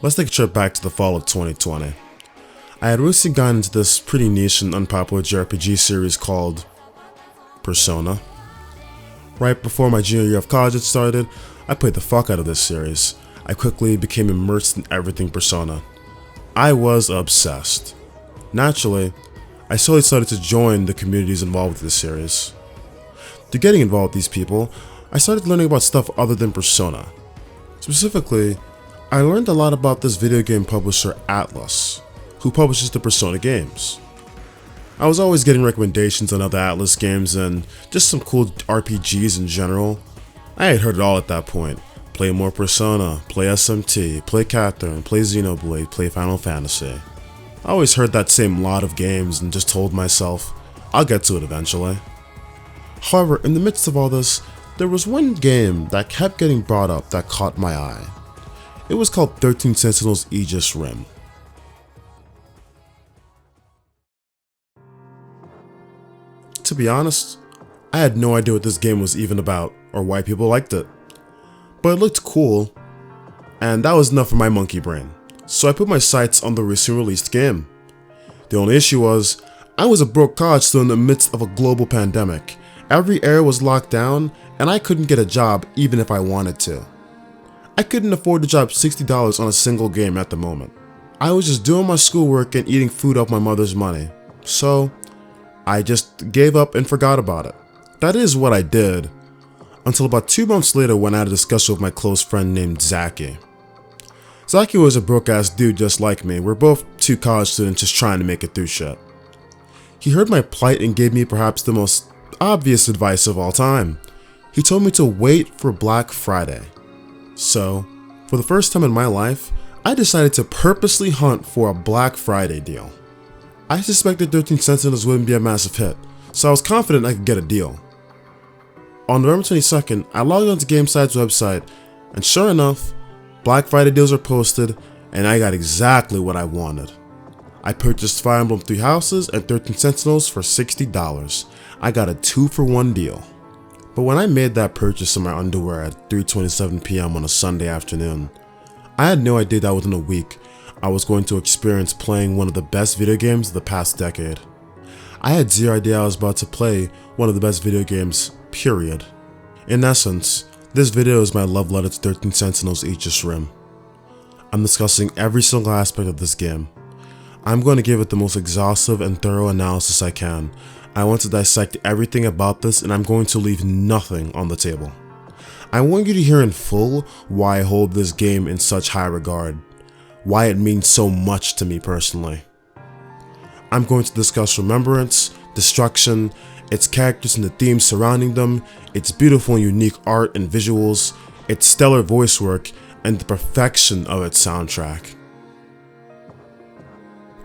Let's take a trip back to the fall of 2020. I had recently gotten into this pretty niche and unpopular JRPG series called Persona. Right before my junior year of college had started, I played the fuck out of this series. I quickly became immersed in everything Persona. I was obsessed. Naturally, I slowly started to join the communities involved with this series. Through getting involved with these people, I started learning about stuff other than Persona. Specifically, I learned a lot about this video game publisher Atlus, who publishes the Persona games. I was always getting recommendations on other Atlus games and just some cool RPGs in general. I had heard it all at that point. Play more Persona, play SMT, play Catherine, play Xenoblade, play Final Fantasy. I always heard that same lot of games and just told myself, I'll get to it eventually. However, in the midst of all this, there was one game that kept getting brought up that caught my eye. It was called 13 Sentinels Aegis Rim. To be honest, I had no idea what this game was even about or why people liked it. But it looked cool, and that was enough for my monkey brain, so I put my sights on the recently released game. The only issue was, I was a broke college student in the midst of a global pandemic. Every area was locked down, and I couldn't get a job even if I wanted to. I couldn't afford to drop $60 on a single game at the moment. I was just doing my schoolwork and eating food off my mother's money, so I just gave up and forgot about it. That is what I did, until about 2 months later when I had a discussion with my close friend named Zaki. Zaki was a broke ass dude just like me. We're both 2 college students just trying to make it through shit. He heard my plight and gave me perhaps the most obvious advice of all time. He told me to wait for Black Friday. So, for the first time in my life, I decided to purposely hunt for a Black Friday deal. I suspected 13 Sentinels wouldn't be a massive hit, so I was confident I could get a deal. On November 22nd, I logged onto GameSide's website, and sure enough, Black Friday deals were posted, and I got exactly what I wanted. I purchased Fire Emblem 3 Houses and 13 Sentinels for $60. I got a 2-for-1 deal. But when I made that purchase in my underwear at 3:27 PM on a Sunday afternoon, I had no idea that within a week, I was going to experience playing one of the best video games of the past decade. I had zero idea I was about to play one of the best video games, period. In essence, this video is my love letter to 13 Sentinels Aegis Rim. I'm discussing every single aspect of this game. I'm going to give it the most exhaustive and thorough analysis I can. I want to dissect everything about this, and I'm going to leave nothing on the table. I want you to hear in full why I hold this game in such high regard, why it means so much to me personally. I'm going to discuss Remembrance, Destruction, its characters and the themes surrounding them, its beautiful and unique art and visuals, its stellar voice work, and the perfection of its soundtrack.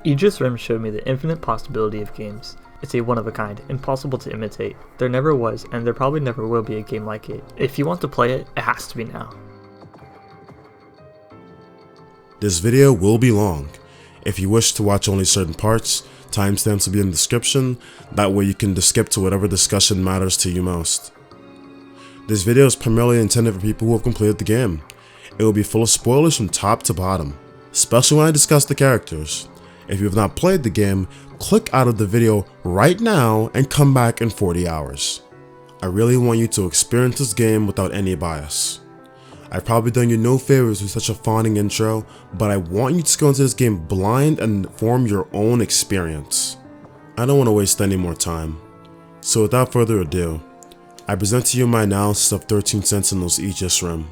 Aegis Rim showed me the infinite possibility of games. It's a one-of-a-kind, impossible to imitate. There never was, and there probably never will be a game like it. If you want to play it, it has to be now. This video will be long. If you wish to watch only certain parts, timestamps will be in the description, that way you can just skip to whatever discussion matters to you most. This video is primarily intended for people who have completed the game. It will be full of spoilers from top to bottom, especially when I discuss the characters. If you have not played the game, click out of the video right now and come back in 40 hours. I really want you to experience this game without any bias. I've probably done you no favors with such a fawning intro, but I want you to go into this game blind and form your own experience. I don't want to waste any more time. So without further ado, I present to you my analysis of 13 Sentinels Aegis Rim.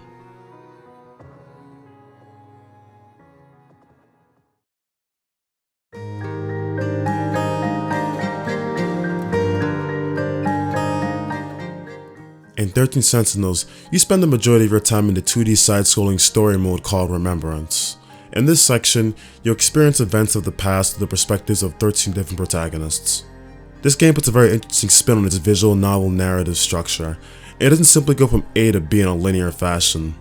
In 13 Sentinels, you spend the majority of your time in the 2D side-scrolling story mode called Remembrance. In this section, you'll experience events of the past through the perspectives of 13 different protagonists. This game puts a very interesting spin on its visual novel narrative structure. It doesn't simply go from A to B in a linear fashion.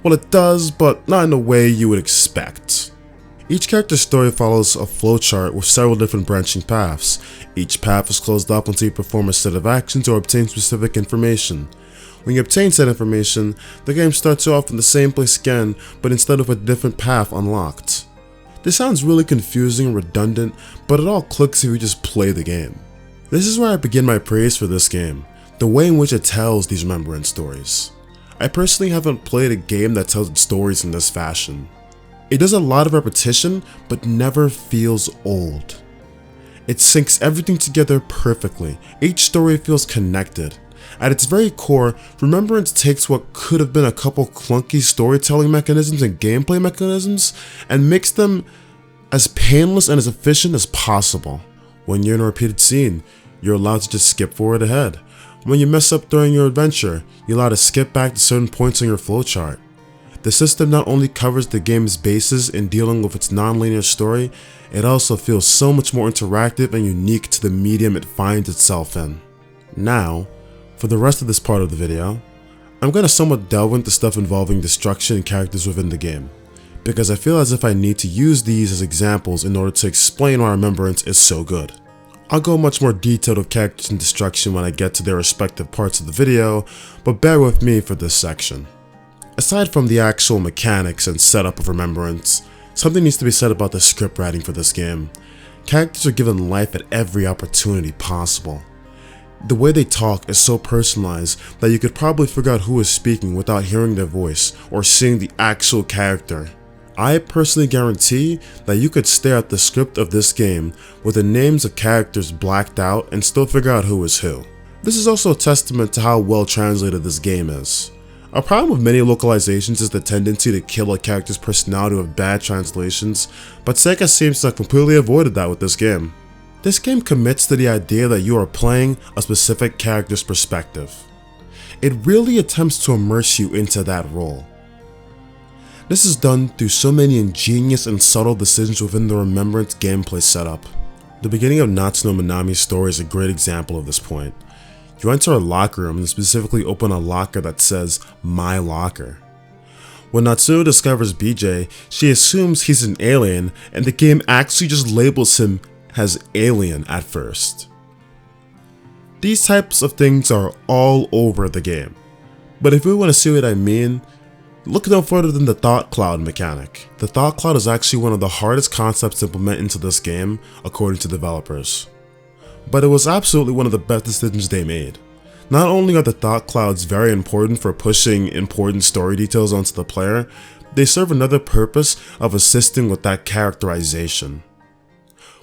Well, it does, but not in the way you would expect. Each character's story follows a flowchart with several different branching paths. Each path is closed up until you perform a set of actions or obtain specific information. When you obtain said information, the game starts you off in the same place again, but instead of a different path unlocked. This sounds really confusing and redundant, but it all clicks if you just play the game. This is where I begin my praise for this game, the way in which it tells these Remembrance stories. I personally haven't played a game that tells its stories in this fashion. It does a lot of repetition, but never feels old. It syncs everything together perfectly. Each story feels connected. At its very core, Remembrance takes what could have been a couple clunky storytelling mechanisms and gameplay mechanisms and makes them as painless and as efficient as possible. When you're in a repeated scene, you're allowed to just skip forward ahead. When you mess up during your adventure, you're allowed to skip back to certain points on your flowchart. The system not only covers the game's bases in dealing with its non-linear story, it also feels so much more interactive and unique to the medium it finds itself in. Now, for the rest of this part of the video, I'm going to somewhat delve into stuff involving destruction and characters within the game, because I feel as if I need to use these as examples in order to explain why Remembrance is so good. I'll go much more detailed with characters and destruction when I get to their respective parts of the video, but bear with me for this section. Aside from the actual mechanics and setup of Remembrance, something needs to be said about the script writing for this game. Characters are given life at every opportunity possible. The way they talk is so personalized that you could probably figure out who is speaking without hearing their voice or seeing the actual character. I personally guarantee that you could stare at the script of this game with the names of characters blacked out and still figure out who is who. This is also a testament to how well translated this game is. A problem with many localizations is the tendency to kill a character's personality with bad translations, but Sega seems to have completely avoided that with this game. This game commits to the idea that you are playing a specific character's perspective. It really attempts to immerse you into that role. This is done through so many ingenious and subtle decisions within the Remembrance gameplay setup. The beginning of Natsuno Minami's story is a great example of this point. You enter a locker room and specifically open a locker that says, "My Locker." When Natsuno discovers BJ, she assumes he's an alien, and the game actually just labels him as alien at first. These types of things are all over the game, but if you want to see what I mean, look no further than the Thought Cloud mechanic. The Thought Cloud is actually one of the hardest concepts to implement into this game, according to developers. But it was absolutely one of the best decisions they made. Not only are the Thought Clouds very important for pushing important story details onto the player, they serve another purpose of assisting with that characterization.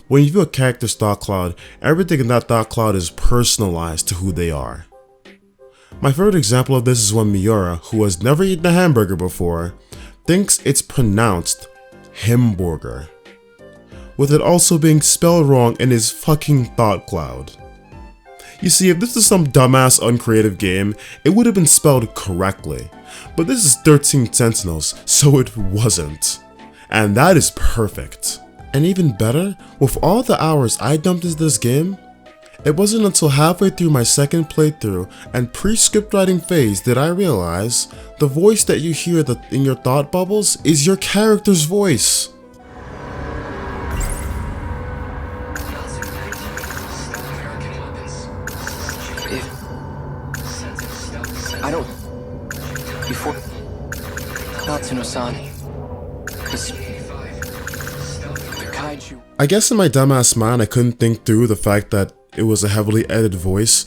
When you view a character's Thought Cloud, everything in that Thought Cloud is personalized to who they are. My favorite example of this is when Miura, who has never eaten a hamburger before, thinks it's pronounced Himburger, with it also being spelled wrong in his fucking Thought Cloud. You see, if this is some dumbass uncreative game, it would have been spelled correctly, but this is 13 Sentinels, so it wasn't. And that is perfect. And even better, with all the hours I dumped into this game, it wasn't until halfway through my second playthrough and pre-script writing phase that I realize the voice that you hear in your thought bubbles is your character's voice. I don't... Before... Natsuno-san... I guess in my dumbass mind I couldn't think through the fact that it was a heavily edited voice,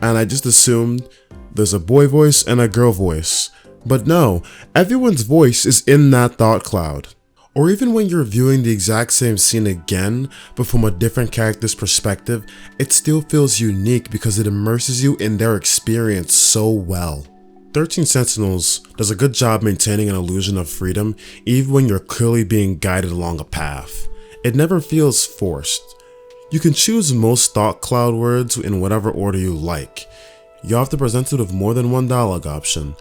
and I just assumed there's a boy voice and a girl voice. But no, everyone's voice is in that thought cloud. Or even when you're viewing the exact same scene again, but from a different character's perspective, it still feels unique because it immerses you in their experience so well. 13 Sentinels does a good job maintaining an illusion of freedom even when you're clearly being guided along a path. It never feels forced. You can choose most thought cloud words in whatever order you like. You're often presented with more than one dialogue option.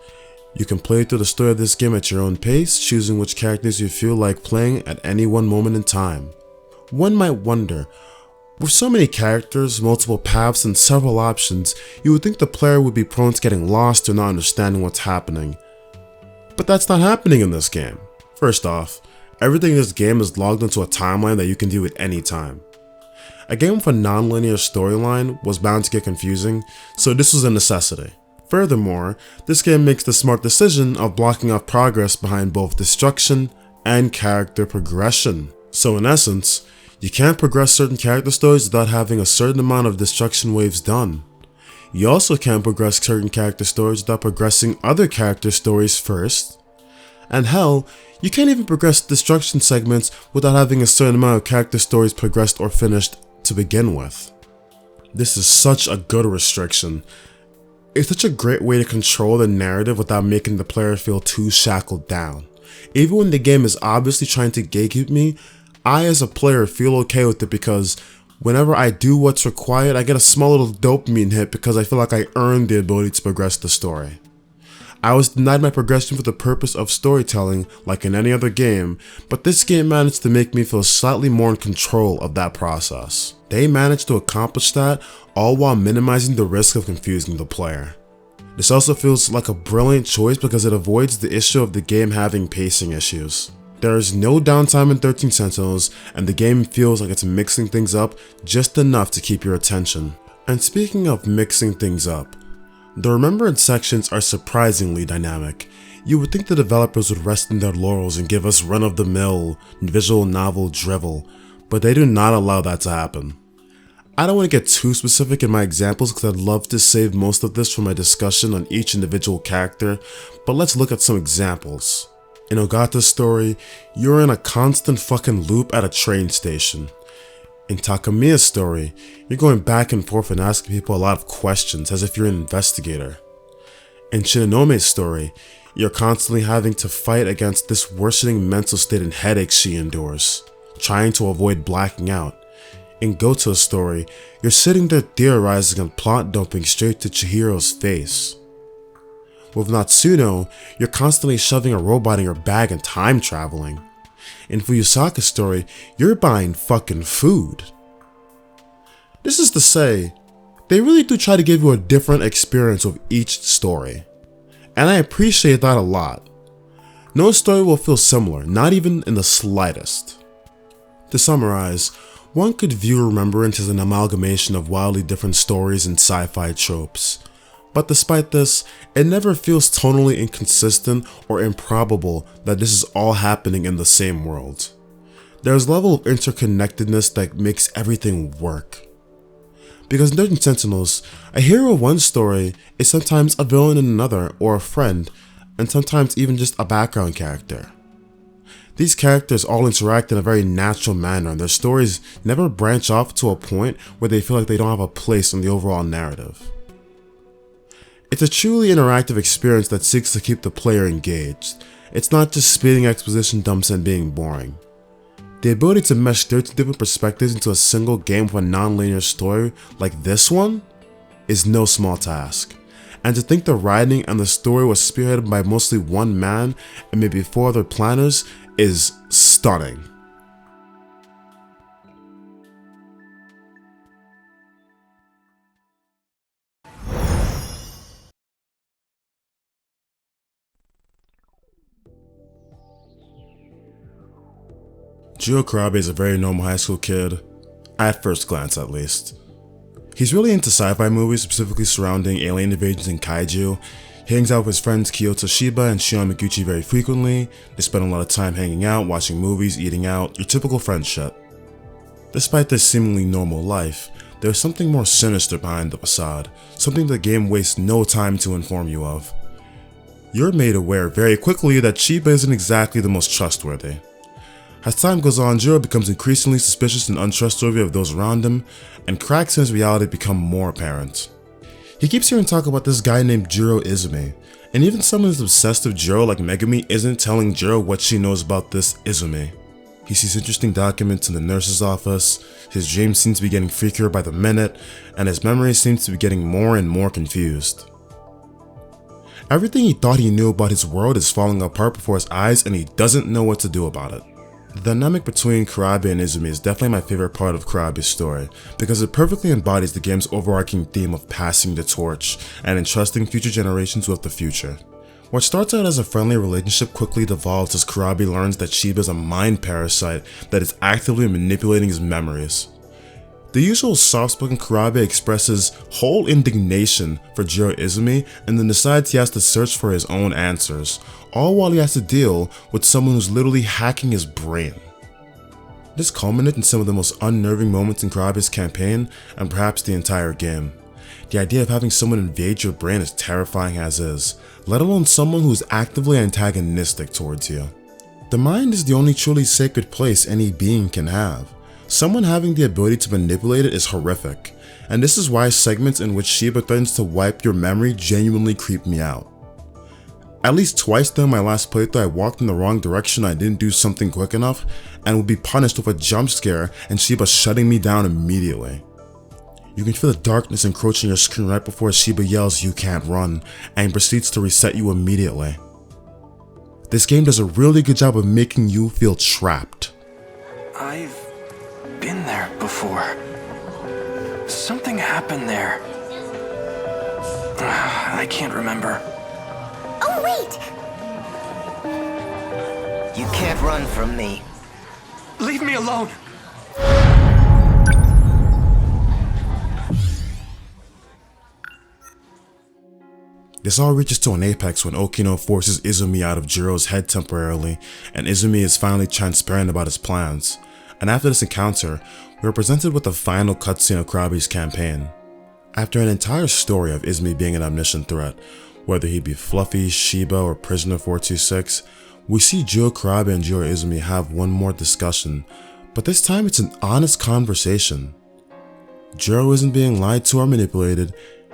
You can play through the story of this game at your own pace, choosing which characters you feel like playing at any one moment in time. One might wonder, with so many characters, multiple paths, and several options, you would think the player would be prone to getting lost or not understanding what's happening. But that's not happening in this game. First off, everything in this game is logged into a timeline that you can do at any time. A game with a non-linear storyline was bound to get confusing, so this was a necessity. Furthermore, this game makes the smart decision of blocking off progress behind both destruction and character progression. So in essence, you can't progress certain character stories without having a certain amount of destruction waves done. You also can't progress certain character stories without progressing other character stories first. And hell, you can't even progress destruction segments without having a certain amount of character stories progressed or finished to begin with. This is such a good restriction. It's such a great way to control the narrative without making the player feel too shackled down. Even when the game is obviously trying to gatekeep me, I as a player feel okay with it because whenever I do what's required, I get a small little dopamine hit because I feel like I earned the ability to progress the story. I was denied my progression for the purpose of storytelling like in any other game, but this game managed to make me feel slightly more in control of that process. They managed to accomplish that all while minimizing the risk of confusing the player. This also feels like a brilliant choice because it avoids the issue of the game having pacing issues. There is no downtime in 13 Sentinels, and the game feels like it's mixing things up just enough to keep your attention. And speaking of mixing things up, the Remembrance sections are surprisingly dynamic. You would think the developers would rest in their laurels and give us run-of-the-mill visual novel drivel, but they do not allow that to happen. I don't want to get too specific in my examples because I'd love to save most of this for my discussion on each individual character, but let's look at some examples. In Ogata's story, you're in a constant fucking loop at a train station. In Takamiya's story, you're going back and forth and asking people a lot of questions as if you're an investigator. In Shinonome's story, you're constantly having to fight against this worsening mental state and headaches she endures, trying to avoid blacking out. In Gouto's story, you're sitting there theorizing and plot dumping straight to Chihiro's face. With Natsuno, you're constantly shoving a robot in your bag and time traveling. In Fuyusaka's story, you're buying fucking food. This is to say, they really do try to give you a different experience with each story, and I appreciate that a lot. No story will feel similar, not even in the slightest. To summarize, one could view Remembrance as an amalgamation of wildly different stories and sci-fi tropes. But despite this, it never feels tonally inconsistent or improbable that this is all happening in the same world. There's a level of interconnectedness that makes everything work. Because in 13 Sentinels, a hero in one story is sometimes a villain in another or a friend, and sometimes even just a background character. These characters all interact in a very natural manner and their stories never branch off to a point where they feel like they don't have a place in the overall narrative. It's a truly interactive experience that seeks to keep the player engaged. It's not just spitting exposition dumps and being boring. The ability to mesh 13 different perspectives into a single game with a non-linear story like this one is no small task. And to think the writing and the story was spearheaded by mostly one man and maybe 4 other planners is stunning. Juro Kurabe is a very normal high school kid, at first glance at least. He's really into sci-fi movies, specifically surrounding alien invasions and kaiju. He hangs out with his friends Kyoto Shiba and Shu Amiguchi very frequently. They spend a lot of time hanging out, watching movies, eating out, your typical friend shit. Despite this seemingly normal life, there's something more sinister behind the facade, something the game wastes no time to inform you of. You're made aware very quickly that Shiba isn't exactly the most trustworthy. As time goes on, Juro becomes increasingly suspicious and untrustworthy of those around him, and cracks in his reality become more apparent. He keeps hearing talk about this guy named Juro Izume, and even someone as obsessed with Juro like Megumi isn't telling Juro what she knows about this Izume. He sees interesting documents in the nurse's office, his dreams seem to be getting freakier by the minute, and his memory seems to be getting more and more confused. Everything he thought he knew about his world is falling apart before his eyes and he doesn't know what to do about it. The dynamic between Kurabe and Izume is definitely my favorite part of Kurabe's story, because it perfectly embodies the game's overarching theme of passing the torch and entrusting future generations with the future. What starts out as a friendly relationship quickly devolves as Kurabe learns that Shiba is a mind parasite that is actively manipulating his memories. The usual soft-spoken Kurabe expresses whole indignation for Juro Izumi and then decides he has to search for his own answers, all while he has to deal with someone who's literally hacking his brain. This culminated in some of the most unnerving moments in Kurabe's campaign and perhaps the entire game. The idea of having someone invade your brain is terrifying as is, let alone someone who's actively antagonistic towards you. The mind is the only truly sacred place any being can have. Someone having the ability to manipulate it is horrific, and this is why segments in which Shiba threatens to wipe your memory genuinely creep me out. At least twice during my last playthrough I walked in the wrong direction, I didn't do something quick enough, and would be punished with a jump scare and Shiba shutting me down immediately. You can feel the darkness encroaching your screen right before Shiba yells "you can't run" and proceeds to reset you immediately. This game does a really good job of making you feel trapped. I've been there before. Something happened there. I can't remember. Oh, wait! You can't run from me. Leave me alone! This all reaches to an apex when Okino forces Izumi out of Juro's head temporarily, and Izumi is finally transparent about his plans. And after this encounter, we are presented with the final cutscene of Kurabe's campaign. After an entire story of Izumi being an omniscient threat, whether he be Fluffy, Shiba, or Prisoner 426, we see Juro Kurabe and Juro Izumi have one more discussion, but this time it's an honest conversation. Juro isn't being lied to or manipulated,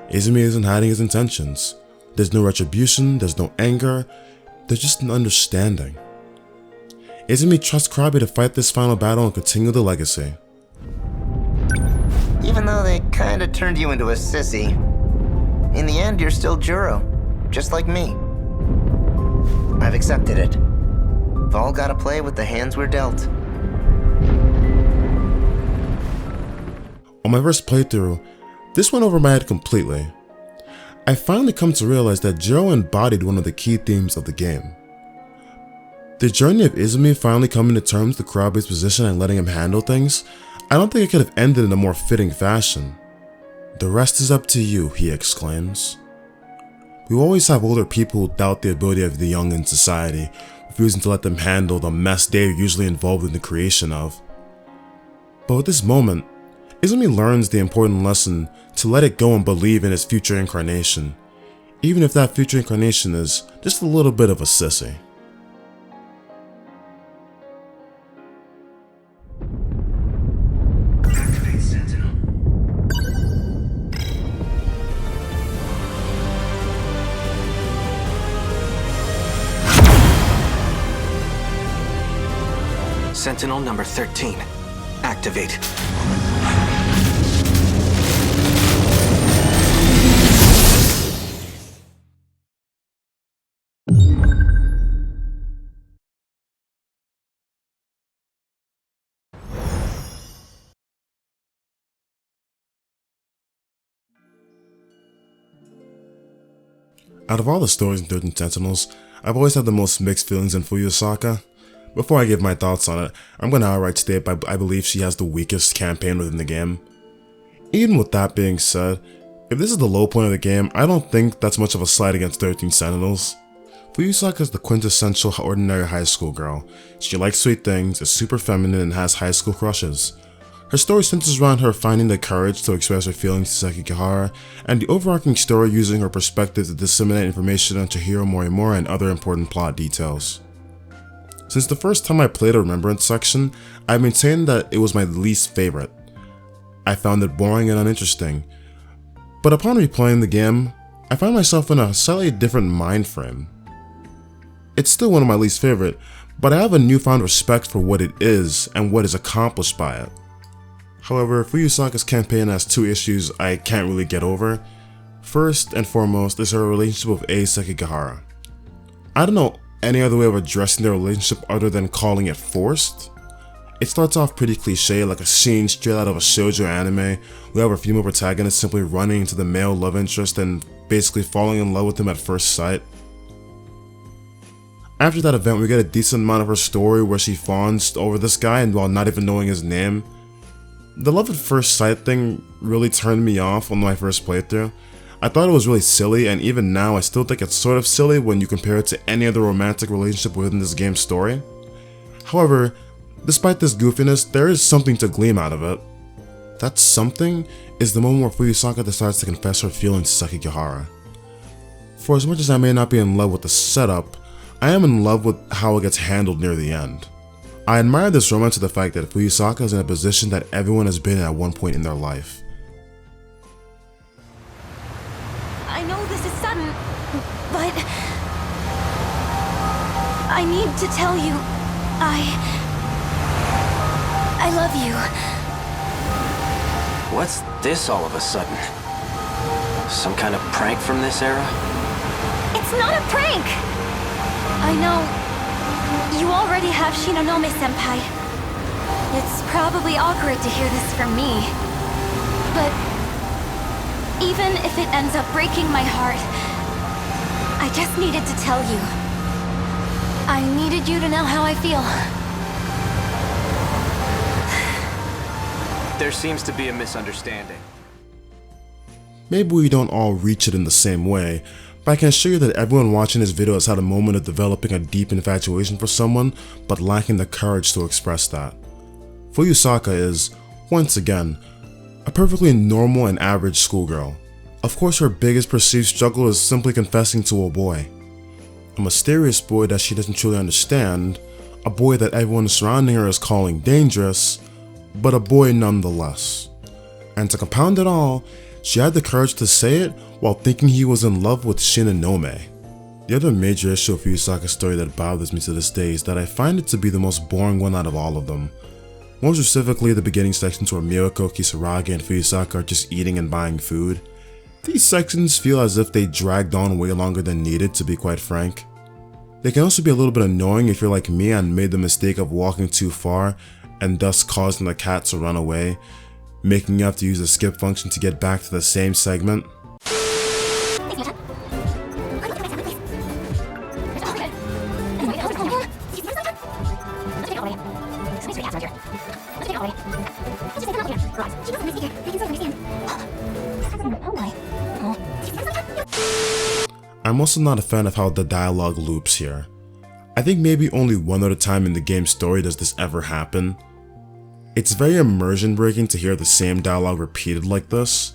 Izumi isn't hiding his intentions. There's no retribution, there's no anger, there's just an understanding. Izumi trusts Kurabe to fight this final battle and continue the legacy. Even though they kinda turned you into a sissy, in the end you're still Juro, just like me. I've accepted it. We've all gotta play with the hands we're dealt. On my first playthrough, this went over my head completely. I finally come to realize that Juro embodied one of the key themes of the game. The journey of Izumi finally coming to terms with Kurabe's position and letting him handle things, I don't think it could have ended in a more fitting fashion. "The rest is up to you," he exclaims. We always have older people who doubt the ability of the young in society, refusing to let them handle the mess they're usually involved in the creation of. But with this moment, Izumi learns the important lesson to let it go and believe in his future incarnation, even if that future incarnation is just a little bit of a sissy. Activate Sentinel. Sentinel number 13. Activate. Out of all the stories in 13 Sentinels, I've always had the most mixed feelings in Fuyusaka. Before I give my thoughts on it, I'm going to outright state I believe she has the weakest campaign within the game. Even with that being said, if this is the low point of the game, I don't think that's much of a slight against 13 Sentinels. Fuyusaka is the quintessential ordinary high school girl. She likes sweet things, is super feminine, and has high school crushes. Her story centers around her finding the courage to express her feelings to Sekigahara, and the overarching story using her perspective to disseminate information on Chihiro Morimura and other important plot details. Since the first time I played a Remembrance section, I maintained that it was my least favorite. I found it boring and uninteresting, but upon replaying the game, I found myself in a slightly different mind frame. It's still one of my least favorite, but I have a newfound respect for what it is and what is accomplished by it. However, Fuyusaka's campaign has two issues I can't really get over. First and foremost is her relationship with Sekigahara. I don't know any other way of addressing their relationship other than calling it forced. It starts off pretty cliche, like a scene straight out of a shoujo anime. We have our female protagonist simply running into the male love interest and basically falling in love with him at first sight. After that event, we get a decent amount of her story where she fawns over this guy and while not even knowing his name. The love at first sight thing really turned me off on my first playthrough. I thought it was really silly, and even now I still think it's sort of silly when you compare it to any other romantic relationship within this game's story. However, despite this goofiness, there is something to glean out of it. That something is the moment where Fuyusaka decides to confess her feelings to Sekigahara. For as much as I may not be in love with the setup, I am in love with how it gets handled near the end. I admire this romance to the fact that Fuyusaka is in a position that everyone has been in at one point in their life. I know this is sudden, but I need to tell you, I love you. What's this all of a sudden? Some kind of prank from this era? It's not a prank! I know you already have Shinonome-senpai. It's probably awkward to hear this from me, but even if it ends up breaking my heart, I just needed to tell you. I needed you to know how I feel. There seems to be a misunderstanding. Maybe we don't all reach it in the same way, but I can assure you that everyone watching this video has had a moment of developing a deep infatuation for someone, but lacking the courage to express that. Fuyusaka is, once again, a perfectly normal and average schoolgirl. Of course, her biggest perceived struggle is simply confessing to a boy. A mysterious boy that she doesn't truly understand, a boy that everyone surrounding her is calling dangerous, but a boy nonetheless. And to compound it all, she had the courage to say it while thinking he was in love with Shinonome. The other major issue of Fuyusaka's story that bothers me to this day is that I find it to be the most boring one out of all of them. More specifically, the beginning sections where Ryoko, Kisaragi, and Fuyusaka are just eating and buying food. These sections feel as if they dragged on way longer than needed, to be quite frank. They can also be a little bit annoying if you're like me and made the mistake of walking too far and thus causing the cat to run away, making you have to use the skip function to get back to the same segment. I'm also not a fan of how the dialogue loops here. I think maybe only one other time in the game's story does this ever happen. It's very immersion breaking to hear the same dialogue repeated like this.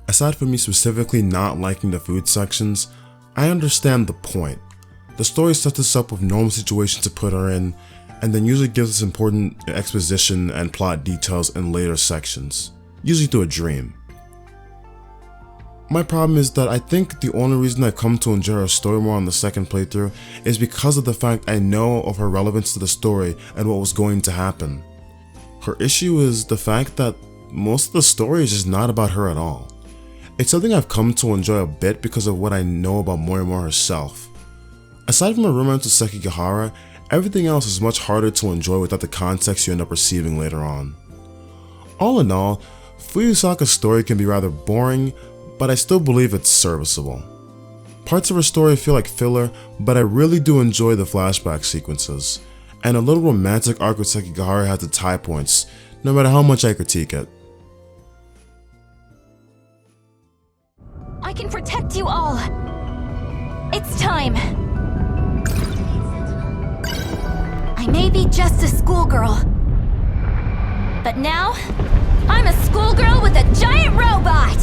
Aside from me specifically not liking the food sections, I understand the point. The story sets us up with normal situations to put her in, and then usually gives us important exposition and plot details in later sections, usually through a dream. My problem is that I think the only reason I come to enjoy her story more on the second playthrough is because of the fact I know of her relevance to the story and what was going to happen. Her issue is the fact that most of the story is just not about her at all. It's something I've come to enjoy a bit because of what I know about Morimoto herself. Aside from her romance with Sekigahara, everything else is much harder to enjoy without the context you end up receiving later on. All in all, Fuyusaka's story can be rather boring, but I still believe it's serviceable. Parts of her story feel like filler, but I really do enjoy the flashback sequences, and a little romantic arc with Sekigahara has its high points, no matter how much I critique it. I can protect you all. It's time. I may be just a schoolgirl, but now I'm a schoolgirl with a giant robot!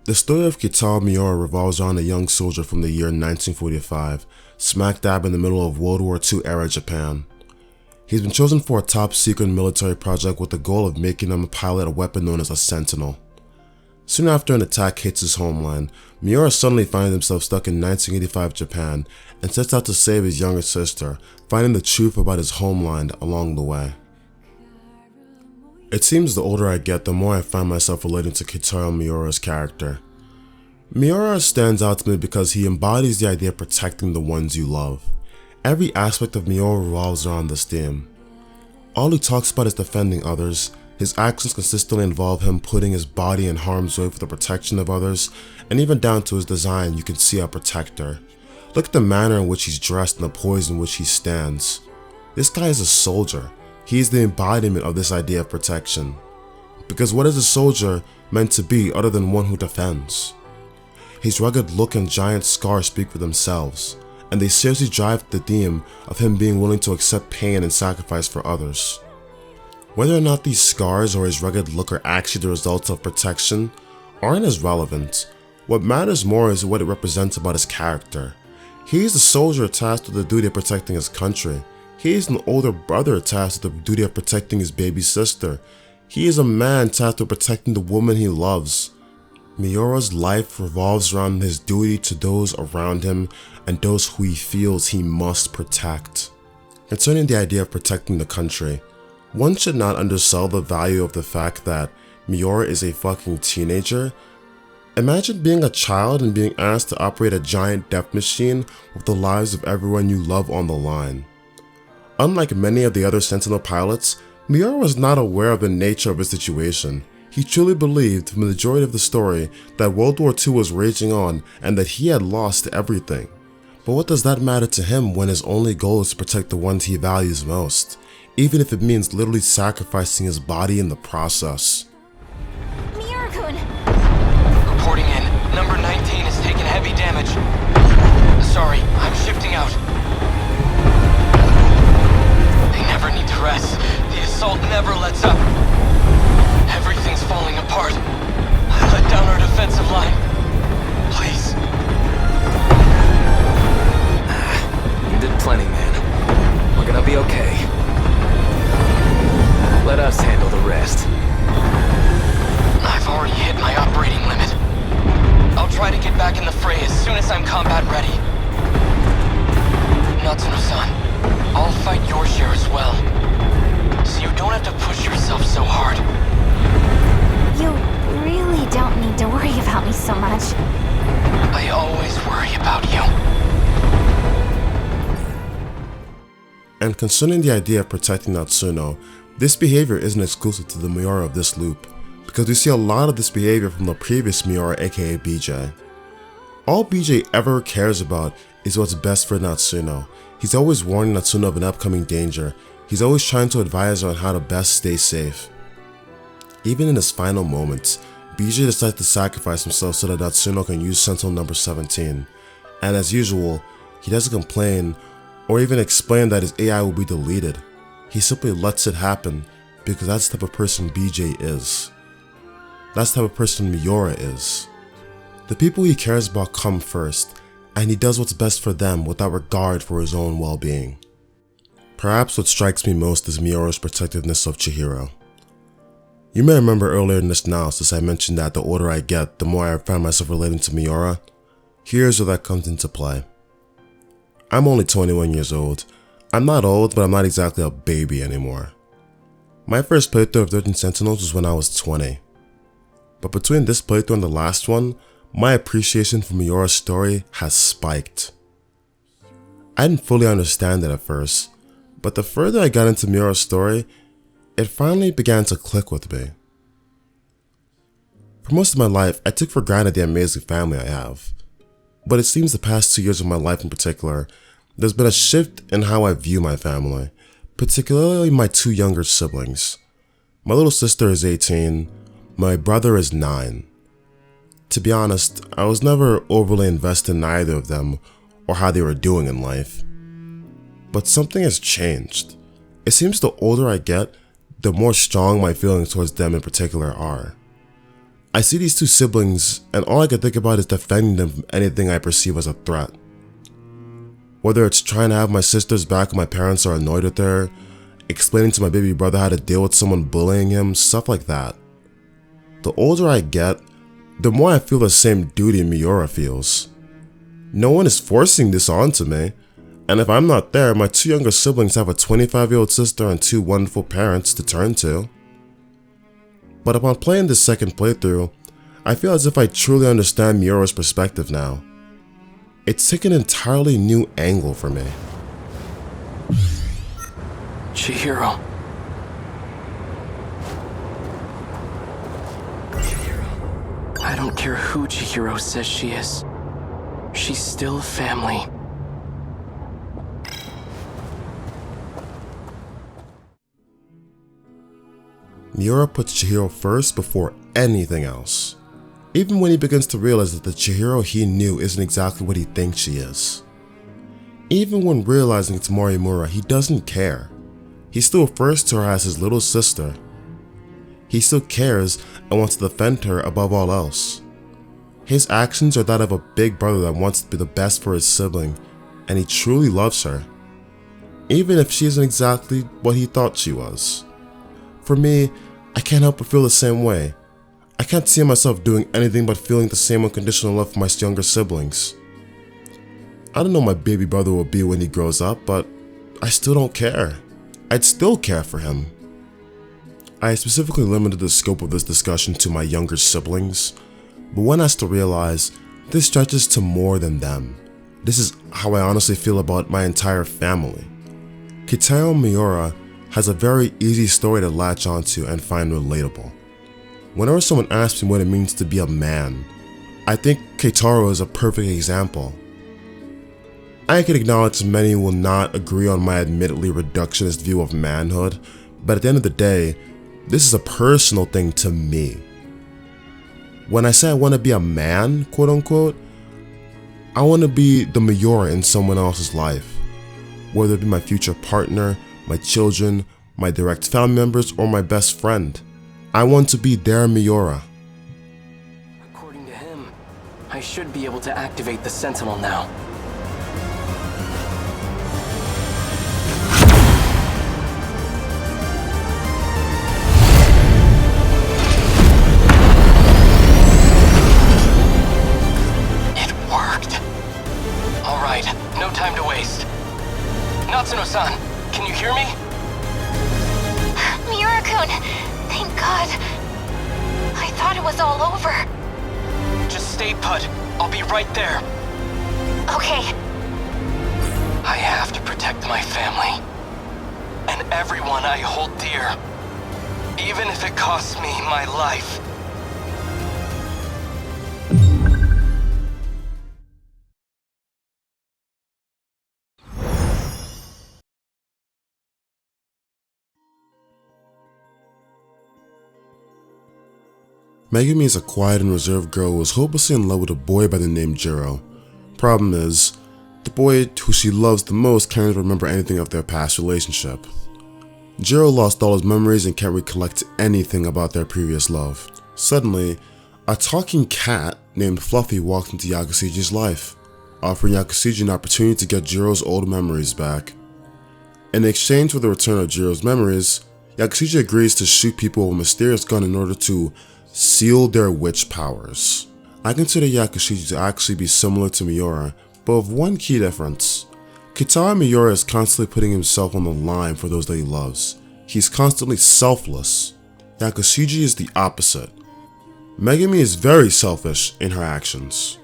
The story of Keitaro Miura revolves around a young soldier from the year 1945, smack dab in the middle of World War II era Japan. He's been chosen for a top secret military project with the goal of making him a pilot of a weapon known as a Sentinel. Soon after an attack hits his homeland, Miura suddenly finds himself stuck in 1985 Japan and sets out to save his younger sister, finding the truth about his homeland along the way. It seems the older I get, the more I find myself relating to Keitaro Miura's character. Miura stands out to me because he embodies the idea of protecting the ones you love. Every aspect of Miura revolves around this theme. All he talks about is defending others. His actions consistently involve him putting his body in harm's way for the protection of others, and even down to his design you can see a protector. Look at the manner in which he's dressed and the poise in which he stands. This guy is a soldier. He is the embodiment of this idea of protection. Because what is a soldier meant to be other than one who defends? His rugged look and giant scars speak for themselves, and they seriously drive the theme of him being willing to accept pain and sacrifice for others. Whether or not these scars or his rugged look are actually the results of protection aren't as relevant. What matters more is what it represents about his character. He is a soldier tasked with the duty of protecting his country. He is an older brother tasked with the duty of protecting his baby sister. He is a man tasked with protecting the woman he loves. Miura's life revolves around his duty to those around him and those who he feels he must protect. Concerning the idea of protecting the country, one should not undersell the value of the fact that Miura is a fucking teenager. Imagine being a child and being asked to operate a giant death machine with the lives of everyone you love on the line. Unlike many of the other Sentinel pilots, Miura was not aware of the nature of his situation. He truly believed from the majority of the story that World War II was raging on and that he had lost everything. But what does that matter to him when his only goal is to protect the ones he values most, even if it means literally sacrificing his body in the process? Miura-kun! Reporting in. Number 19 has taken heavy damage. Sorry, I'm shifting out. They never need to rest. The assault never lets up. Everything's falling apart. I let down our defensive line. Please. You did plenty, man. We're gonna be okay. Let us handle the rest. I've already hit my operating limit. I'll try to get back in the fray as soon as I'm combat ready. Natsuno-san, I'll fight your share as well. So you don't have to push yourself so hard. You really don't need to worry about me so much. I always worry about you. And concerning the idea of protecting Natsuno, this behavior isn't exclusive to the Miura of this loop, because we see a lot of this behavior from the previous Miura, aka BJ. All BJ ever cares about is what's best for Natsuno. He's always warning Natsuno of an upcoming danger. He's always trying to advise her on how to best stay safe. Even in his final moments, BJ decides to sacrifice himself so that Natsuno can use Sentinel number 17, and as usual, he doesn't complain or even explain that his AI will be deleted. He simply lets it happen because that's the type of person BJ is. That's the type of person Miura is. The people he cares about come first, and he does what's best for them without regard for his own well-being. Perhaps what strikes me most is Miura's protectiveness of Chihiro. You may remember earlier in this analysis I mentioned that the older I get, the more I find myself relating to Miura. Here's where that comes into play. I'm only 21 years old. I'm not old, but I'm not exactly a baby anymore. My first playthrough of 13 Sentinels was when I was 20. But between this playthrough and the last one, my appreciation for Miura's story has spiked. I didn't fully understand it at first, but the further I got into Miura's story, it finally began to click with me. For most of my life, I took for granted the amazing family I have. But it seems the past 2 years of my life in particular, there's been a shift in how I view my family, particularly my two younger siblings. My little sister is 18, my brother is 9. To be honest, I was never overly invested in either of them or how they were doing in life. But something has changed. It seems the older I get, the more strong my feelings towards them in particular are. I see these two siblings and all I can think about is defending them from anything I perceive as a threat. Whether it's trying to have my sister's back when my parents are annoyed with her, explaining to my baby brother how to deal with someone bullying him, stuff like that. The older I get, the more I feel the same duty Miura feels. No one is forcing this onto me, and if I'm not there, my 2 younger siblings have a 25-year-old sister and 2 wonderful parents to turn to. But upon playing this second playthrough, I feel as if I truly understand Miura's perspective now. It's taken an entirely new angle for me. Chihiro. I don't care who Chihiro says she is. She's still family. Miura puts Chihiro first before anything else. Even when he begins to realize that the Chihiro he knew isn't exactly what he thinks she is. Even when realizing it's Morimura, he doesn't care. He still refers to her as his little sister. He still cares and wants to defend her above all else. His actions are that of a big brother that wants to be the best for his sibling, and he truly loves her, even if she isn't exactly what he thought she was. For me, I can't help but feel the same way. I can't see myself doing anything but feeling the same unconditional love for my younger siblings. I don't know what my baby brother will be when he grows up, but I still don't care. I'd still care for him. I specifically limited the scope of this discussion to my younger siblings, but one has to realize this stretches to more than them. This is how I honestly feel about my entire family. Keitaro Miura has a very easy story to latch onto and find relatable. Whenever someone asks me what it means to be a man, I think Keitaro is a perfect example. I can acknowledge many will not agree on my admittedly reductionist view of manhood, but at the end of the day, this is a personal thing to me. When I say I want to be a man, quote unquote, I want to be the Miura in someone else's life. Whether it be my future partner, my children, my direct family members, or my best friend. I want to be their Miura. According to him, I should be able to activate the Sentinel now. No time to waste. Natsuno-san, can you hear me? Miura-kun, thank God. I thought it was all over. Just stay put. I'll be right there. Okay. I have to protect my family. And everyone I hold dear. Even if it costs me my life. Megumi is a quiet and reserved girl who is hopelessly in love with a boy by the name Juro. Problem is, the boy who she loves the most can't remember anything of their past relationship. Juro lost all his memories and can't recollect anything about their previous love. Suddenly, a talking cat named Fluffy walked into Yakushiji's life, offering Yakushiji an opportunity to get Juro's old memories back. In exchange for the return of Juro's memories, Yakushiji agrees to shoot people with a mysterious gun in order to seal their witch powers. I consider Yakushiji to actually be similar to Miura, but with one key difference. Keitaro Miura is constantly putting himself on the line for those that he loves. He's constantly selfless. Yakushiji is the opposite. Megumi is very selfish in her actions.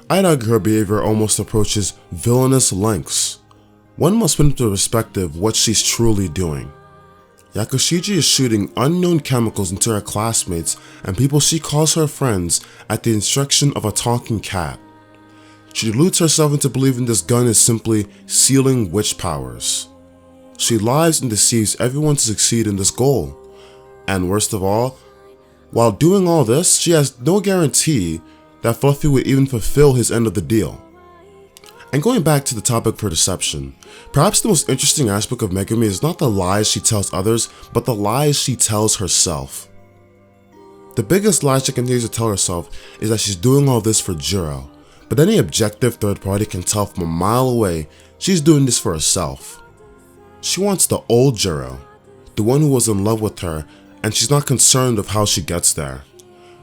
I'd argue her behavior almost approaches villainous lengths. One must put into perspective what she's truly doing. Yakushiji is shooting unknown chemicals into her classmates and people she calls her friends at the instruction of a talking cat. She deludes herself into believing this gun is simply sealing witch powers. She lies and deceives everyone to succeed in this goal. And worst of all, while doing all this, she has no guarantee that Fluffy would even fulfill his end of the deal. And going back to the topic for deception, perhaps the most interesting aspect of Megumi is not the lies she tells others, but the lies she tells herself. The biggest lie she continues to tell herself is that she's doing all this for Juro, but any objective third party can tell from a mile away she's doing this for herself. She wants the old Juro, the one who was in love with her, and she's not concerned of how she gets there.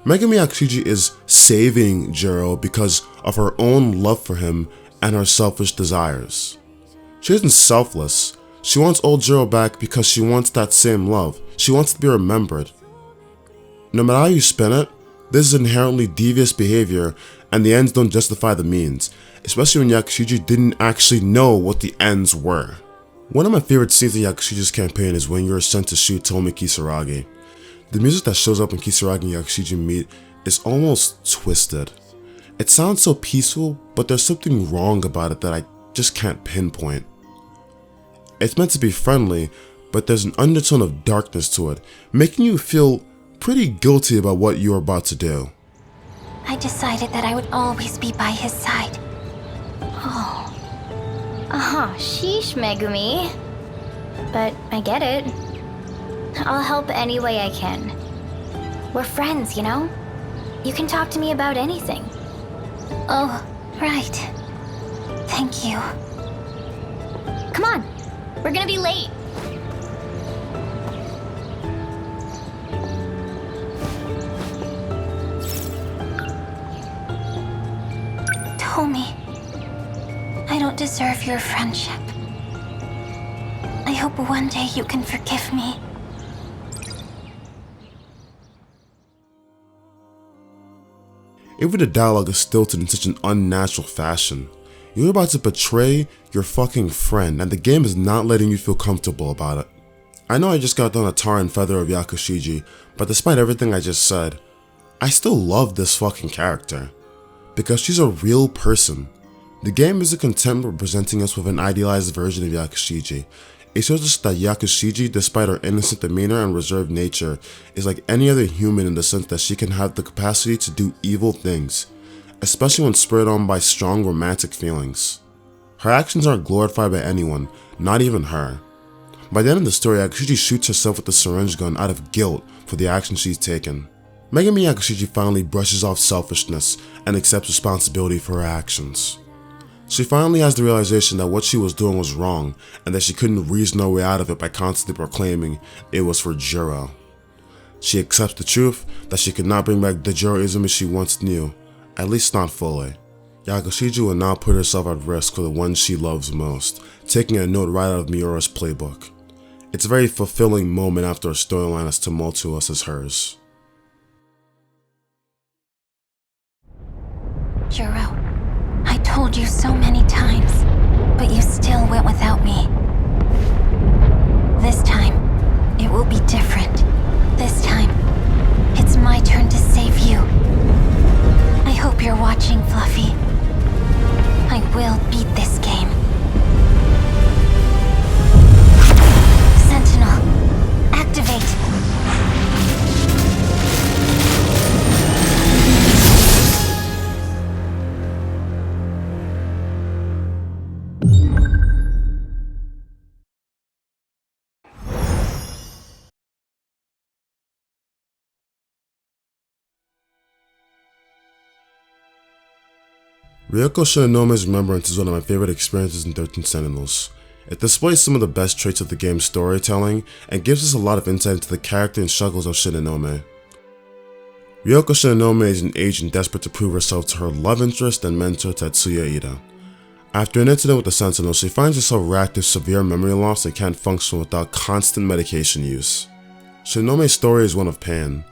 Megumi Yakushiji is saving Juro because of her own love for him and her selfish desires. She isn't selfless. She wants old Juro back because she wants that same love. She wants to be remembered. No matter how you spin it, this is inherently devious behavior, and the ends don't justify the means, especially when Yakushiji didn't actually know what the ends were. One of my favorite scenes in Yakushiji's campaign is when you are sent to shoot Tomi Kisaragi. The music that shows up when Kisaragi and Yakushiji meet is almost twisted. It sounds so peaceful, but there's something wrong about it that I just can't pinpoint. It's meant to be friendly, but there's an undertone of darkness to it, making you feel pretty guilty about what you're about to do. I decided that I would always be by his side. Oh. Sheesh, Megumi. But I get it. I'll help any way I can. We're friends, you know? You can talk to me about anything. Oh, right. Thank you. Come on, we're gonna be late. Tomi, I don't deserve your friendship. I hope one day you can forgive me. Even the dialogue is stilted in such an unnatural fashion. You're about to betray your fucking friend, and the game is not letting you feel comfortable about it. I know I just got done a tar and feather of Yakushiji, but despite everything I just said, I still love this fucking character. Because she's a real person. The game isn't content with presenting us with an idealized version of Yakushiji. It shows us that Yakushiji, despite her innocent demeanor and reserved nature, is like any other human in the sense that she can have the capacity to do evil things, especially when spurred on by strong romantic feelings. Her actions aren't glorified by anyone, not even her. By the end of the story, Yakushiji shoots herself with the syringe gun out of guilt for the actions she's taken. Megumi Yakushiji finally brushes off selfishness and accepts responsibility for her actions. She finally has the realization that what she was doing was wrong and that she couldn't reason her way out of it by constantly proclaiming it was for Juro. She accepts the truth that she could not bring back the Juro-ism she once knew, at least not fully. Yakushiji will now put herself at risk for the one she loves most, taking a note right out of Miura's playbook. It's a very fulfilling moment after a storyline as tumultuous as hers. Juro, I told you so many times, but you still went without me. This time, it will be different. This time, it's my turn to save you. I hope you're watching, Fluffy. I will beat this game. Sentinel, activate! Ryoko Shinonome's Remembrance is one of my favorite experiences in 13 Sentinels. It displays some of the best traits of the game's storytelling and gives us a lot of insight into the character and struggles of Shinonome. Ryoko Shinonome is an agent desperate to prove herself to her love interest and mentor Tetsuya Ida. After an incident with the Sentinels, she finds herself racked with severe memory loss and can't function without constant medication use. Shinonome's story is one of pain.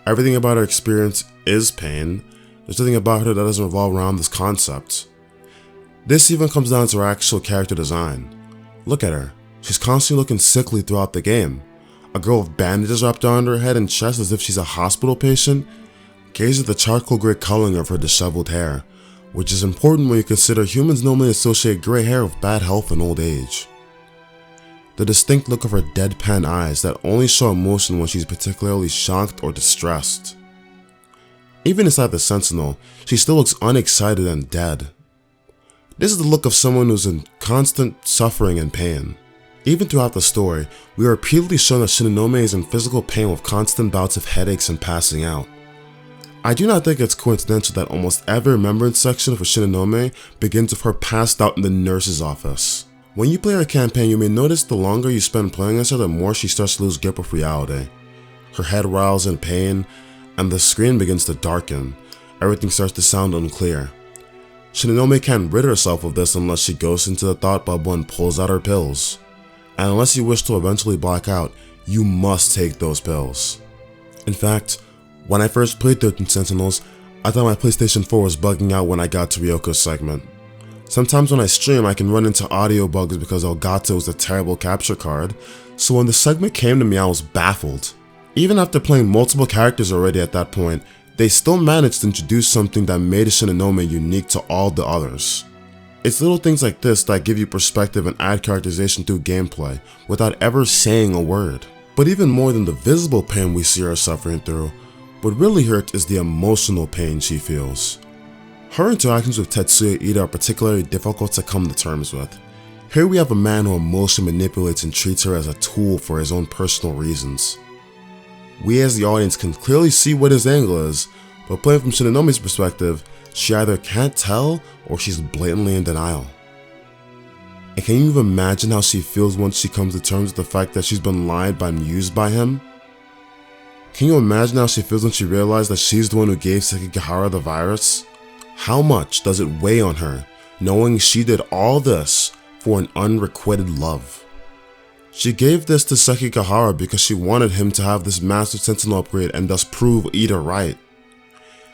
Everything about her experience is pain. There's nothing about her that doesn't revolve around this concept. This even comes down to her actual character design. Look at her. She's constantly looking sickly throughout the game. A girl with bandages wrapped around her head and chest as if she's a hospital patient. Gaze at the charcoal gray coloring of her disheveled hair, which is important when you consider humans normally associate gray hair with bad health and old age. The distinct look of her deadpan eyes that only show emotion when she's particularly shocked or distressed. Even inside the Sentinel, she still looks unexcited and dead. This is the look of someone who's in constant suffering and pain. Even throughout the story, we are repeatedly shown that Shinonome is in physical pain with constant bouts of headaches and passing out. I do not think it's coincidental that almost every remembrance section for Shinonome begins with her passed out in the nurse's office. When you play her campaign, you may notice the longer you spend playing as her, the more she starts to lose grip of reality. Her head whirls in pain, and the screen begins to darken. Everything starts to sound unclear. Shinonome can't rid herself of this unless she goes into the thought bubble and pulls out her pills. And unless you wish to eventually black out, you must take those pills. In fact, when I first played 13 Sentinels, I thought my PlayStation 4 was bugging out when I got to Ryoko's segment. Sometimes when I stream, I can run into audio bugs because Ogata was a terrible capture card, so when the segment came to me, I was baffled. Even after playing multiple characters already at that point, they still managed to introduce something that made Shinonome unique to all the others. It's little things like this that give you perspective and add characterization through gameplay without ever saying a word. But even more than the visible pain we see her suffering through, what really hurts is the emotional pain she feels. Her interactions with Tetsuya Ida are particularly difficult to come to terms with. Here we have a man who emotionally manipulates and treats her as a tool for his own personal reasons. We as the audience can clearly see what his angle is, but playing from Shinonome's perspective, she either can't tell or she's blatantly in denial. And can you even imagine how she feels once she comes to terms with the fact that she's been lied by and used by him? Can you imagine how she feels when she realized that she's the one who gave Sekigahara the virus? How much does it weigh on her, knowing she did all this for an unrequited love? She gave this to Sekigahara because she wanted him to have this massive Sentinel upgrade and thus prove Ida right.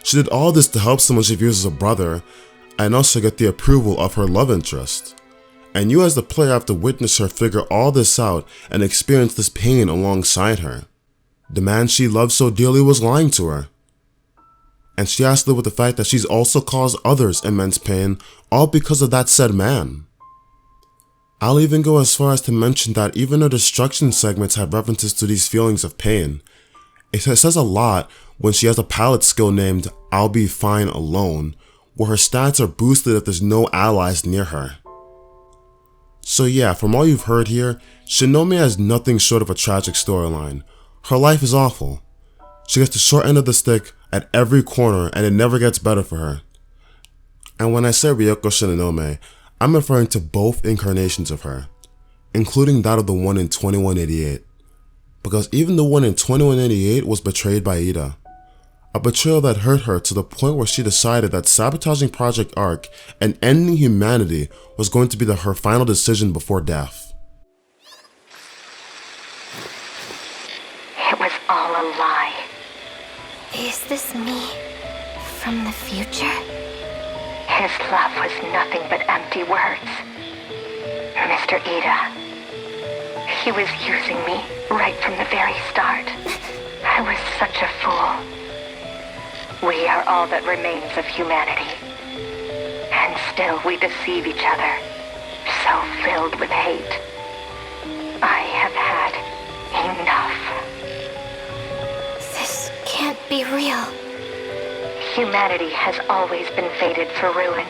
She did all this to help someone she views as a brother, and also get the approval of her love interest. And you as the player have to witness her figure all this out and experience this pain alongside her. The man she loved so dearly was lying to her. And she has to live with the fact that she's also caused others immense pain, all because of that said man. I'll even go as far as to mention that even her destruction segments have references to these feelings of pain. It says a lot when she has a palette skill named I'll Be Fine Alone, where her stats are boosted if there's no allies near her. So yeah, from all you've heard here, Shinonome has nothing short of a tragic storyline. Her life is awful. She gets the short end of the stick at every corner and it never gets better for her. And when I say Ryoko Shinonome, I'm referring to both incarnations of her, including that of the one in 2188. Because even the one in 2188 was betrayed by Ida. A betrayal that hurt her to the point where she decided that sabotaging Project Arc and ending humanity was going to be her final decision before death. It was all a lie. Is this me from the future? His love was nothing but empty words. Mr. Ida. He was using me right from the very start. I was such a fool. We are all that remains of humanity. And still we deceive each other, so filled with hate. I have had enough. This can't be real. Humanity has always been fated for ruin.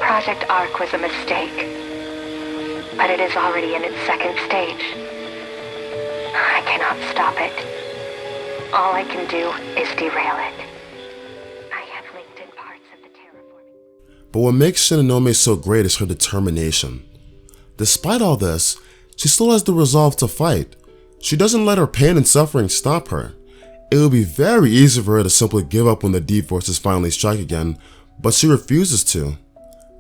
Project Arc was a mistake, but it is already in its second stage. I cannot stop it. All I can do is derail it. I have linked in parts of the terraforming. But what makes Shinonome so great is her determination. Despite all this, she still has the resolve to fight. She doesn't let her pain and suffering stop her. It would be very easy for her to simply give up when the D-Forces finally strike again, but she refuses to.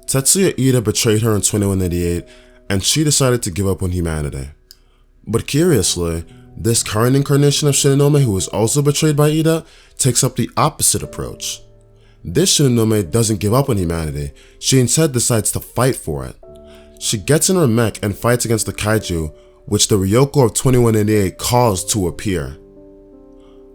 Tetsuya Ida betrayed her in 2188, and she decided to give up on humanity. But curiously, this current incarnation of Shinonome, who was also betrayed by Ida, takes up the opposite approach. This Shinonome doesn't give up on humanity, she instead decides to fight for it. She gets in her mech and fights against the kaiju, which the Ryoko of 2188 caused to appear.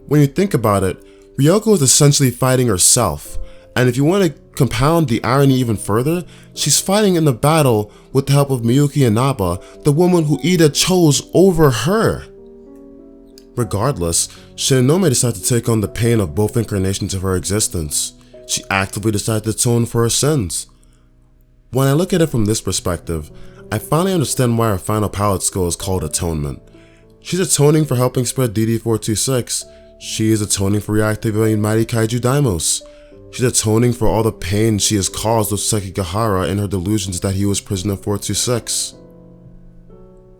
When you think about it, Ryoko is essentially fighting herself, and if you want to compound the irony even further, she's fighting in the battle with the help of Miyuki Inaba, the woman who Ida chose over her. Regardless, Shinonome decided to take on the pain of both incarnations of her existence. She actively decided to atone for her sins. When I look at it from this perspective, I finally understand why her final palette skill is called Atonement. She's atoning for helping spread DD426. She is atoning for reactivating Mighty Kaiju Daimos. She's atoning for all the pain she has caused with Sekigahara in her delusions that he was prisoner 426.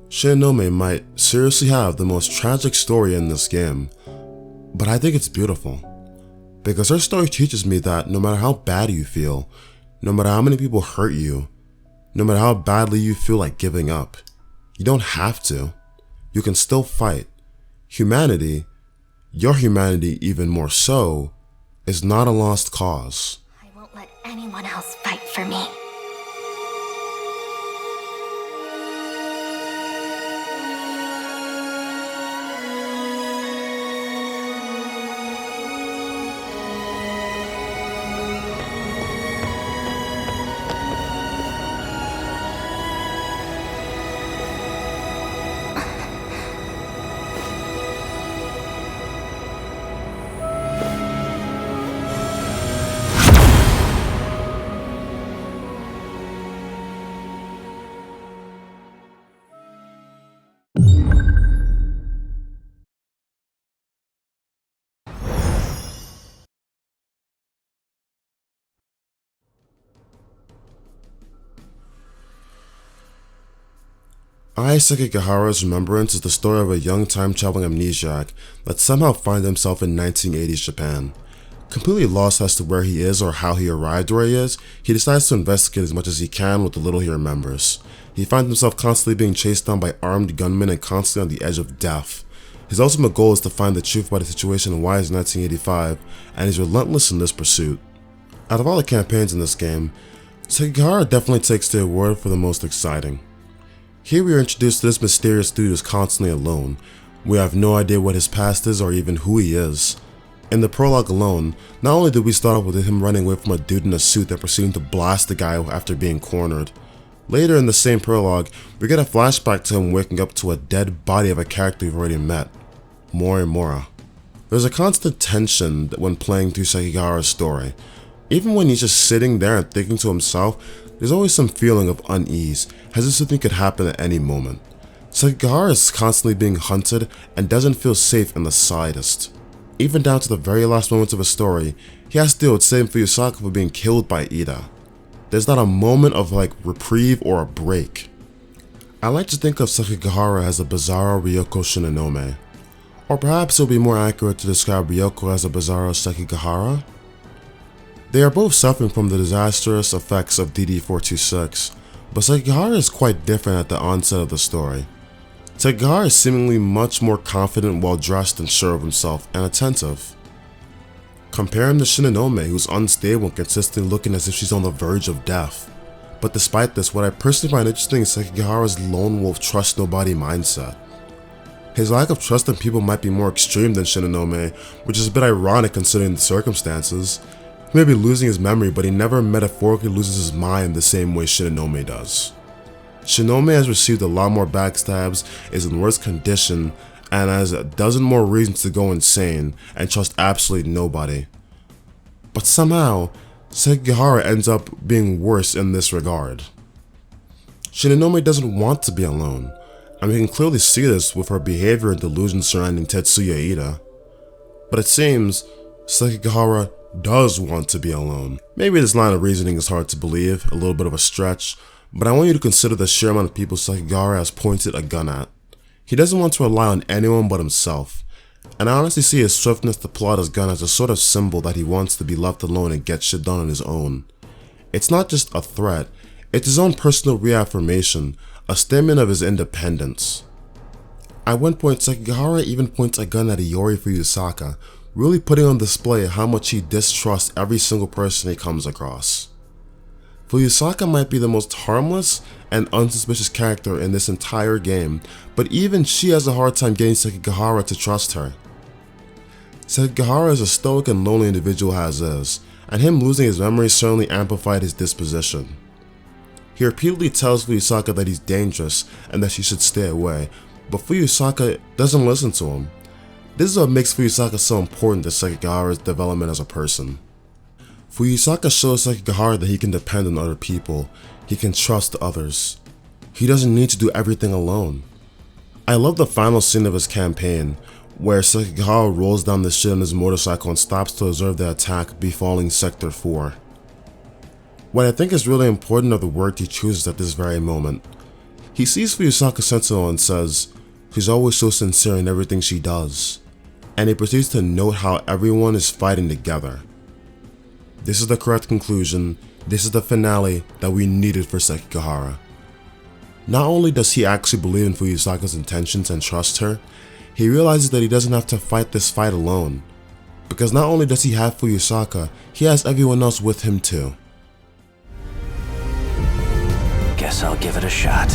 Shinonome might seriously have the most tragic story in this game, but I think it's beautiful. Because her story teaches me that no matter how bad you feel, no matter how many people hurt you, no matter how badly you feel like giving up, you don't have to. You can still fight. Humanity, your humanity even more so, is not a lost cause. I won't let anyone else fight for me. Sekigahara's Remembrance is the story of a young time-traveling amnesiac that somehow finds himself in 1980s Japan. Completely lost as to where he is or how he arrived where he is, he decides to investigate as much as he can with the little he remembers. He finds himself constantly being chased down by armed gunmen and constantly on the edge of death. His ultimate goal is to find the truth about the situation in why it's 1985, and he's relentless in this pursuit. Out of all the campaigns in this game, Sekigahara definitely takes the award for the most exciting. Here we are introduced to this mysterious dude who's constantly alone. We have no idea what his past is or even who he is. In the prologue alone, not only did we start off with him running away from a dude in a suit that proceeding to blast the guy after being cornered. Later in the same prologue, we get a flashback to him waking up to a dead body of a character we've already met, Morimura. There's a constant tension when playing through Sekigahara's story. Even when he's just sitting there and thinking to himself, there's always some feeling of unease, as if something could happen at any moment. Sekigahara is constantly being hunted and doesn't feel safe in the slightest. Even down to the very last moments of his story, he has to deal with saving Fuyusaka for being killed by Ida. There's not a moment of reprieve or a break. I like to think of Sekigahara as a bizarro Ryoko Shinonome. Or perhaps it would be more accurate to describe Ryoko as a bizarro Sekigahara. They are both suffering from the disastrous effects of DD-426, but Sekigahara is quite different at the onset of the story. Sekigahara is seemingly much more confident, well-dressed, and sure of himself, and attentive. Compare him to Shinonome, who's unstable and consistently looking as if she's on the verge of death. But despite this, what I personally find interesting is Sekigahara's lone wolf trust nobody mindset. His lack of trust in people might be more extreme than Shinonome, which is a bit ironic considering the circumstances. He may be losing his memory, but he never metaphorically loses his mind the same way Shinonome does. Shinonome has received a lot more backstabs, is in worse condition, and has a dozen more reasons to go insane and trust absolutely nobody. But somehow, Sekigahara ends up being worse in this regard. Shinonome doesn't want to be alone, and we can clearly see this with her behavior and delusions surrounding Tetsuya Ida. But it seems Sekigahara does want to be alone. Maybe this line of reasoning is hard to believe, a little bit of a stretch, but I want you to consider the sheer amount of people Sekigahara has pointed a gun at. He doesn't want to rely on anyone but himself, and I honestly see his swiftness to pull out his gun as a sort of symbol that he wants to be left alone and get shit done on his own. It's not just a threat, it's his own personal reaffirmation, a statement of his independence. At one point, Sekigahara even points a gun at Iori Fuyusaka, really putting on display how much he distrusts every single person he comes across. Fuyusaka might be the most harmless and unsuspicious character in this entire game, but even she has a hard time getting Sekigahara to trust her. Sekigahara is a stoic and lonely individual as is, and him losing his memory certainly amplified his disposition. He repeatedly tells Fuyusaka that he's dangerous and that she should stay away, but Fuyusaka doesn't listen to him. This is what makes Fuyusaka so important to Sekigahara's development as a person. Fuyusaka shows Sekigahara that he can depend on other people, he can trust others. He doesn't need to do everything alone. I love the final scene of his campaign, where Sekigahara rolls down the shit on his motorcycle and stops to observe the attack befalling Sector 4. What I think is really important are the words he chooses at this very moment. He sees Fuyusaka Sentinel and says, "She's always so sincere in everything she does." and he proceeds to note how everyone is fighting together. This is the correct conclusion. This is the finale that we needed for Sekigahara. Not only does he actually believe in Fuyusaka's intentions and trust her, he realizes that he doesn't have to fight this fight alone. Because not only does he have Fuyusaka, he has everyone else with him too. Guess I'll give it a shot.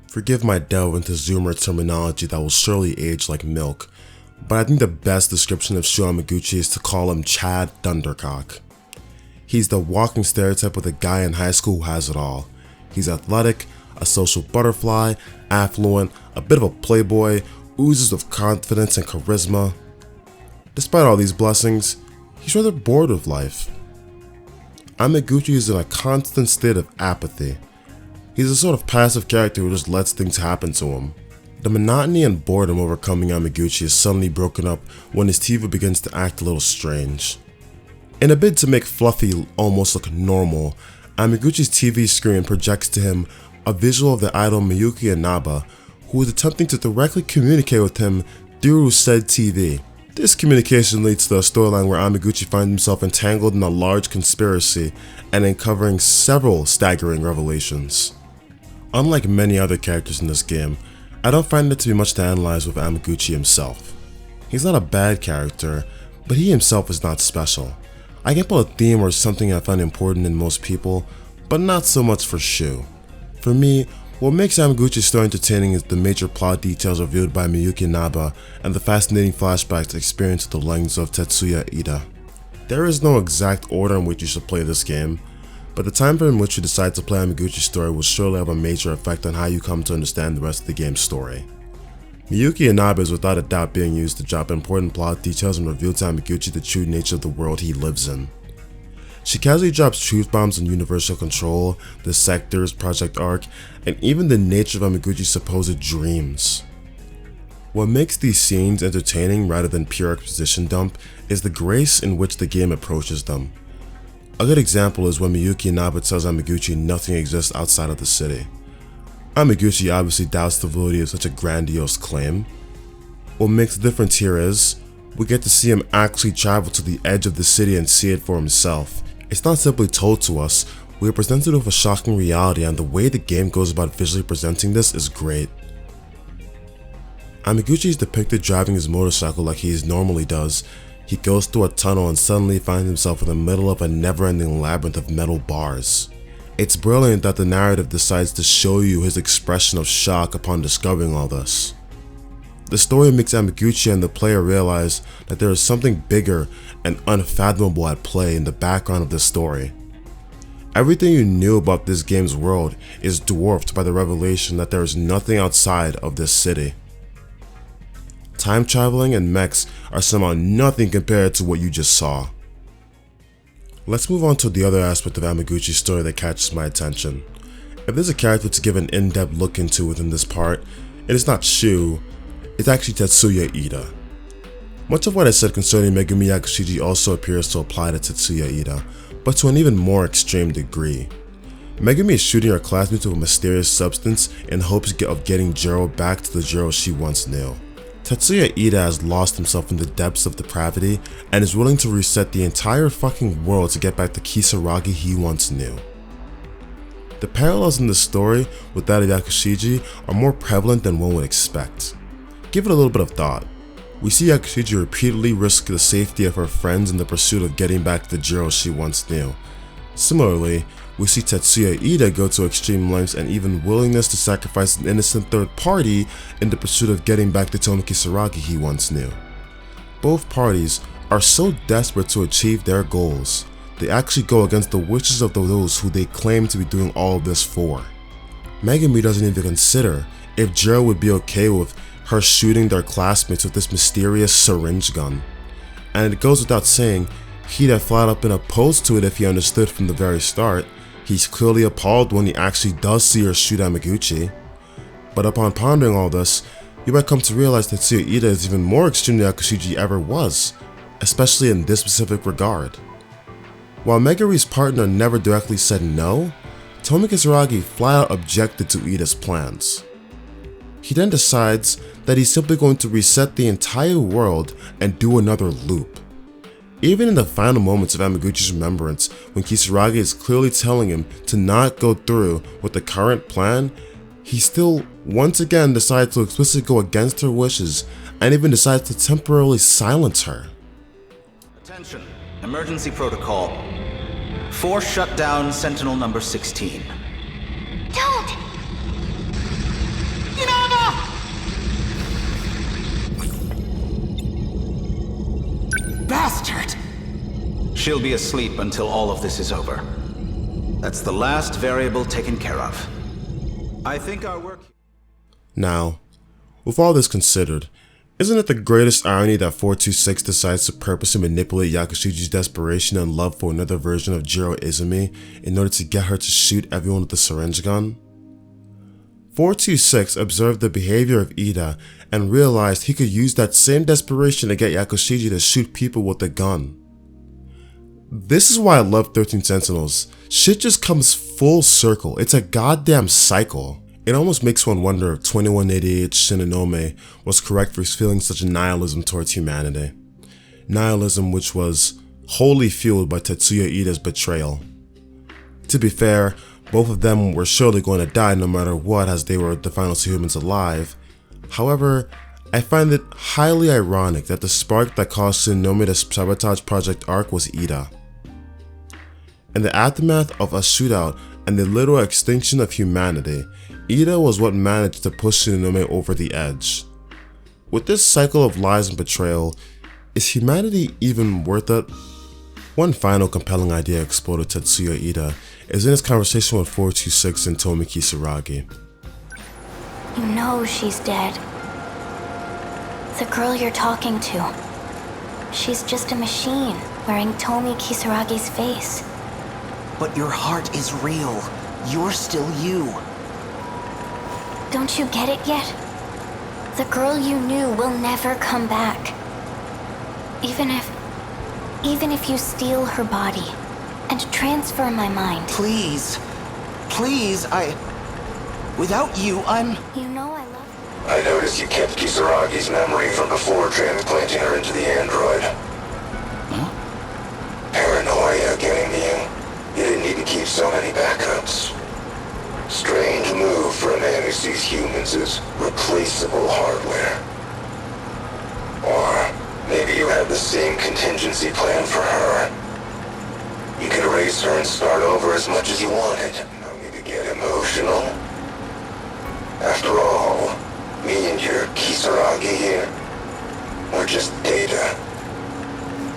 Forgive my delve into Zoomer terminology that will surely age like milk, but I think the best description of Shu Amiguchi is to call him Chad Thundercock. He's the walking stereotype of the guy in high school who has it all. He's athletic, a social butterfly, affluent, a bit of a playboy, oozes with confidence and charisma. Despite all these blessings, he's rather bored with life. Amiguchi is in a constant state of apathy. He's a sort of passive character who just lets things happen to him. The monotony and boredom overcoming Amiguchi is suddenly broken up when his TV begins to act a little strange. In a bid to make Fluffy almost look normal, Amiguchi's TV screen projects to him a visual of the idol Miyuki Inaba, who is attempting to directly communicate with him through said TV. This communication leads to a storyline where Amiguchi finds himself entangled in a large conspiracy and uncovering several staggering revelations. Unlike many other characters in this game, I don't find it to be much to analyze with Amiguchi himself. He's not a bad character, but he himself is not special. I can pull a theme or something I find important in most people, but not so much for Shu. For me, what makes Amiguchi's story entertaining is the major plot details revealed by Miyuki Inaba and the fascinating flashbacks experienced through the lens of Tetsuya Ida. There is no exact order in which you should play this game, but the time frame in which you decide to play Amiguchi's story will surely have a major effect on how you come to understand the rest of the game's story. Miyuki Inaba is without a doubt being used to drop important plot details and reveal to Amiguchi the true nature of the world he lives in. She casually drops truth bombs on Universal Control, the Sectors, Project Arc, and even the nature of Amiguchi's supposed dreams. What makes these scenes entertaining rather than pure exposition dump is the grace in which the game approaches them. A good example is when Miyuki Inaba tells Amiguchi nothing exists outside of the city. Amiguchi obviously doubts the validity of such a grandiose claim. What makes the difference here is, we get to see him actually travel to the edge of the city and see it for himself. It's not simply told to us, we are presented with a shocking reality, and the way the game goes about visually presenting this is great. Amiguchi is depicted driving his motorcycle like he normally does. He goes through a tunnel and suddenly finds himself in the middle of a never-ending labyrinth of metal bars. It's brilliant that the narrative decides to show you his expression of shock upon discovering all this. The story makes Amiguchi and the player realize that there is something bigger and unfathomable at play in the background of this story. Everything you knew about this game's world is dwarfed by the revelation that there is nothing outside of this city. Time traveling and mechs are somehow nothing compared to what you just saw. Let's move on to the other aspect of Amiguchi's story that catches my attention. If there's a character to give an in-depth look into within this part, it is not Shu, it's actually Tetsuya Ida. Much of what I said concerning Megumi Yakushiji also appears to apply to Tetsuya Ida, but to an even more extreme degree. Megumi is shooting her classmates with a mysterious substance in hopes of getting Juro back to the Juro she once knew. Tetsuya Ida has lost himself in the depths of depravity and is willing to reset the entire fucking world to get back the Kisaragi he once knew. The parallels in the story with that of Yakushiji are more prevalent than one would expect. Give it a little bit of thought. We see Yakushiji repeatedly risk the safety of her friends in the pursuit of getting back the Juro she once knew. Similarly, we see Tetsuya Ida go to extreme lengths and even willingness to sacrifice an innocent third party in the pursuit of getting back the Tomi Kisaragi he once knew. Both parties are so desperate to achieve their goals, they actually go against the wishes of those who they claim to be doing all of this for. Megumi doesn't even consider if Juro would be okay with her shooting their classmates with this mysterious syringe gun. And it goes without saying, he'd have flat up been opposed to it if he understood from the very start. He's clearly appalled when he actually does see her shoot Amiguchi. But upon pondering all this, you might come to realize that Tetsuya Ida is even more extreme than Yakushiji ever was, especially in this specific regard. While Megumi's partner never directly said no, Tomi Kisaragi flat out objected to Ida's plans. He then decides that he's simply going to reset the entire world and do another loop. Even in the final moments of Amiguchi's remembrance, when Kisaragi is clearly telling him to not go through with the current plan, he still once again decides to explicitly go against her wishes and even decides to temporarily silence her. Attention, emergency protocol. Force shut down Sentinel number 16. Don't! Bastard! She'll be asleep until all of this is over. That's the last variable taken care of. I think our work... Now, with all this considered, isn't it the greatest irony that 426 decides to purposely manipulate Yakushiji's desperation and love for another version of Juro Izumi in order to get her to shoot everyone with the syringe gun? 426 observed the behavior of Ida and realized he could use that same desperation to get Yakushiji to shoot people with a gun. This is why I love 13 Sentinels. Shit just comes full circle. It's a goddamn cycle. It almost makes one wonder if 2188 Shinonome was correct for feeling such nihilism towards humanity. Nihilism which was wholly fueled by Tetsuya Ida's betrayal. To be fair, both of them were surely going to die no matter what, as they were the final two humans alive. However, I find it highly ironic that the spark that caused Shinonome to sabotage Project Arc was Ida. In the aftermath of a shootout and the literal extinction of humanity, Ida was what managed to push Shinonome over the edge. With this cycle of lies and betrayal, is humanity even worth it? One final compelling idea explored with Tetsuya Ida is in his conversation with 426 and Tomi Kisaragi. You know she's dead. The girl you're talking to. She's just a machine wearing Tomi Kisaragi's face. But your heart is real. You're still you. Don't you get it yet? The girl you knew will never come back. Even if you steal her body and transfer my mind. Please. Please, without you, You know I love you. I noticed you kept Kisaragi's memory from before transplanting her into the android. Huh? Paranoia getting to you? You didn't need to keep so many backups. Strange move for a man who sees humans as replaceable hardware. Or maybe you had the same contingency plan for her. You could erase her and start over as much as you wanted. No need to get emotional. After all, me and your Kisaragi here, we're just data.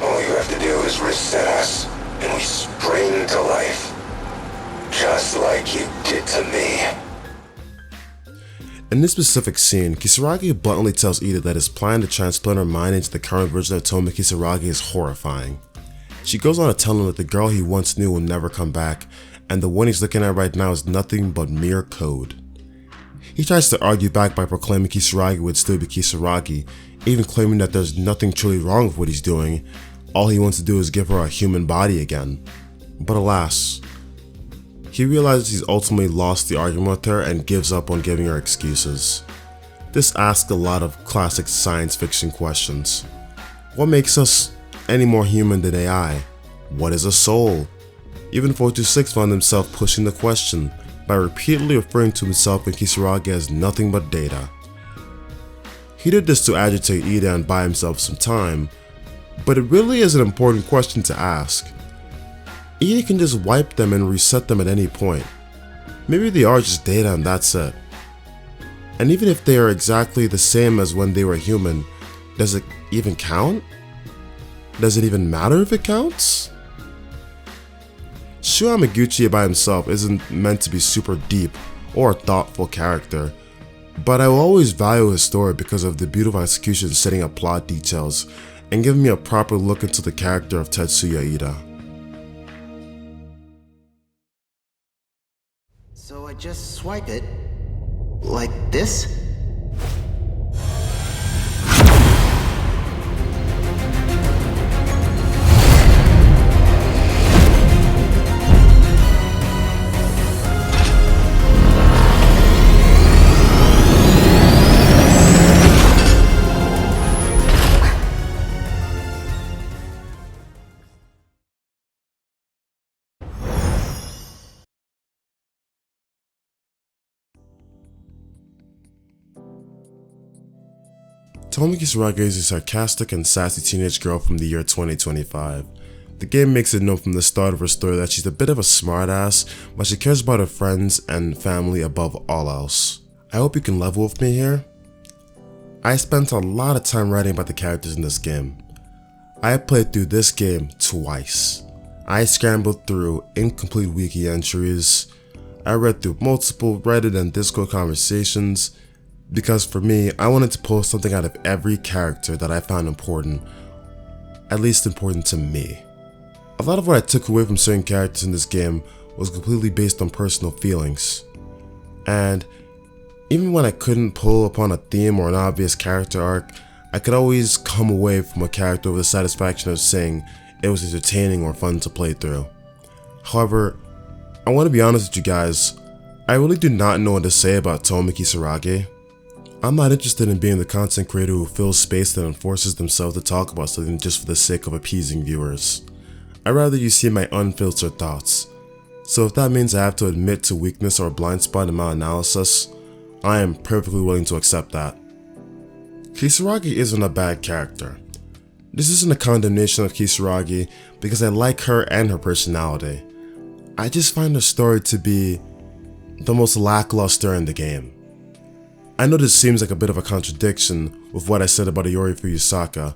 All you have to do is reset us, and we spring to life. Just like you did to me. In this specific scene, Kisaragi bluntly tells Ida that his plan to transplant her mind into the current version of Tomi Kisaragi is horrifying. She goes on to tell him that the girl he once knew will never come back, and the one he's looking at right now is nothing but mere code. He tries to argue back by proclaiming Kisaragi would still be Kisaragi, even claiming that there's nothing truly wrong with what he's doing. All he wants to do is give her a human body again. But alas, he realizes he's ultimately lost the argument with her and gives up on giving her excuses. This asks a lot of classic science fiction questions. What makes us any more human than AI? What is a soul? Even 426 found himself pushing the question by repeatedly referring to himself and Kisaragi as nothing but data. He did this to agitate Ida and buy himself some time, but it really is an important question to ask. Ida can just wipe them and reset them at any point. Maybe they are just data and that's it. And even if they are exactly the same as when they were human, does it even count? Does it even matter if it counts? Shu Amiguchi by himself isn't meant to be super deep or a thoughtful character, but I will always value his story because of the beautiful execution setting up plot details and giving me a proper look into the character of Tetsuya Ida. So I just swipe it like this? Tomi Kisaragi is a sarcastic and sassy teenage girl from the year 2025. The game makes it known from the start of her story that she's a bit of a smartass, but she cares about her friends and family above all else. I hope you can level with me here. I spent a lot of time writing about the characters in this game. I played through this game twice. I scrambled through incomplete wiki entries. I read through multiple Reddit and Discord conversations, because for me, I wanted to pull something out of every character that I found important, at least important to me. A lot of what I took away from certain characters in this game was completely based on personal feelings. And even when I couldn't pull upon a theme or an obvious character arc, I could always come away from a character with the satisfaction of saying it was entertaining or fun to play through. However, I want to be honest with you guys, I really do not know what to say about Tomi Kisaragi. I'm not interested in being the content creator who fills space and forces themselves to talk about something just for the sake of appeasing viewers. I'd rather you see my unfiltered thoughts. So if that means I have to admit to weakness or blind spot in my analysis, I am perfectly willing to accept that. Kisaragi isn't a bad character. This isn't a condemnation of Kisaragi because I like her and her personality. I just find her story to be the most lackluster in the game. I know this seems like a bit of a contradiction with what I said about Iori Fuyusaka,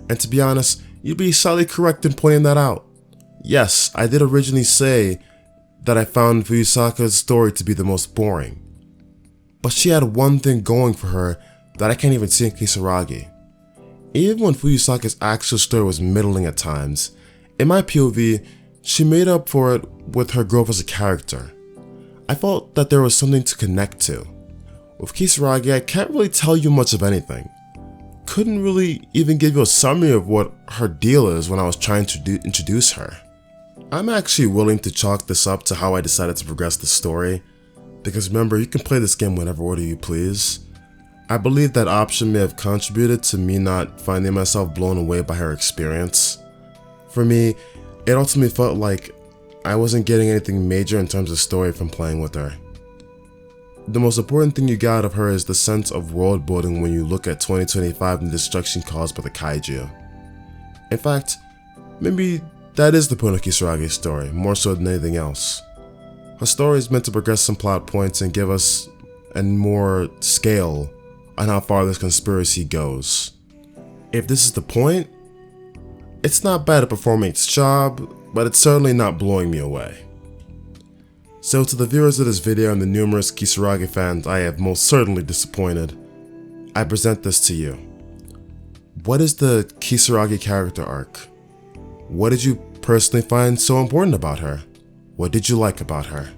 and to be honest, you'd be slightly correct in pointing that out. Yes, I did originally say that I found Fuyusaka's story to be the most boring, but she had one thing going for her that I can't even see in Kisaragi. Even when Fuyusaka's actual story was middling at times, in my POV, she made up for it with her growth as a character. I felt that there was something to connect to. With Kisaragi, I can't really tell you much of anything. Couldn't really even give you a summary of what her deal is when I was trying to introduce her. I'm actually willing to chalk this up to how I decided to progress the story, because remember, you can play this game whenever order you please. I believe that option may have contributed to me not finding myself blown away by her experience. For me, it ultimately felt like I wasn't getting anything major in terms of story from playing with her. The most important thing you got out of her is the sense of world building when you look at 2025 and the destruction caused by the kaiju. In fact, maybe that is the point of Kisaragi's story, more so than anything else. Her story is meant to progress some plot points and give us a more scale on how far this conspiracy goes. If this is the point, it's not bad at performing its job, but it's certainly not blowing me away. So to the viewers of this video and the numerous Kisaragi fans I have most certainly disappointed, I present this to you. What is the Kisaragi character arc? What did you personally find so important about her? What did you like about her?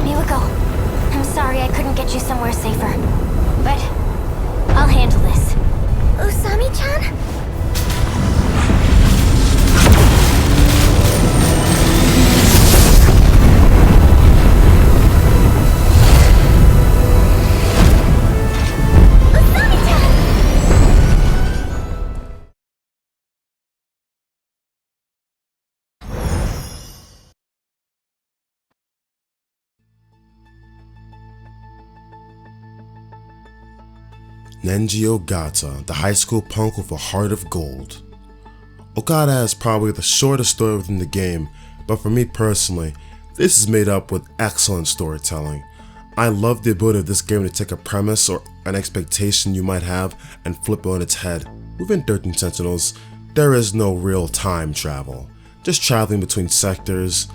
Miwako, I'm sorry I couldn't get you somewhere safer. But I'll handle this. Usami-chan? Nenji Ogata, the high school punk with a heart of gold. Ogata has probably the shortest story within the game, but for me personally, this is made up with excellent storytelling. I love the ability of this game to take a premise or an expectation you might have and flip it on its head. Within 13 Sentinels, there is no real time travel, just traveling between sectors.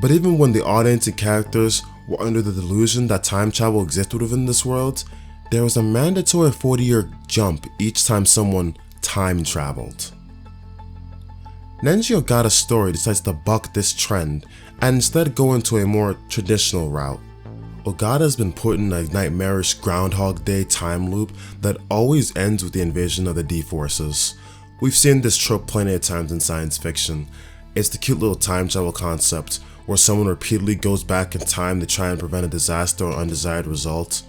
But even when the audience and characters were under the delusion that time travel existed within this world, there was a mandatory 40-year jump each time someone time traveled. Nenji Ogata's story decides to buck this trend and instead go into a more traditional route. Ogata has been put in a nightmarish Groundhog Day time loop that always ends with the invasion of the D-Forces. We've seen this trope plenty of times in science fiction. It's the cute little time travel concept where someone repeatedly goes back in time to try and prevent a disaster or undesired result.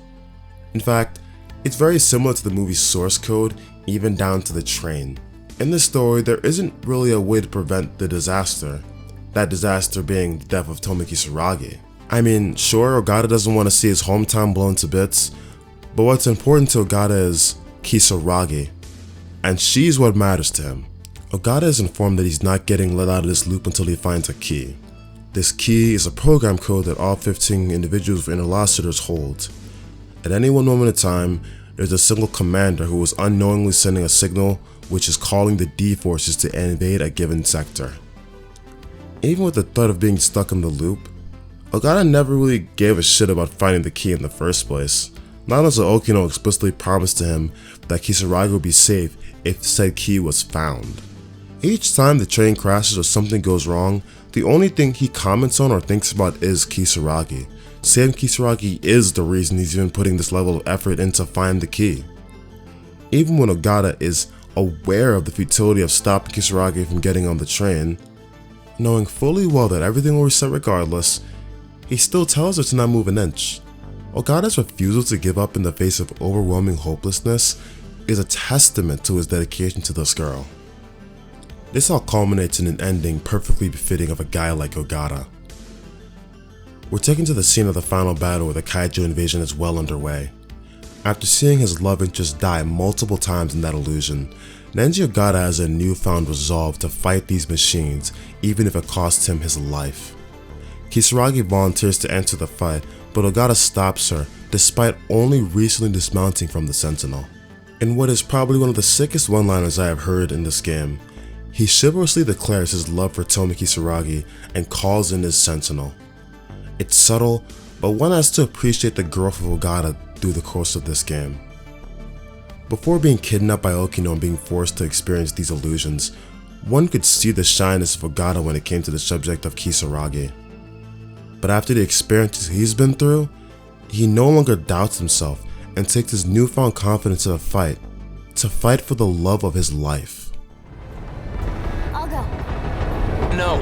In fact, it's very similar to the movie's source code, even down to the train. In this story, there isn't really a way to prevent the disaster, that disaster being the death of Tomi Kisaragi. I mean, sure, Ogata doesn't want to see his hometown blown to bits, but what's important to Ogata is Kisaragi, and she's what matters to him. Ogata is informed that he's not getting let out of this loop until he finds a key. This key is a program code that all 15 individuals with interlocutors hold. At any one moment in time, there's a single commander who is unknowingly sending a signal which is calling the D-Forces to invade a given sector. Even with the threat of being stuck in the loop, Ogata never really gave a shit about finding the key in the first place, not until Okino explicitly promised to him that Kisaragi would be safe if said key was found. Each time the train crashes or something goes wrong, the only thing he comments on or thinks about is Kisaragi, saying Kisaragi is the reason he's even putting this level of effort into find the key. Even when Ogata is aware of the futility of stopping Kisaragi from getting on the train, knowing fully well that everything will reset regardless, he still tells her to not move an inch. Ogata's refusal to give up in the face of overwhelming hopelessness is a testament to his dedication to this girl. This all culminates in an ending perfectly befitting of a guy like Ogata. We're taken to the scene of the final battle where the kaiju invasion is well underway. After seeing his love interest die multiple times in that illusion, Nenji Ogata has a newfound resolve to fight these machines even if it costs him his life. Kisaragi volunteers to enter the fight, but Ogata stops her despite only recently dismounting from the Sentinel. In what is probably one of the sickest one-liners I have heard in this game, he chivalrously declares his love for Tomi Kisaragi and calls in his Sentinel. It's subtle, but one has to appreciate the growth of Ogata through the course of this game. Before being kidnapped by Okino and being forced to experience these illusions, one could see the shyness of Ogata when it came to the subject of Kisaragi. But after the experiences he's been through, he no longer doubts himself and takes his newfound confidence to fight for the love of his life. I'll go. No.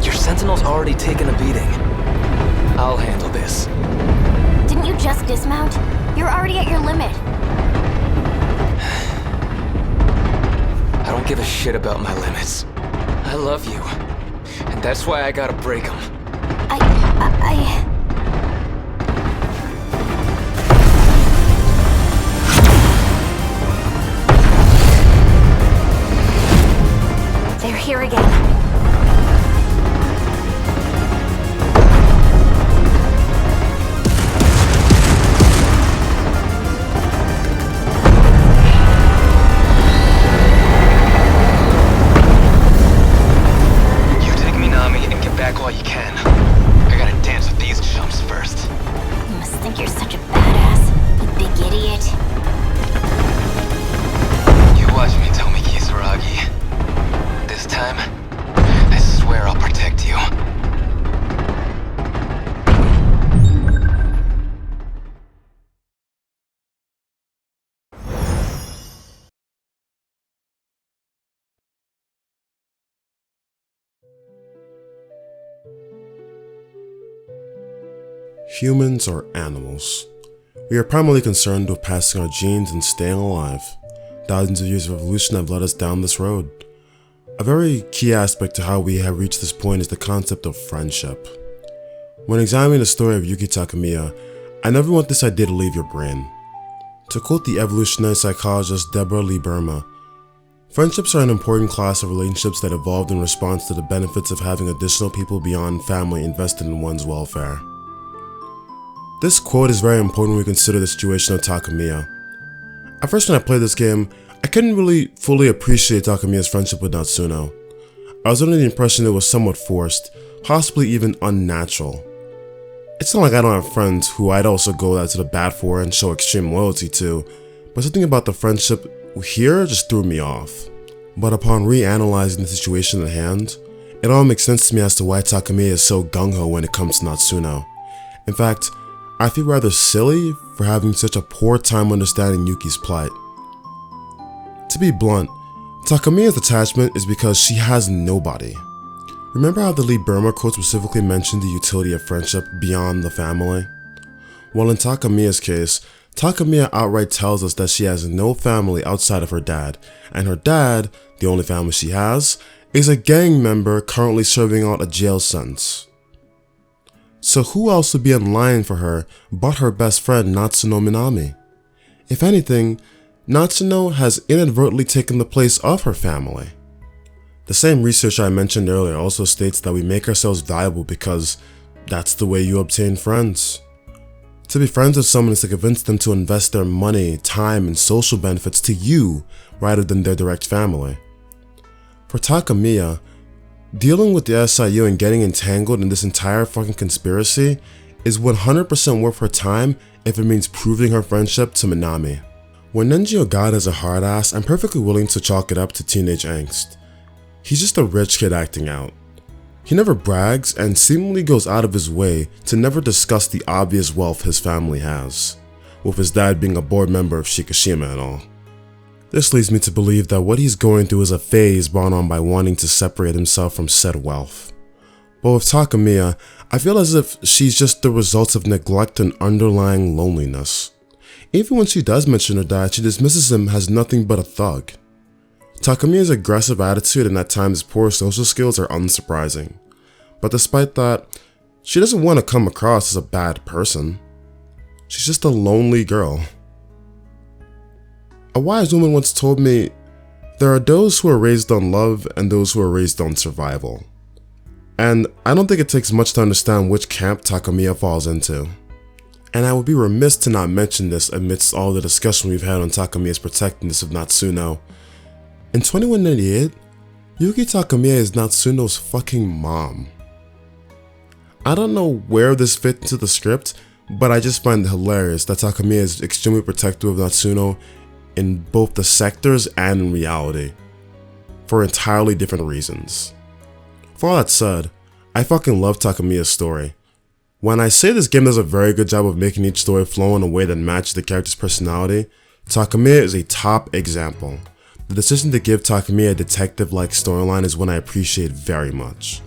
Your Sentinel's already taken a beating. I'll handle this. Didn't you just dismount? You're already at your limit. I don't give a shit about my limits. I love you. And that's why I gotta break them. They're here again. While you can. I gotta dance with these chumps first. You must think you're such a badass, you big idiot. You watch me, Tomi Kisaragi. This time, I swear I'll protect you. Humans are animals. We are primarily concerned with passing our genes and staying alive. Thousands of years of evolution have led us down this road. A very key aspect to how we have reached this point is the concept of friendship. When examining the story of Yuki Takamiya, I never want this idea to leave your brain. To quote the evolutionary psychologist Deborah Lee Burma, friendships are an important class of relationships that evolved in response to the benefits of having additional people beyond family invested in one's welfare. This quote is very important when we consider the situation of Takamiya. At first when I played this game, I couldn't really fully appreciate Takamiya's friendship with Natsuno. I was under the impression it was somewhat forced, possibly even unnatural. It's not like I don't have friends who I'd also go out to the bat for and show extreme loyalty to, but something about the friendship here just threw me off. But upon reanalyzing the situation at hand, it all makes sense to me as to why Takamiya is so gung-ho when it comes to Natsuno. In fact, I feel rather silly for having such a poor time understanding Yuki's plight. To be blunt, Takamiya's attachment is because she has nobody. Remember how the Lee Burma quote specifically mentioned the utility of friendship beyond the family? Well, in Takamiya's case, Takamiya outright tells us that she has no family outside of her dad, and her dad, the only family she has, is a gang member currently serving out a jail sentence. So who else would be in line for her but her best friend Natsuno Minami? If anything, Natsuno has inadvertently taken the place of her family. The same research I mentioned earlier also states that we make ourselves valuable because that's the way you obtain friends. To be friends with someone is to convince them to invest their money, time, and social benefits to you rather than their direct family. For Takamiya, dealing with the SIU and getting entangled in this entire fucking conspiracy is 100% worth her time if it means proving her friendship to Minami. When Nenji Ogata is a hard ass, I'm perfectly willing to chalk it up to teenage angst. He's just a rich kid acting out. He never brags and seemingly goes out of his way to never discuss the obvious wealth his family has, with his dad being a board member of Shikishima and all. This leads me to believe that what he's going through is a phase brought on by wanting to separate himself from said wealth. But with Takamiya, I feel as if she's just the result of neglect and underlying loneliness. Even when she does mention her dad, she dismisses him as nothing but a thug. Takamiya's aggressive attitude and at times poor social skills are unsurprising. But despite that, she doesn't want to come across as a bad person. She's just a lonely girl. A wise woman once told me, there are those who are raised on love and those who are raised on survival. And I don't think it takes much to understand which camp Takamiya falls into. And I would be remiss to not mention this amidst all the discussion we've had on Takamiya's protectiveness of Natsuno. In 2198, Yuki Takamiya is Natsuno's fucking mom. I don't know where this fits into the script, but I just find it hilarious that Takamiya is extremely protective of Natsuno in both the sectors and in reality, for entirely different reasons. For all that said, I fucking love Takamiya's story. When I say this game does a very good job of making each story flow in a way that matches the character's personality, Takamiya is a top example. The decision to give Takamiya a detective-like storyline is one I appreciate very much.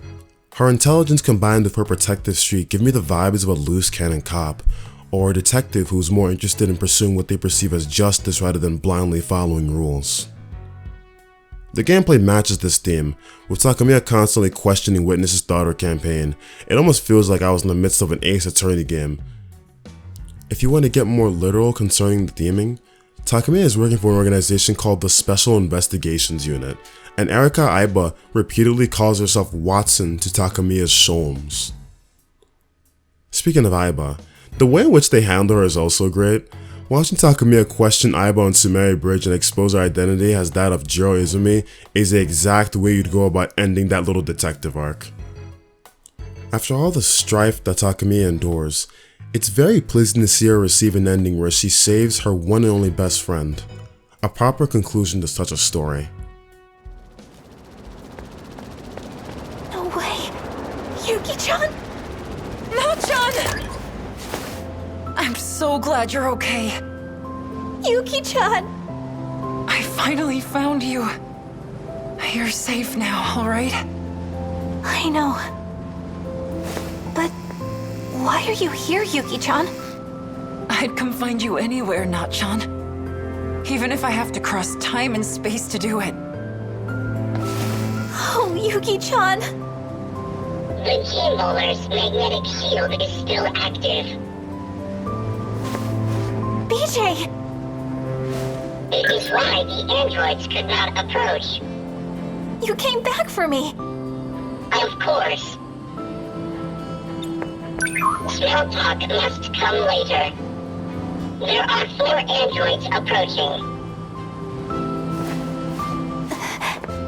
Her intelligence combined with her protective streak give me the vibes of a loose cannon cop, or a detective who's more interested in pursuing what they perceive as justice rather than blindly following rules. The gameplay matches this theme, with Takamiya constantly questioning witnesses throughout her campaign. It almost feels like I was in the midst of an Ace Attorney game. If you want to get more literal concerning the theming, Takamiya is working for an organization called the Special Investigations Unit, and Erika Aiba repeatedly calls herself Watson to Takamiya's Sholmes. Speaking of Aiba, the way in which they handle her is also great. Watching Takamiya question Aiba on Sumeri Bridge and expose her identity as that of Jiro Izumi is the exact way you'd go about ending that little detective arc. After all the strife that Takamiya endures, it's very pleasing to see her receive an ending where she saves her one and only best friend. A proper conclusion to such a story. No way! Yuki-chan! No-chan! I'm so glad you're okay. Yuki-chan! I finally found you. You're safe now, alright? I know. But why are you here, Yuki-chan? I'd come find you anywhere, Not-chan. Even if I have to cross time and space to do it. Oh, Yuki-chan! The G-Molar's magnetic shield is still active. BJ! It is why the androids could not approach. You came back for me! Of course. Small talk must come later. There are 4 androids approaching.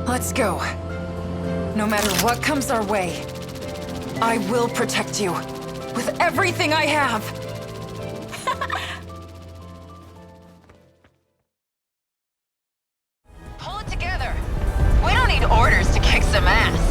Let's go. No matter what comes our way, I will protect you with everything I have. Pull it together. We don't need orders to kick some ass.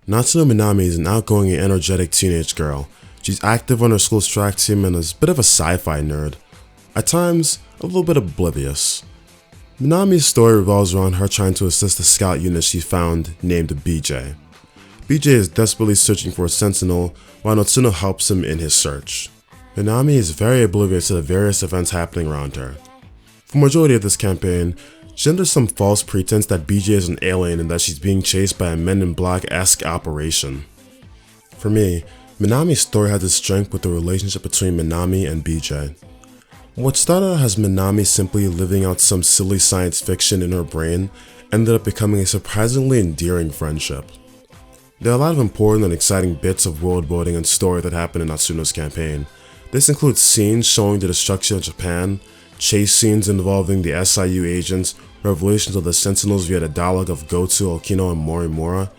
Natsuno Minami is an outgoing and energetic teenage girl. She's active on her school's track team and is a bit of a sci-fi nerd. At times, a little bit oblivious. Minami's story revolves around her trying to assist the scout unit she found named BJ. BJ is desperately searching for a Sentinel while Natsuno helps him in his search. Minami is very oblivious to the various events happening around her. For the majority of this campaign, she's under some false pretense that BJ is an alien and that she's being chased by a Men in Black-esque operation. For me, Minami's story has its strength with the relationship between Minami and BJ. What started out as Minami simply living out some silly science fiction in her brain ended up becoming a surprisingly endearing friendship. There are a lot of important and exciting bits of world building and story that happen in Natsuno's campaign. This includes scenes showing the destruction of Japan, chase scenes involving the SIU agents, revelations of the Sentinels via the dialogue of Gouto, Okino, and Morimura.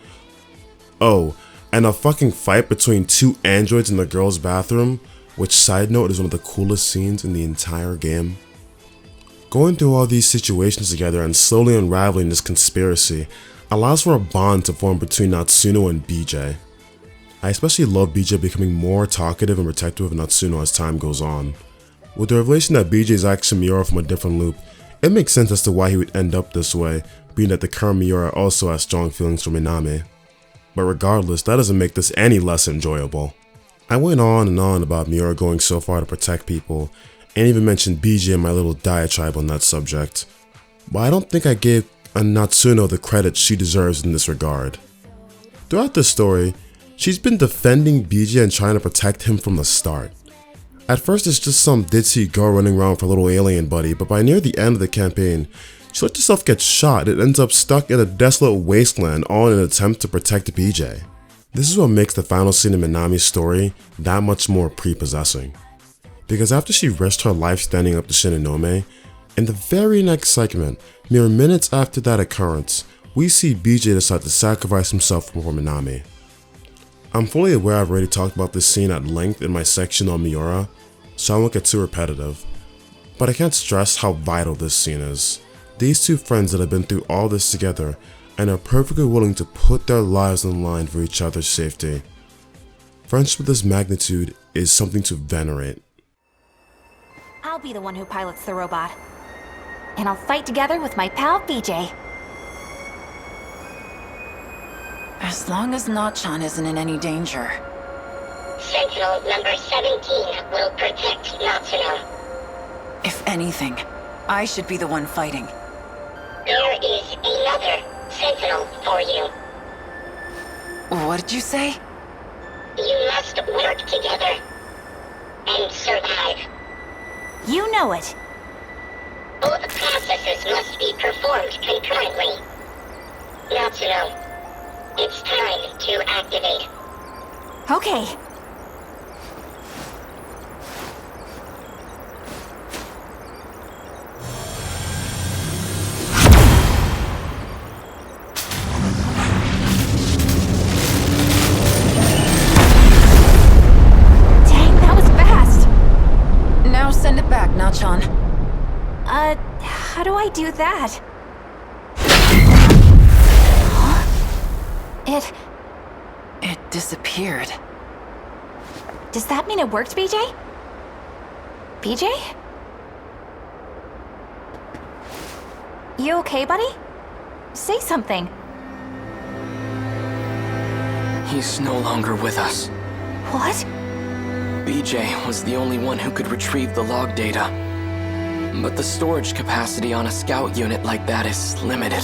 Oh, and a fucking fight between 2 androids in the girls' bathroom, which, side note, is one of the coolest scenes in the entire game. Going through all these situations together and slowly unraveling this conspiracy allows for a bond to form between Natsuno and BJ. I especially love BJ becoming more talkative and protective of Natsuno as time goes on. With the revelation that BJ is actually Miura from a different loop, it makes sense as to why he would end up this way, being that the current Miura also has strong feelings for Minami. But regardless, that doesn't make this any less enjoyable. I went on and on about Miura going so far to protect people, and even mentioned BJ in my little diatribe on that subject. But I don't think I gave Natsuno the credit she deserves in this regard. Throughout this story, she's been defending BJ and trying to protect him from the start. At first it's just some ditzy girl running around for a little alien buddy, but by near the end of the campaign, she lets herself get shot and ends up stuck in a desolate wasteland all in an attempt to protect BJ. This is what makes the final scene in Minami's story that much more prepossessing. Because after she risked her life standing up to Shinonome, in the very next segment, mere minutes after that occurrence, we see BJ decide to sacrifice himself for Minami. I'm fully aware I've already talked about this scene at length in my section on Miura, so I won't get too repetitive, but I can't stress how vital this scene is. These 2 friends that have been through all this together and are perfectly willing to put their lives on the line for each other's safety. Friendship of this magnitude is something to venerate. I'll be the one who pilots the robot. And I'll fight together with my pal BJ. As long as Natchan isn't in any danger. Sentinel number 17 will protect Natsuno. If anything, I should be the one fighting. There is another Sentinel for you. What did you say? You must work together and survive. You know it. Both processes must be performed concurrently. Natsuno, it's time to activate. Okay. Natchan. How do I do that? Huh? It disappeared. Does that mean it worked, BJ? BJ? You okay, buddy? Say something. He's no longer with us. What? BJ was the only one who could retrieve the log data. But the storage capacity on a scout unit like that is limited.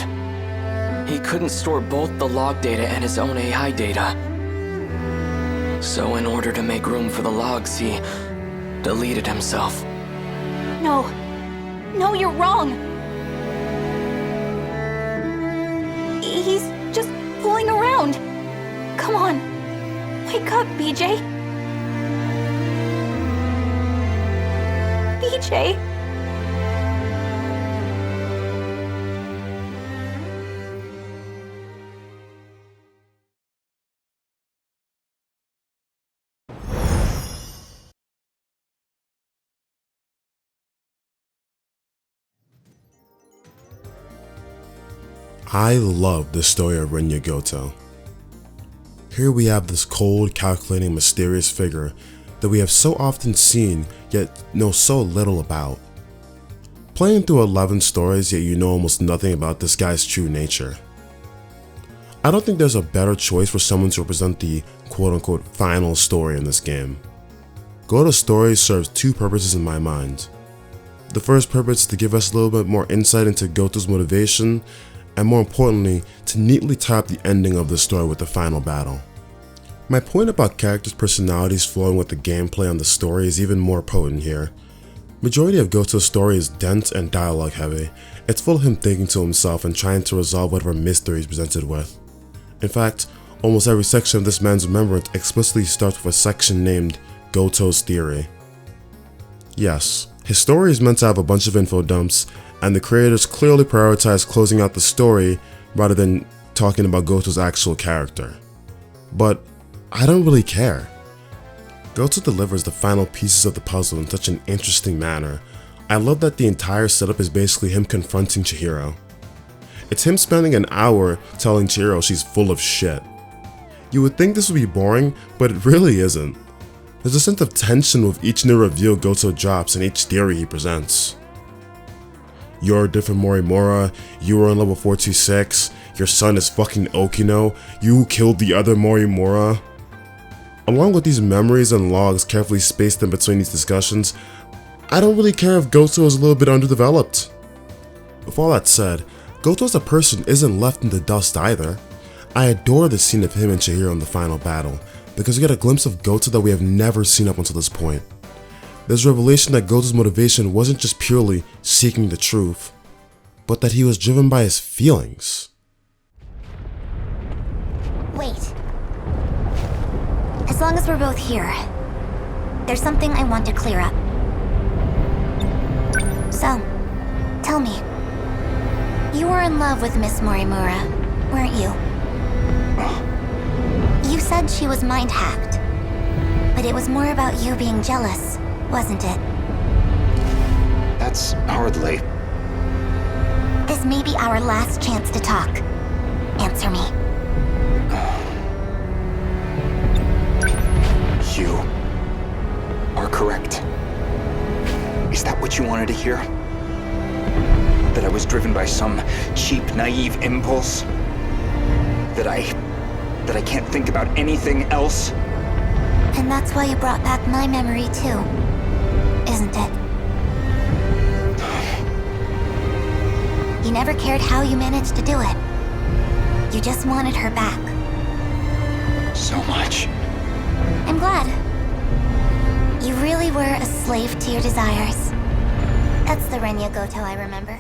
He couldn't store both the log data and his own AI data. So in order to make room for the logs, he deleted himself. No. No, you're wrong. He's just fooling around. Come on. Wake up, BJ. BJ. I love the story of Renya Gouto. Here we have this cold, calculating, mysterious figure that we have so often seen yet know so little about. Playing through 11 stories, yet you know almost nothing about this guy's true nature. I don't think there's a better choice for someone to represent the quote-unquote final story in this game. Gouto's story serves two purposes in my mind. The first purpose is to give us a little bit more insight into Gouto's motivation, and more importantly, to neatly tie up the ending of the story with the final battle. My point about characters' personalities flowing with the gameplay on the story is even more potent here. Majority of Gouto's story is dense and dialogue heavy. It's full of him thinking to himself and trying to resolve whatever mystery he's presented with. In fact, almost every section of this man's Remembrance explicitly starts with a section named Gouto's Theory. Yes, his story is meant to have a bunch of info dumps, and the creators clearly prioritize closing out the story rather than talking about Gouto's actual character. But I don't really care. Gouto delivers the final pieces of the puzzle in such an interesting manner. I love that the entire setup is basically him confronting Chihiro. It's him spending an hour telling Chihiro she's full of shit. You would think this would be boring, but it really isn't. There's a sense of tension with each new reveal Gouto drops and each theory he presents. You're a different Morimura, you were in level 426, your son is fucking Okino, you killed the other Morimura. Along with these memories and logs carefully spaced in between these discussions, I don't really care if Gouto is a little bit underdeveloped. With all that said, Gouto as a person isn't left in the dust either. I adore the scene of him and Chihiro in the final battle, because we get a glimpse of Gouto that we have never seen up until this point. There's a revelation that Gouto's motivation wasn't just purely seeking the truth, but that he was driven by his feelings. Wait. As long as we're both here, there's something I want to clear up. So, tell me. You were in love with Miss Morimura, weren't you? You said she was mind-hacked, but it was more about you being jealous, wasn't it? That's hardly. This may be our last chance to talk. Answer me. You are correct. Is that what you wanted to hear? That I was driven by some cheap, naive impulse? That I can't think about anything else? And that's why you brought back my memory too, isn't it? You never cared how you managed to do it. You just wanted her back. So much. I'm glad. You really were a slave to your desires. That's the Renya Gouto I remember.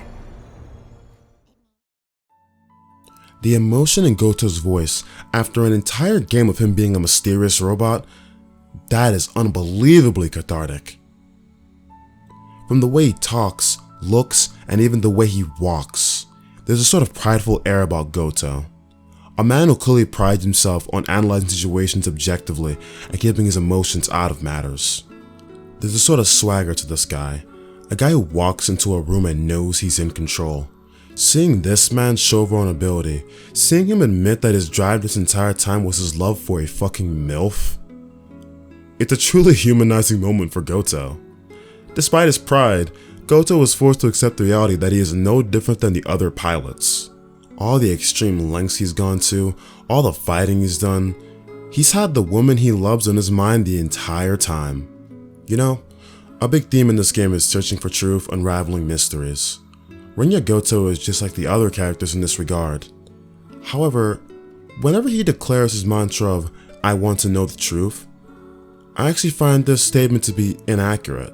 The emotion in Gouto's voice after an entire game of him being a mysterious robot, that is unbelievably cathartic. From the way he talks, looks, and even the way he walks, there's a sort of prideful air about Gouto. A man who clearly prides himself on analyzing situations objectively and keeping his emotions out of matters. There's a sort of swagger to this guy, a guy who walks into a room and knows he's in control. Seeing this man show vulnerability, seeing him admit that his drive this entire time was his love for a fucking MILF, it's a truly humanizing moment for Gouto. Despite his pride, Gouto was forced to accept the reality that he is no different than the other pilots. All the extreme lengths he's gone to, all the fighting he's done, He's had the woman he loves on his mind the entire time. You know, a big theme in this game is searching for truth, unraveling mysteries. Renya Gouto is just like the other characters in this regard. However, whenever he declares his mantra of, "I want to know the truth," I actually find this statement to be inaccurate.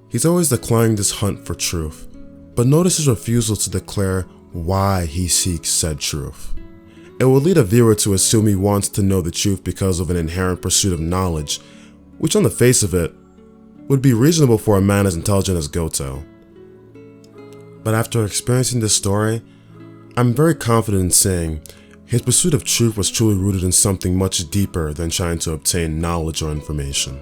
He's always declaring this hunt for truth, but notice his refusal to declare why he seeks said truth. It will lead a viewer to assume he wants to know the truth because of an inherent pursuit of knowledge, which on the face of it, would be reasonable for a man as intelligent as Gouto. But after experiencing this story, I'm very confident in saying his pursuit of truth was truly rooted in something much deeper than trying to obtain knowledge or information.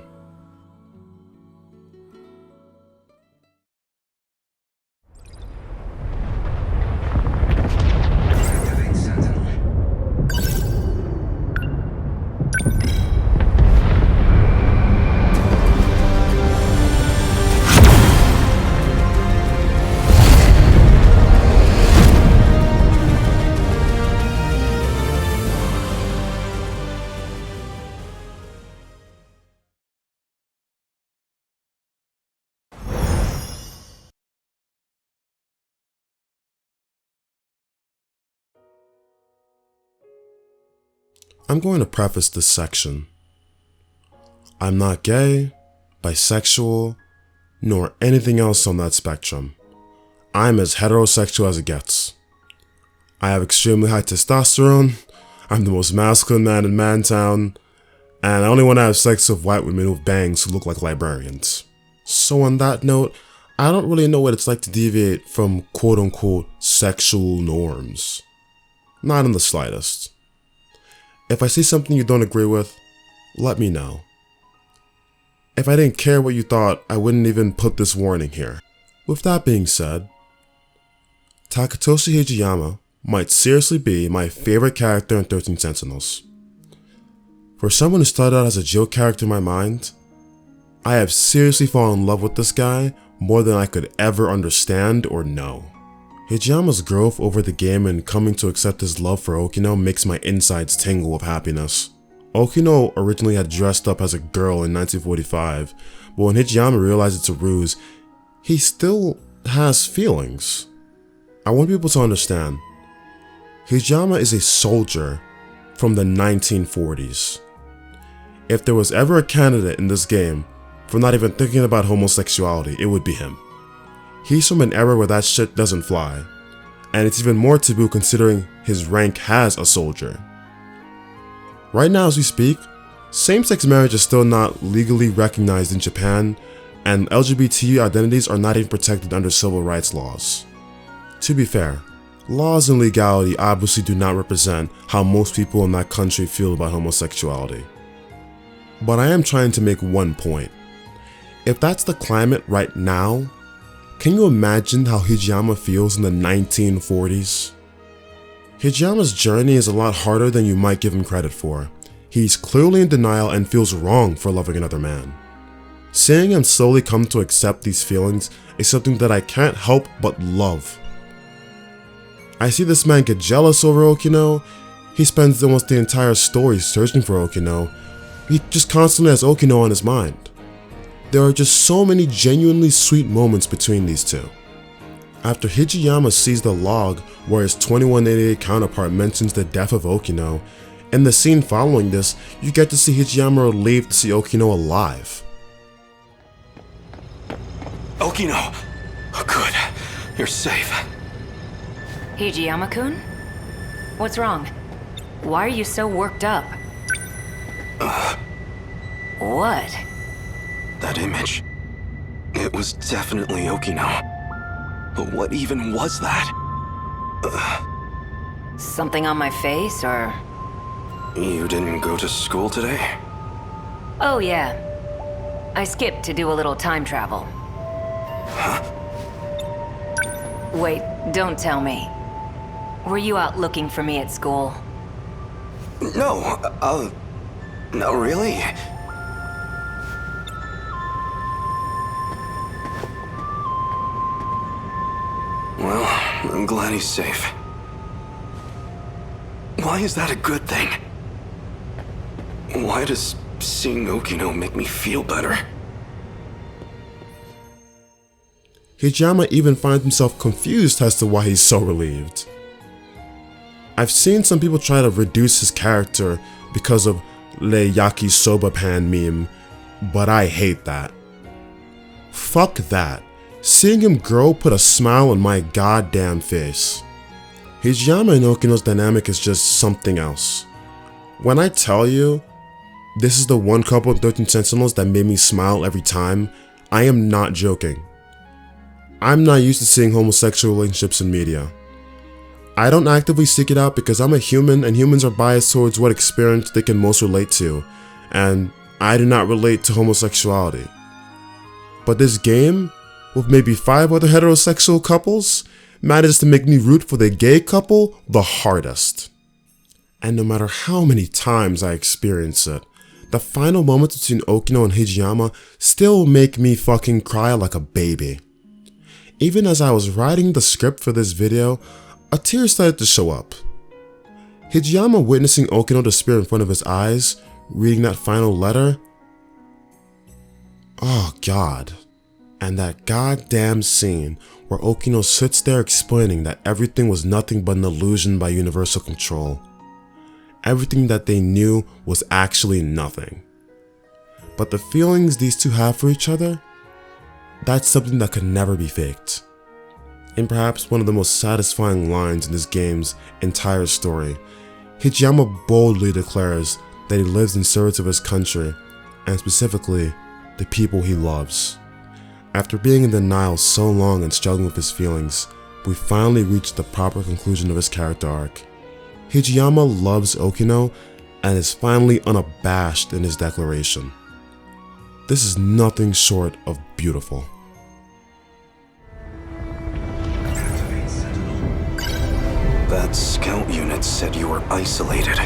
I'm going to preface this section. I'm not gay, bisexual, nor anything else on that spectrum. I'm as heterosexual as it gets. I have extremely high testosterone, I'm the most masculine man in Mantown, and I only want to have sex with white women with bangs who look like librarians. So on that note, I don't really know what it's like to deviate from quote-unquote sexual norms. Not in the slightest. If I see something you don't agree with, let me know. If I didn't care what you thought, I wouldn't even put this warning here. With that being said, Takatoshi Hijiyama might seriously be my favorite character in 13 Sentinels. For someone who started out as a joke character in my mind, I have seriously fallen in love with this guy more than I could ever understand or know. Hijiyama's growth over the game and coming to accept his love for Okino makes my insides tingle with happiness. Okino originally had dressed up as a girl in 1945, but when Hijiyama realized it's a ruse, he still has feelings. I want people to understand, Hijiyama is a soldier from the 1940s. If there was ever a candidate in this game for not even thinking about homosexuality, it would be him. He's from an era where that shit doesn't fly, and it's even more taboo considering his rank as a soldier. Right now as we speak, same-sex marriage is still not legally recognized in Japan, and LGBT identities are not even protected under civil rights laws. To be fair, laws and legality obviously do not represent how most people in that country feel about homosexuality. But I am trying to make one point. If that's the climate right now, can you imagine how Hijiyama feels in the 1940s? Hijiyama's journey is a lot harder than you might give him credit for. He's clearly in denial and feels wrong for loving another man. Seeing him slowly come to accept these feelings is something that I can't help but love. I see this man get jealous over Okino. He spends almost the entire story searching for Okino. He just constantly has Okino on his mind. There are just so many genuinely sweet moments between these two. After Hijiyama sees the log where his 2188 counterpart mentions the death of Okino, in the scene following this, you get to see Hijiyama relieved to see Okino alive. Okino! Oh, good. You're safe. Hijiyama-kun? What's wrong? Why are you so worked up? What? That image. It was definitely Okino. But what even was that? Something on my face, or...? You didn't go to school today? Oh yeah. I skipped to do a little time travel. Huh? Wait, don't tell me. Were you out looking for me at school? No, not really. Well, I'm glad he's safe. Why is that a good thing? Why does seeing Okino make me feel better? Hijiyama even finds himself confused as to why he's so relieved. I've seen some people try to reduce his character because of Le Yakisoba Pan meme, but I hate that. Fuck that. Seeing him grow put a smile on my goddamn face. Hijiyama and Okino's dynamic is just something else. When I tell you this is the one couple in 13 Sentinels that made me smile every time, I am not joking. I'm not used to seeing homosexual relationships in media. I don't actively seek it out because I'm a human and humans are biased towards what experience they can most relate to, and I do not relate to homosexuality. But this game, with maybe 5 other heterosexual couples, manages to make me root for the gay couple the hardest. And no matter how many times I experience it, the final moments between Okino and Hijiyama still make me fucking cry like a baby. Even as I was writing the script for this video, a tear started to show up. Hijiyama witnessing Okino disappear in front of his eyes, reading that final letter. Oh god. And that goddamn scene where Okino sits there explaining that everything was nothing but an illusion by universal control. Everything that they knew was actually nothing. But the feelings these two have for each other, that's something that could never be faked. In perhaps one of the most satisfying lines in this game's entire story, Hijiyama boldly declares that he lives in service of his country, and specifically, the people he loves. After being in denial so long and struggling with his feelings, we finally reach the proper conclusion of his character arc. Hijiyama loves Okino and is finally unabashed in his declaration. This is nothing short of beautiful. That scout unit said you were isolated.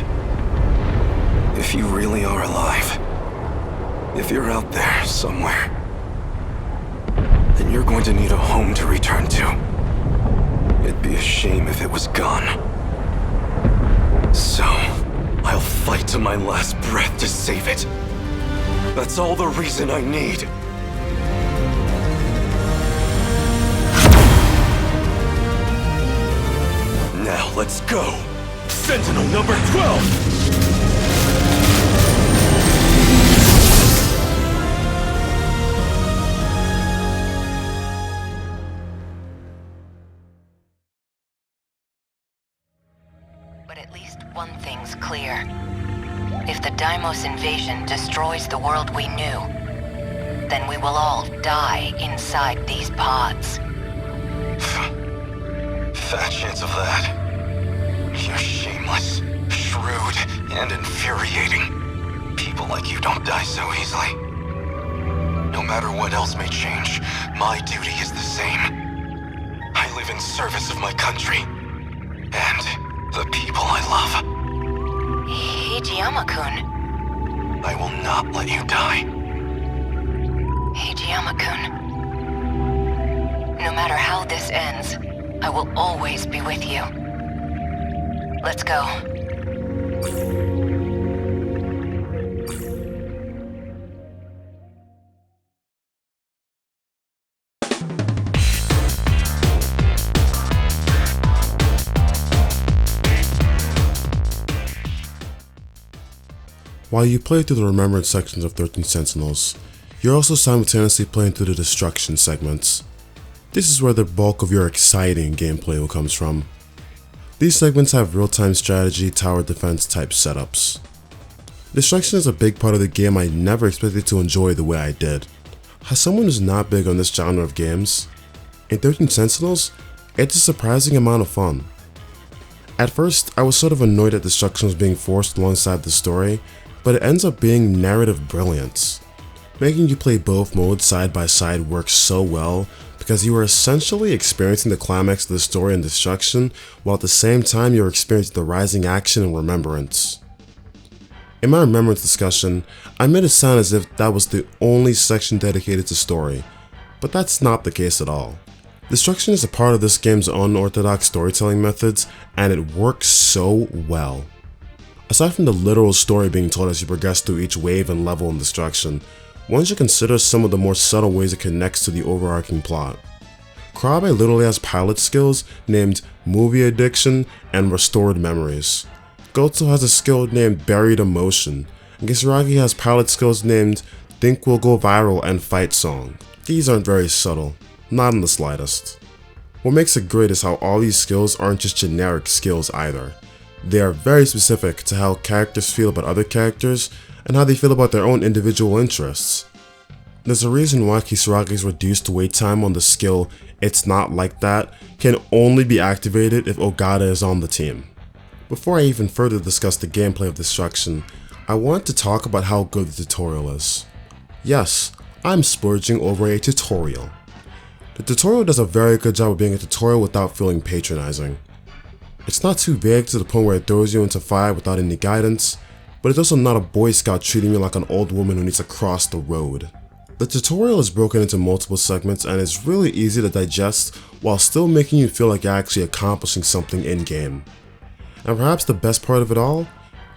If you really are alive, if you're out there somewhere, then you're going to need a home to return to. It'd be a shame if it was gone. So, I'll fight to my last breath to save it. That's all the reason I need. Now let's go! Sentinel number 12! But at least one thing's clear. If the Deimos invasion destroys the world we knew, then we will all die inside these pods. Fat chance of that. You're shameless, shrewd, and infuriating. People like you don't die so easily. No matter what else may change, my duty is the same. I live in service of my country, and the people I love. Hijiyama-kun. I will not let you die. Hijiyama-kun. No matter how this ends, I will always be with you. Let's go. While you play through the Remembrance sections of 13 Sentinels, you're also simultaneously playing through the Destruction segments. This is where the bulk of your exciting gameplay comes from. These segments have real-time strategy, tower defense type setups. Destruction is a big part of the game I never expected to enjoy the way I did. As someone who's not big on this genre of games, in 13 Sentinels, it's a surprising amount of fun. At first, I was sort of annoyed that Destruction was being forced alongside the story, but it ends up being narrative brilliance. Making you play both modes side by side works so well because you are essentially experiencing the climax of the story and Destruction, while at the same time you're experiencing the rising action and Remembrance. In my Remembrance discussion, I made it sound as if that was the only section dedicated to story, but that's not the case at all. Destruction is a part of this game's unorthodox storytelling methods, and it works so well. Aside aside from the literal story being told as you progress through each wave and level in Destruction, one should consider some of the more subtle ways it connects to the overarching plot. Kurabe literally has pilot skills named Movie Addiction and Restored Memories. Gouto has a skill named Buried Emotion, and Kisaragi has pilot skills named Think Will Go Viral and Fight Song. These aren't very subtle, not in the slightest. What makes it great is how all these skills aren't just generic skills either. They are very specific to how characters feel about other characters and how they feel about their own individual interests. There's a reason why Kisaragi's reduced wait time on the skill It's Not Like That can only be activated if Ogata is on the team. Before I even further discuss the gameplay of Destruction, I want to talk about how good the tutorial is. Yes, I'm splurging over a tutorial. The tutorial does a very good job of being a tutorial without feeling patronizing. It's not too vague to the point where it throws you into fire without any guidance, but it's also not a Boy Scout treating you like an old woman who needs to cross the road. The tutorial is broken into multiple segments and is really easy to digest while still making you feel like you're actually accomplishing something in-game. And perhaps the best part of it all,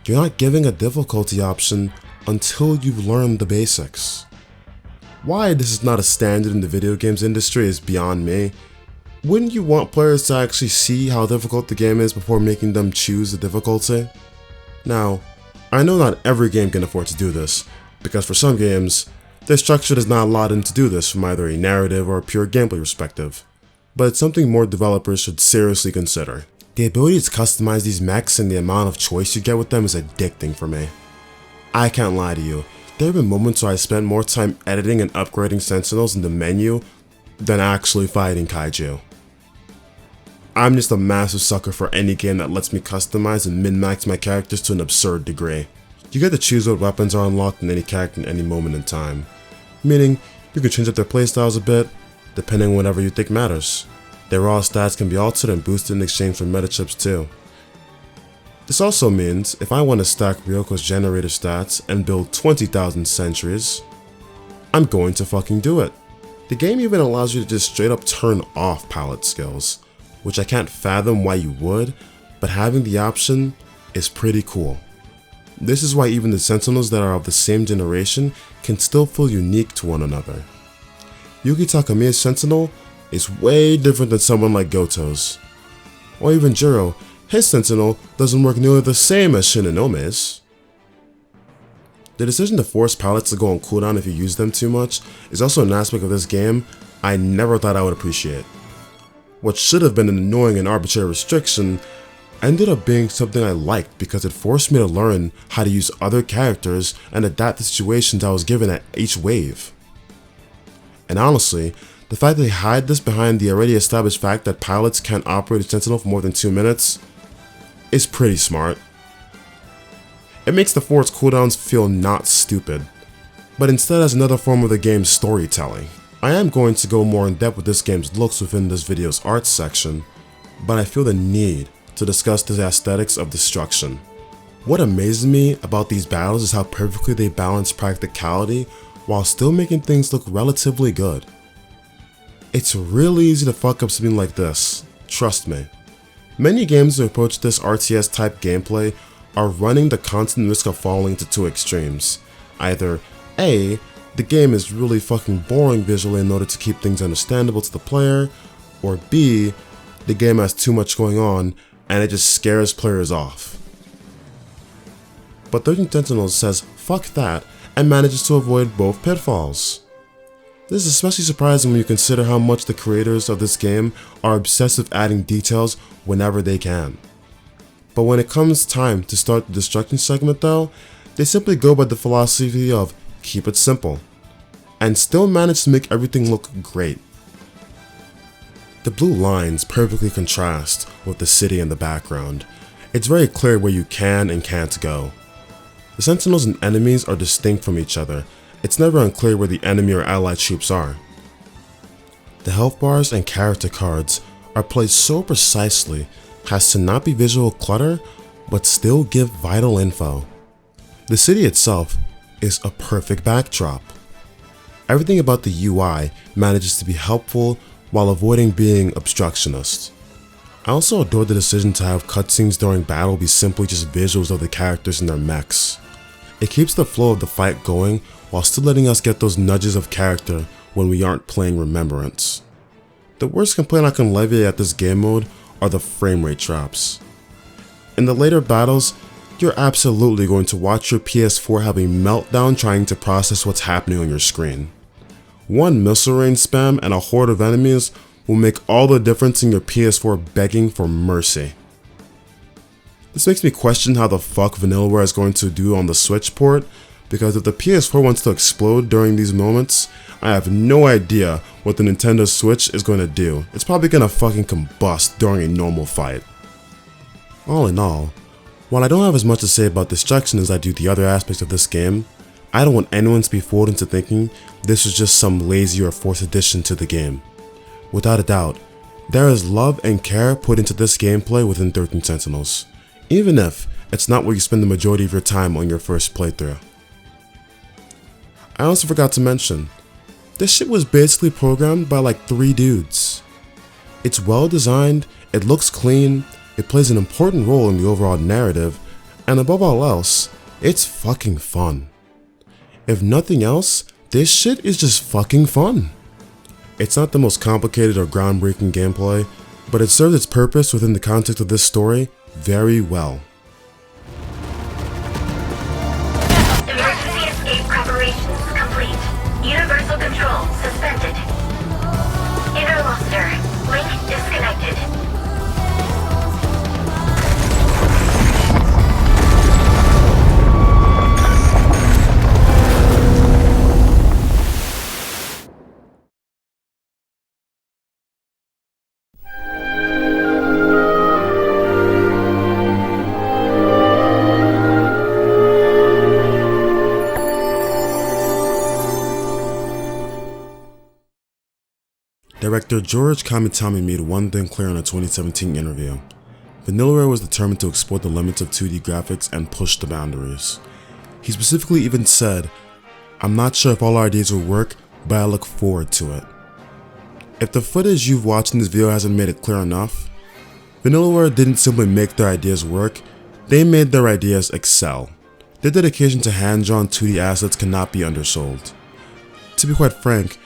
you're not giving a difficulty option until you've learned the basics. Why this is not a standard in the video games industry is beyond me. Wouldn't you want players to actually see how difficult the game is before making them choose the difficulty? Now, I know not every game can afford to do this, because for some games, their structure does not allow them to do this from either a narrative or a pure gameplay perspective, but it's something more developers should seriously consider. The ability to customize these mechs and the amount of choice you get with them is addicting for me. I can't lie to you, there have been moments where I spent more time editing and upgrading Sentinels in the menu than actually fighting kaiju. I'm just a massive sucker for any game that lets me customize and min-max my characters to an absurd degree. You get to choose what weapons are unlocked in any character at any moment in time, meaning you can change up their playstyles a bit, depending on whatever you think matters. Their raw stats can be altered and boosted in exchange for meta chips too. This also means if I want to stack Ryoko's generator stats and build 20,000 sentries, I'm going to fucking do it. The game even allows you to just straight up turn off palette skills, which I can't fathom why you would, but having the option is pretty cool. This is why even the Sentinels that are of the same generation can still feel unique to one another. Yuki Takamiya's Sentinel is way different than someone like Gouto's. Or even Juro, his Sentinel doesn't work nearly the same as Shinonome's. The decision to force palettes to go on cooldown if you use them too much is also an aspect of this game I never thought I would appreciate. What should have been an annoying and arbitrary restriction ended up being something I liked because it forced me to learn how to use other characters and adapt to situations I was given at each wave. And honestly, the fact that they hide this behind the already established fact that pilots can't operate a Sentinel for more than 2 minutes is pretty smart. It makes the forced cooldowns feel not stupid, but instead as another form of the game's storytelling. I am going to go more in depth with this game's looks within this video's arts section, but I feel the need to discuss the aesthetics of Destruction. What amazes me about these battles is how perfectly they balance practicality while still making things look relatively good. It's really easy to fuck up something like this, trust me. Many games that approach this RTS type gameplay are running the constant risk of falling into two extremes. Either A, the game is really fucking boring visually in order to keep things understandable to the player, or B, the game has too much going on and it just scares players off. But 13 Sentinels says fuck that and manages to avoid both pitfalls. This is especially surprising when you consider how much the creators of this game are obsessed with adding details whenever they can. But when it comes time to start the Destruction segment though, they simply go by the philosophy of keep it simple, and still manage to make everything look great. The blue lines perfectly contrast with the city in the background. It's very clear where you can and can't go. The Sentinels and enemies are distinct from each other. It's never unclear where the enemy or allied troops are. The health bars and character cards are placed so precisely as to not be visual clutter, but still give vital info. The city itself is a perfect backdrop. Everything about the UI manages to be helpful while avoiding being obstructionist. I also adore the decision to have cutscenes during battle be simply just visuals of the characters and their mechs. It keeps the flow of the fight going while still letting us get those nudges of character when we aren't playing Remembrance. The worst complaint I can levy at this game mode are the frame rate drops. In the later battles, you're absolutely going to watch your PS4 have a meltdown trying to process what's happening on your screen. One missile range spam and a horde of enemies will make all the difference in your PS4 begging for mercy. This makes me question how the fuck Vanillaware is going to do on the Switch port, because if the PS4 wants to explode during these moments, I have no idea what the Nintendo Switch is going to do. It's probably going to fucking combust during a normal fight. All in all, while I don't have as much to say about destruction as I do the other aspects of this game, I don't want anyone to be fooled into thinking this was just some lazy or forced addition to the game. Without a doubt, there is love and care put into this gameplay within 13 Sentinels, even if it's not where you spend the majority of your time on your first playthrough. I also forgot to mention, this shit was basically programmed by like 3 dudes. It's well designed, it looks clean, it plays an important role in the overall narrative, and above all else, it's fucking fun. If nothing else, this shit is just fucking fun. It's not the most complicated or groundbreaking gameplay, but it serves its purpose within the context of this story very well. Emergency escape preparations complete. Universal control suspended. Interloster, link disconnected. Director Juro Kurabe made one thing clear in a 2017 interview. Vanillaware was determined to exploit the limits of 2D graphics and push the boundaries. He specifically even said, "I'm not sure if all our ideas will work, but I look forward to it." If the footage you've watched in this video hasn't made it clear enough, Vanillaware didn't simply make their ideas work, they made their ideas excel. Their dedication to hand-drawn 2D assets cannot be undersold. To be quite frank,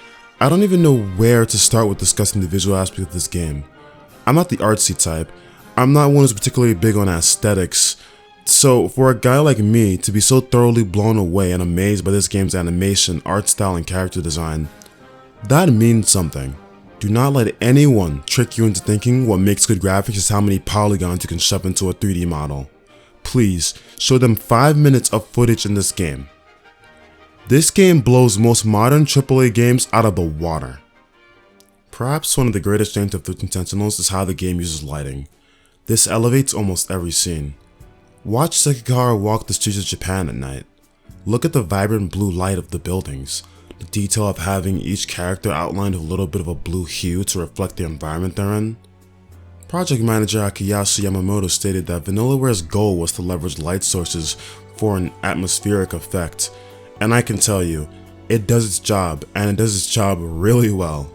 I don't even know where to start with discussing the visual aspect of this game. I'm not the artsy type, I'm not one who's particularly big on aesthetics, so for a guy like me to be so thoroughly blown away and amazed by this game's animation, art style, and character design, that means something. Do not let anyone trick you into thinking what makes good graphics is how many polygons you can shove into a 3D model. Please, show them 5 minutes of footage in this game. This game blows most modern AAA games out of the water. Perhaps one of the greatest strengths of 13 Sentinels is how the game uses lighting. This elevates almost every scene. Watch Sekigahara walk the streets of Japan at night. Look at the vibrant blue light of the buildings, the detail of having each character outlined with a little bit of a blue hue to reflect the environment they're in. Project manager Akayasu Yamamoto stated that Vanillaware's goal was to leverage light sources for an atmospheric effect, and I can tell you, it does its job, and it does its job really well.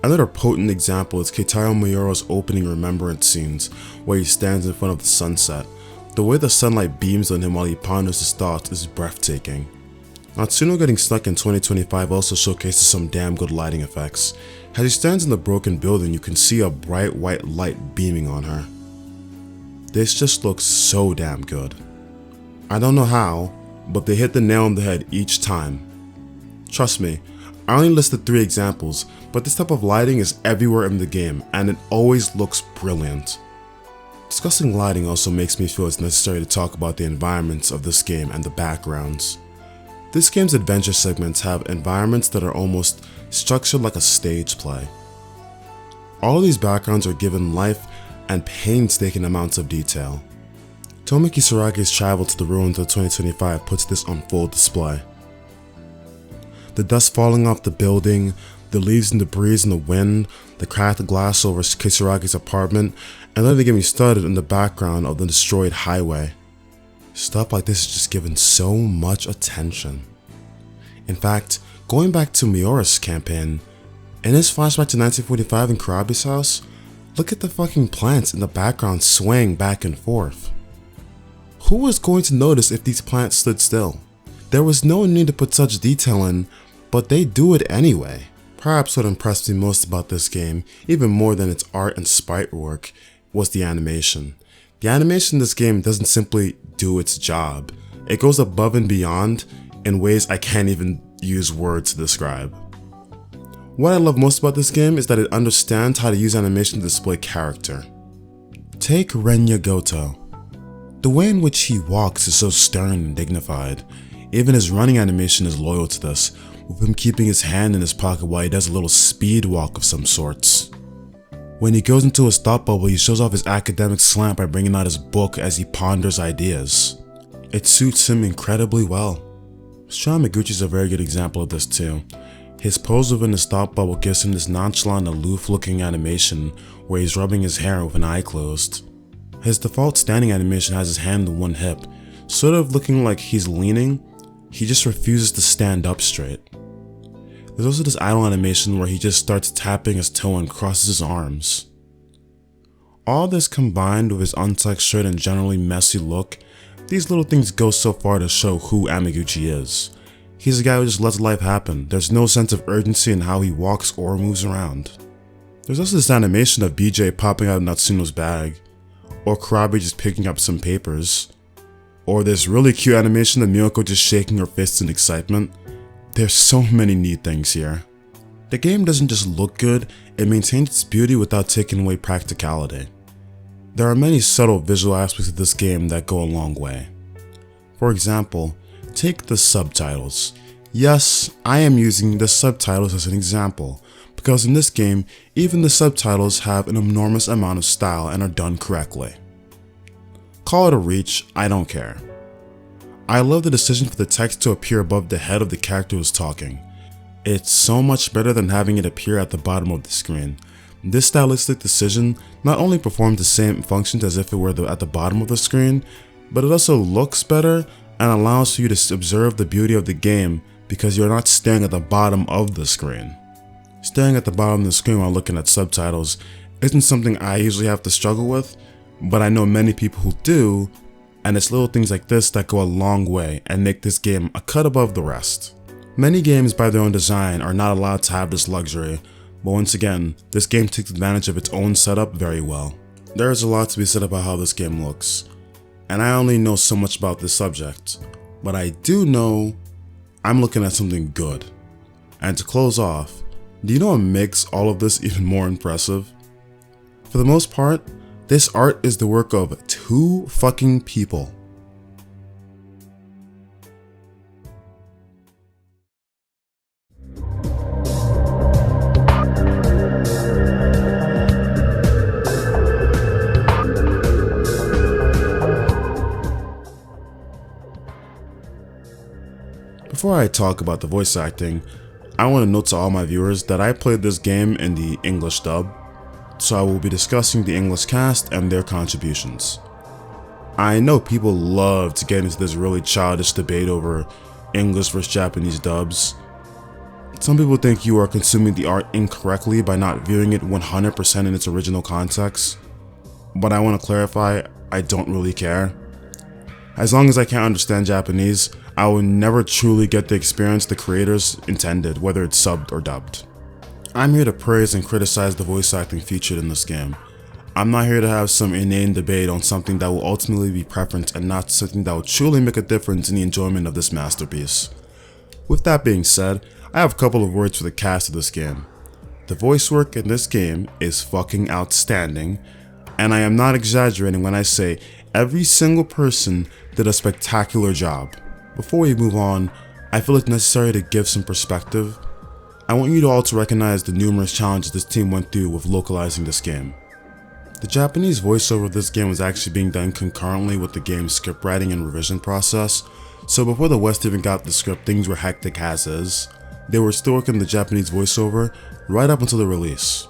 Another potent example is Keitaro Miura's opening Remembrance scenes, where he stands in front of the sunset. The way the sunlight beams on him while he ponders his thoughts is breathtaking. Natsuno getting stuck in 2025 also showcases some damn good lighting effects. As he stands in the broken building, you can see a bright white light beaming on her. This just looks so damn good. I don't know how, but they hit the nail on the head each time. Trust me, I only listed 3 examples, but this type of lighting is everywhere in the game, and it always looks brilliant. Discussing lighting also makes me feel it's necessary to talk about the environments of this game and the backgrounds. This game's adventure segments have environments that are almost structured like a stage play. All of these backgrounds are given life and painstaking amounts of detail. Tomi Kisaragi's travel to the ruins of 2025 puts this on full display. The dust falling off the building, the leaves and debris in the wind, the cracked glass over Kisaragi's apartment, and let me get me started in the background of the destroyed highway. Stuff like this is just given so much attention. In fact, going back to Miura's campaign, in his flashback to 1945 in Kurabe's house, Look at the fucking plants in the background swaying back and forth. Who was going to notice if these plants stood still? There was no need to put such detail in, but they do it anyway. Perhaps what impressed me most about this game, even more than its art and sprite work, was the animation. The animation in this game doesn't simply do its job. It goes above and beyond in ways I can't even use words to describe. What I love most about this game is that it understands how to use animation to display character. Take Renya Gouto. The way in which he walks is so stern and dignified. Even his running animation is loyal to this, with him keeping his hand in his pocket while he does a little speed walk of some sorts. When he goes into his thought bubble, he shows off his academic slant by bringing out his book as he ponders ideas. It suits him incredibly well. Shu Amiguchi is a very good example of this too. His pose within his thought bubble gives him this nonchalant, aloof-looking animation where he's rubbing his hair with an eye closed. His default standing animation has his hand on one hip, sort of looking like he's leaning. He just refuses to stand up straight. There's also this idle animation where he just starts tapping his toe and crosses his arms. All this combined with his untextured and generally messy look, these little things go so far to show who Amiguchi is. He's a guy who just lets life happen. There's no sense of urgency in how he walks or moves around. There's also this animation of BJ popping out of Natsuno's bag, or Kurabe just picking up some papers, or this really cute animation of Miyako just shaking her fists in excitement. There's so many neat things here. The game doesn't just look good, it maintains its beauty without taking away practicality. There are many subtle visual aspects of this game that go a long way. For example, take the subtitles. Yes, I am using the subtitles as an example, because in this game, even the subtitles have an enormous amount of style and are done correctly. Call it a reach, I don't care. I love the decision for the text to appear above the head of the character who's talking. It's so much better than having it appear at the bottom of the screen. This stylistic decision not only performs the same functions as if it were at the bottom of the screen, but it also looks better and allows for you to observe the beauty of the game because you're not staring at the bottom of the screen. Staring at the bottom of the screen while looking at subtitles isn't something I usually have to struggle with, but I know many people who do, and it's little things like this that go a long way and make this game a cut above the rest. Many games by their own design are not allowed to have this luxury, but once again, this game takes advantage of its own setup very well. There is a lot to be said about how this game looks, and I only know so much about this subject, but I do know I'm looking at something good. And to close off, do you know what makes all of this even more impressive? For the most part, this art is the work of 2 fucking people. Before I talk about the voice acting, I want to note to all my viewers that I played this game in the English dub, so I will be discussing the English cast and their contributions. I know people love to get into this really childish debate over English versus Japanese dubs. Some people think you are consuming the art incorrectly by not viewing it 100% in its original context, but I want to clarify, I don't really care. As long as I can't understand Japanese, I will never truly get the experience the creators intended, whether it's subbed or dubbed. I'm here to praise and criticize the voice acting featured in this game. I'm not here to have some inane debate on something that will ultimately be preference and not something that will truly make a difference in the enjoyment of this masterpiece. With that being said, I have a couple of words for the cast of this game. The voice work in this game is fucking outstanding, and I am not exaggerating when I say every single person did a spectacular job. Before we move on, I feel it's necessary to give some perspective. I want you all to recognize the numerous challenges this team went through with localizing this game. The Japanese voiceover of this game was actually being done concurrently with the game's script writing and revision process, so before the West even got the script, things were hectic as is. They were still working the Japanese voiceover right up until the release.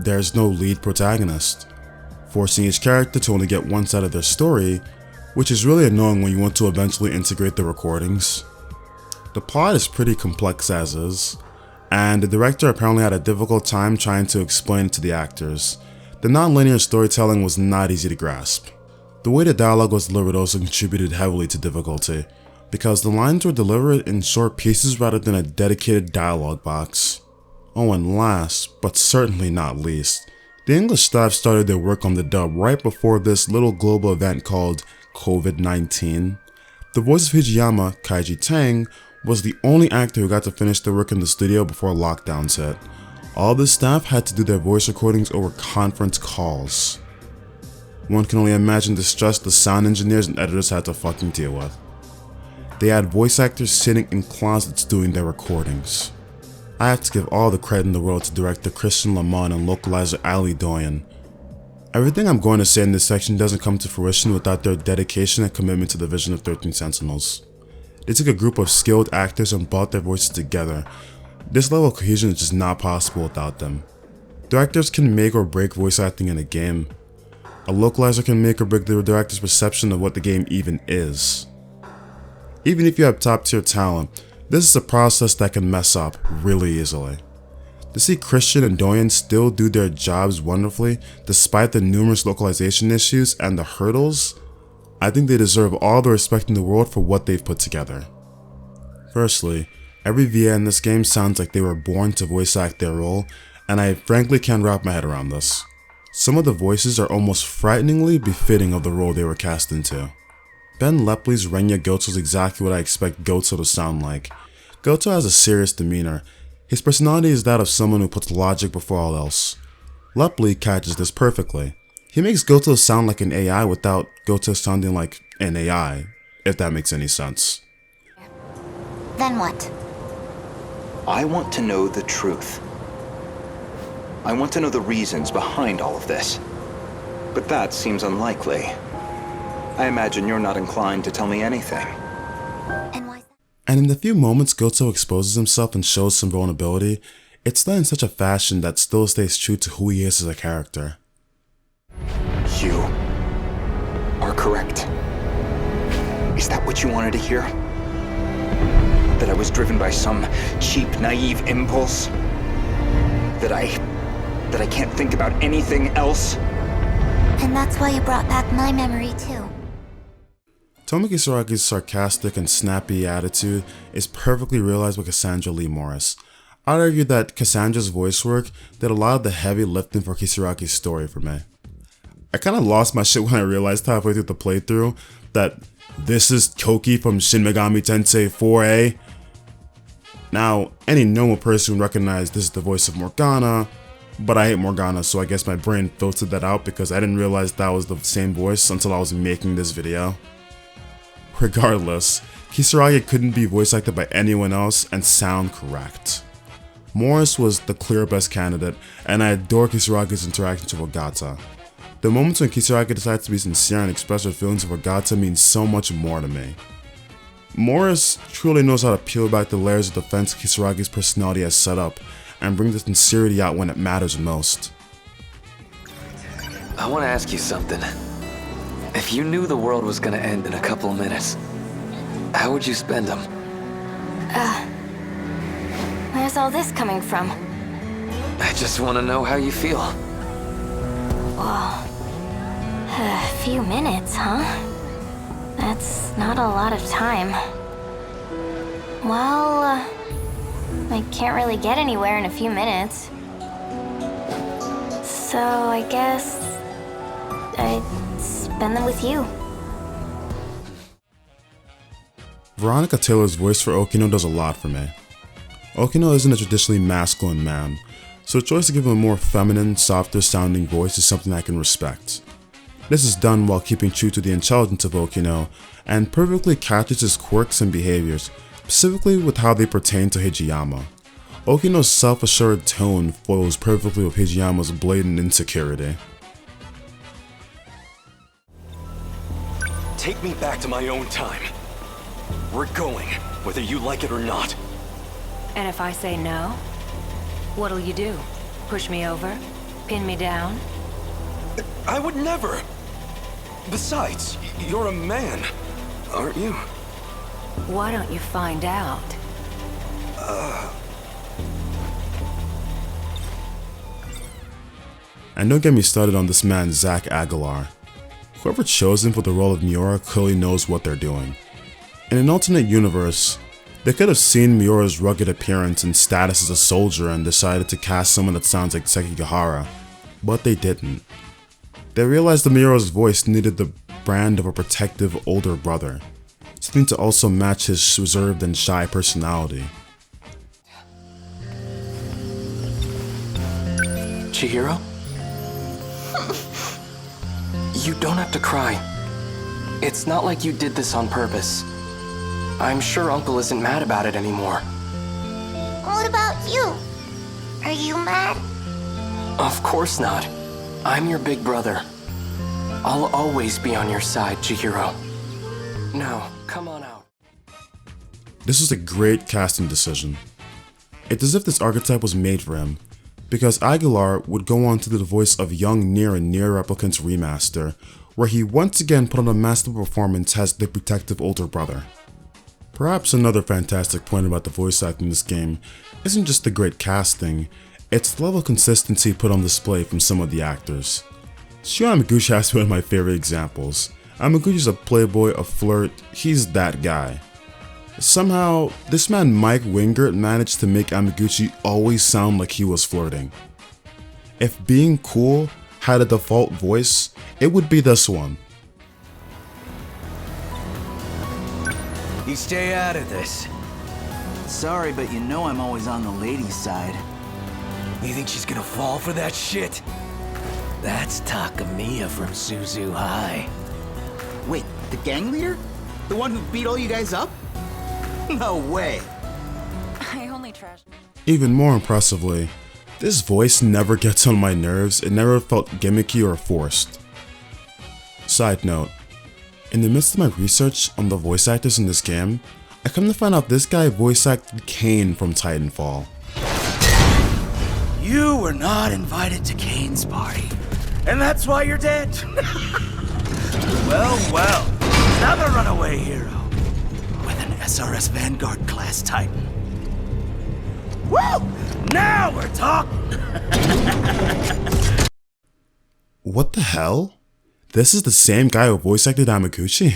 There's no lead protagonist, forcing each character to only get one side of their story, which is really annoying when you want to eventually integrate the recordings. The plot is pretty complex as is, and the director apparently had a difficult time trying to explain it to the actors. The non-linear storytelling was not easy to grasp. The way the dialogue was delivered also contributed heavily to difficulty, because the lines were delivered in short pieces rather than a dedicated dialogue box. Oh, and last, but certainly not least, the English staff started their work on the dub right before this little global event called COVID-19. The voice of Hijiyama, Kaiji Tang, was the only actor who got to finish their work in the studio before lockdowns hit. All the staff had to do their voice recordings over conference calls. One can only imagine the stress the sound engineers and editors had to fucking deal with. They had voice actors sitting in closets doing their recordings. I have to give all the credit in the world to director Christian Lamont and localizer Ali Doyen. Everything I'm going to say in this section doesn't come to fruition without their dedication and commitment to the vision of 13 Sentinels. They took a group of skilled actors and brought their voices together. This level of cohesion is just not possible without them. Directors can make or break voice acting in a game. A localizer can make or break the director's perception of what the game even is. Even if you have top tier talent, this is a process that can mess up really easily. To see Christian and Doyen still do their jobs wonderfully despite the numerous localization issues and the hurdles, I think they deserve all the respect in the world for what they've put together. Firstly, every VA in this game sounds like they were born to voice act their role, and I frankly can't wrap my head around this. Some of the voices are almost frighteningly befitting of the role they were cast into. Ben Lepley's Renya Gouto is exactly what I expect Gouto to sound like. Gouto has a serious demeanor. His personality is that of someone who puts logic before all else. Lepley catches this perfectly. He makes Gouto sound like an AI without Gouto sounding like an AI, if that makes any sense. Then what? I want to know the truth. I want to know the reasons behind all of this. But that seems unlikely. I imagine you're not inclined to tell me anything. And in the few moments Gouto exposes himself and shows some vulnerability, it's done in such a fashion that still stays true to who he is as a character. You are correct. Is that what you wanted to hear? That I was driven by some cheap, naive impulse? That I can't think about anything else? And that's why you brought back my memory too. Tomi Kisaragi's sarcastic and snappy attitude is perfectly realized by Cassandra Lee Morris. I'd argue that Cassandra's voice work did a lot of the heavy lifting for Kisaragi's story for me. I kinda lost my shit when I realized halfway through the playthrough that this is Koki from Shin Megami Tensei 4A. Now, any normal person would recognize this is the voice of Morgana, but I hate Morgana, so I guess my brain filtered that out because I didn't realize that was the same voice until I was making this video. Regardless, Kisaragi couldn't be voice acted by anyone else and sound correct. Morris was the clear best candidate, and I adore Kisaragi's interactions with Ogata. The moments when Kisaragi decides to be sincere and express her feelings of Ogata means so much more to me. Morris truly knows how to peel back the layers of defense Kisaragi's personality has set up, and bring the sincerity out when it matters most. I want to ask you something. If you knew the world was gonna end in a couple of minutes, how would you spend them? Where's all this coming from? I just want to know how you feel. Whoa. A few minutes, huh? That's not a lot of time. Well, I can't really get anywhere in a few minutes. So I guess I'd spend them with you. Veronica Taylor's voice for Okino does a lot for me. Okino isn't a traditionally masculine man, so the choice to give him a more feminine, softer sounding voice is something I can respect. This is done while keeping true to the intelligence of Okino, and perfectly captures his quirks and behaviors, specifically with how they pertain to Hijiyama. Okino's self-assured tone flows perfectly with Hijiyama's blatant insecurity. Take me back to my own time. We're going, whether you like it or not. And if I say no, what'll you do? Push me over? Pin me down? I would never! Besides, you're a man, aren't you? Why don't you find out? And don't get me started on this man Zach Aguilar. Whoever chose him for the role of Miura clearly knows what they're doing. In an alternate universe, they could have seen Miura's rugged appearance and status as a soldier and decided to cast someone that sounds like Sekigahara, but they didn't. They realized that Miura's voice needed the brand of a protective older brother, something to also match his reserved and shy personality. Chihiro? You don't have to cry. It's not like you did this on purpose. I'm sure Uncle isn't mad about it anymore. What about you? Are you mad? Of course not. I'm your big brother. I'll always be on your side, Chihiro. Now, come on out. This was a great casting decision. It's as if this archetype was made for him, because Aguilar would go on to do the voice of young Nier in Nier Replicant's remaster, where he once again put on a masterful performance as the protective older brother. Perhaps another fantastic point about the voice acting in this game isn't just the great casting, it's the level of consistency put on display from some of the actors. Shu Amiguchi has to be one of my favorite examples. Amiguchi's a playboy, a flirt, he's that guy. Somehow, this man Mike Wingert managed to make Amiguchi always sound like he was flirting. If being cool had a default voice, it would be this one. You stay out of this. Sorry, but you know I'm always on the ladies' side. You think she's gonna fall for that shit? That's Takamiya from Suzu High. Wait, the gang leader? The one who beat all you guys up? No way. I only trash. Even more impressively, this voice never gets on my nerves, it never felt gimmicky or forced. Side note, in the midst of my research on the voice actors in this game, I come to find out this guy voice acted Kane from Titanfall. You were not invited to Kane's party, and that's why you're dead. Well, another runaway hero with an SRS Vanguard class Titan. Woo! Now we're talking! What the hell? This is the same guy who voice acted Amiguchi?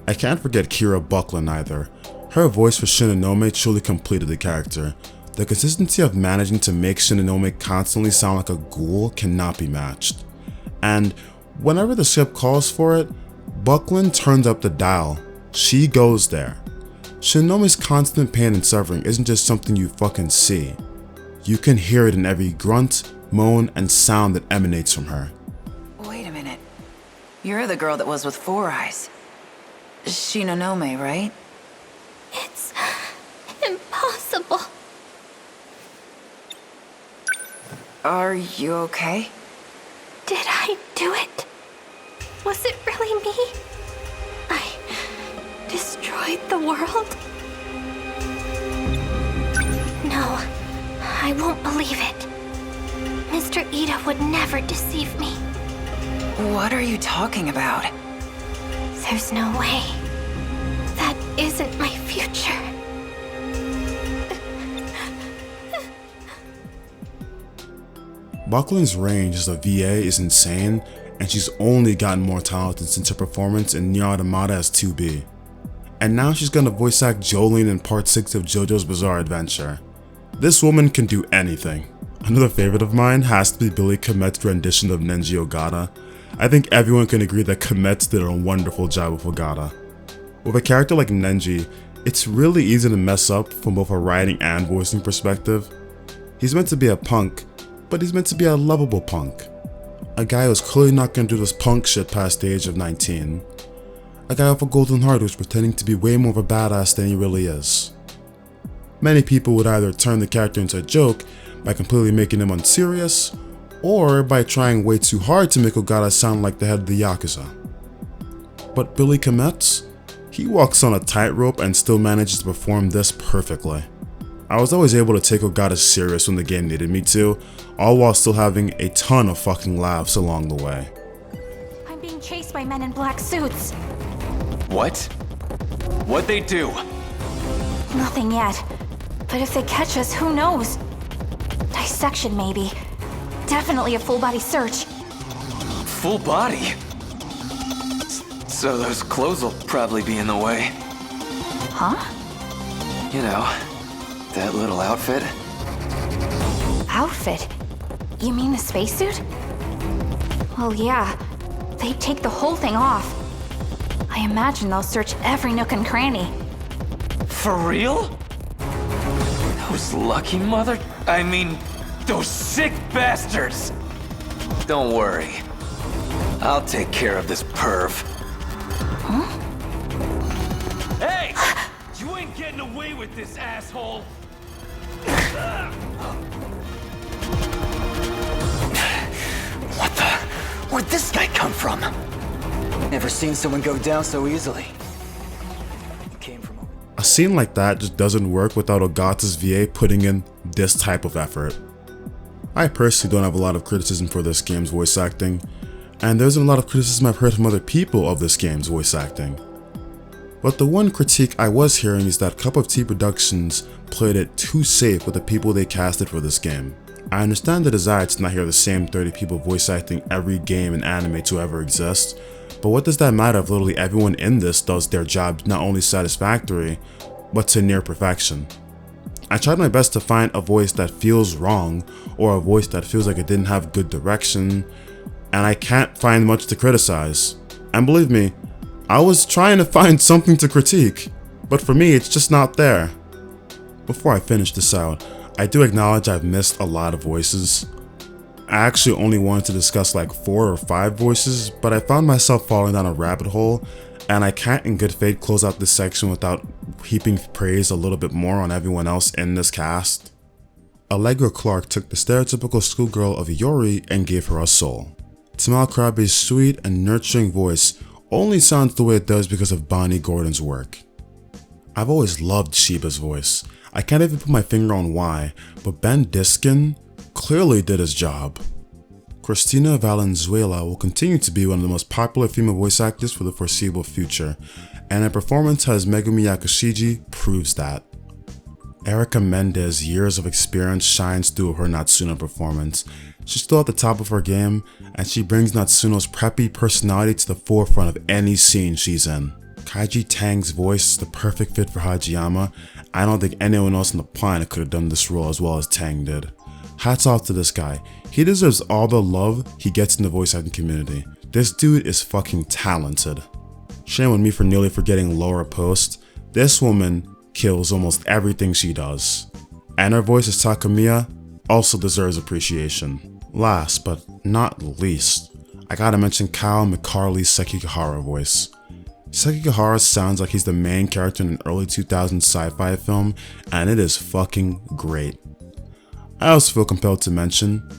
I can't forget Kira Buckland either. Her voice for Shinonome truly completed the character. The consistency of managing to make Shinonome constantly sound like a ghoul cannot be matched. And whenever the script calls for it, Buckland turns up the dial. She goes there. Shinonome's constant pain and suffering isn't just something you fucking see. You can hear it in every grunt, moan, and sound that emanates from her. Wait a minute. You're the girl that was with Four Eyes. Shinonome, right? It's impossible. Are you okay? Did I do it? Was it really me? I destroyed the world? No, I won't believe it. Mr. Ida would never deceive me. What are you talking about? There's no way. That isn't my future. Buckland's range as a VA is insane, and she's only gotten more talented since her performance in Nier Automata as 2B. And now she's gonna voice act Jolene in Part 6 of JoJo's Bizarre Adventure. This woman can do anything. Another favorite of mine has to be Billy Komet's rendition of Nenji Ogata. I think everyone can agree that Komet did a wonderful job with Ogata. With a character like Nenji, it's really easy to mess up from both a writing and voicing perspective. He's meant to be a punk, but he's meant to be a lovable punk. A guy who's clearly not gonna do this punk shit past the age of 19. A guy with a golden heart who's pretending to be way more of a badass than he really is. Many people would either turn the character into a joke by completely making him unserious, or by trying way too hard to make Ogata sound like the head of the Yakuza. But Billy Komet? He walks on a tightrope and still manages to perform this perfectly. I was always able to take Ogata serious when the game needed me to, all while still having a ton of fucking laughs along the way. I'm being chased by men in black suits. What? What'd they do? Nothing yet. But if they catch us, who knows? Dissection, maybe. Definitely a full-body search. Full body? So those clothes will probably be in the way. Huh? You know, that little outfit. Outfit? You mean the spacesuit? Well, yeah. They'd take the whole thing off. I imagine they'll search every nook and cranny. For real? Those lucky those sick bastards! Don't worry. I'll take care of this perv. Huh? Hey! You ain't getting away with this, asshole! What the? Where'd this guy come from? Never seen someone go down so easily. A scene like that just doesn't work without Ogata's VA putting in this type of effort. I personally don't have a lot of criticism for this game's voice acting, and there isn't a lot of criticism I've heard from other people of this game's voice acting. But the one critique I was hearing is that Cup of Tea Productions played it too safe with the people they casted for this game. I understand the desire to not hear the same 30 people voice acting every game and anime to ever exist, but what does that matter if literally everyone in this does their job not only satisfactory, but to near perfection? I tried my best to find a voice that feels wrong, or a voice that feels like it didn't have good direction, and I can't find much to criticize. And believe me, I was trying to find something to critique, but for me it's just not there. Before I finish this out, I do acknowledge I've missed a lot of voices. I actually only wanted to discuss like 4 or 5 voices, but I found myself falling down a rabbit hole, and I can't in good faith close out this section without heaping praise a little bit more on everyone else in this cast. Allegra Clark took the stereotypical schoolgirl of Iori and gave her a soul. Juro Kurabe's sweet and nurturing voice only sounds the way it does because of Bonnie Gordon's work. I've always loved Shiba's voice. I can't even put my finger on why, but Ben Diskin clearly did his job. Cristina Valenzuela will continue to be one of the most popular female voice actors for the foreseeable future, and her performance as Megumi Yakushiji proves that. Erica Mendez's years of experience shines through her Natsuno performance. She's still at the top of her game, and she brings Natsuno's preppy personality to the forefront of any scene she's in. Kaiji Tang's voice is the perfect fit for Hijiyama. I don't think anyone else on the planet could have done this role as well as Tang did. Hats off to this guy. He deserves all the love he gets in the voice acting community. This dude is fucking talented. Shame on me for nearly forgetting Laura Post. This woman kills almost everything she does. And her voice as Takamiya also deserves appreciation. Last but not least, I gotta mention Kyle McCarley's Sekigahara voice. Sekigahara sounds like he's the main character in an early 2000s sci-fi film, and it is fucking great. I also feel compelled to mention,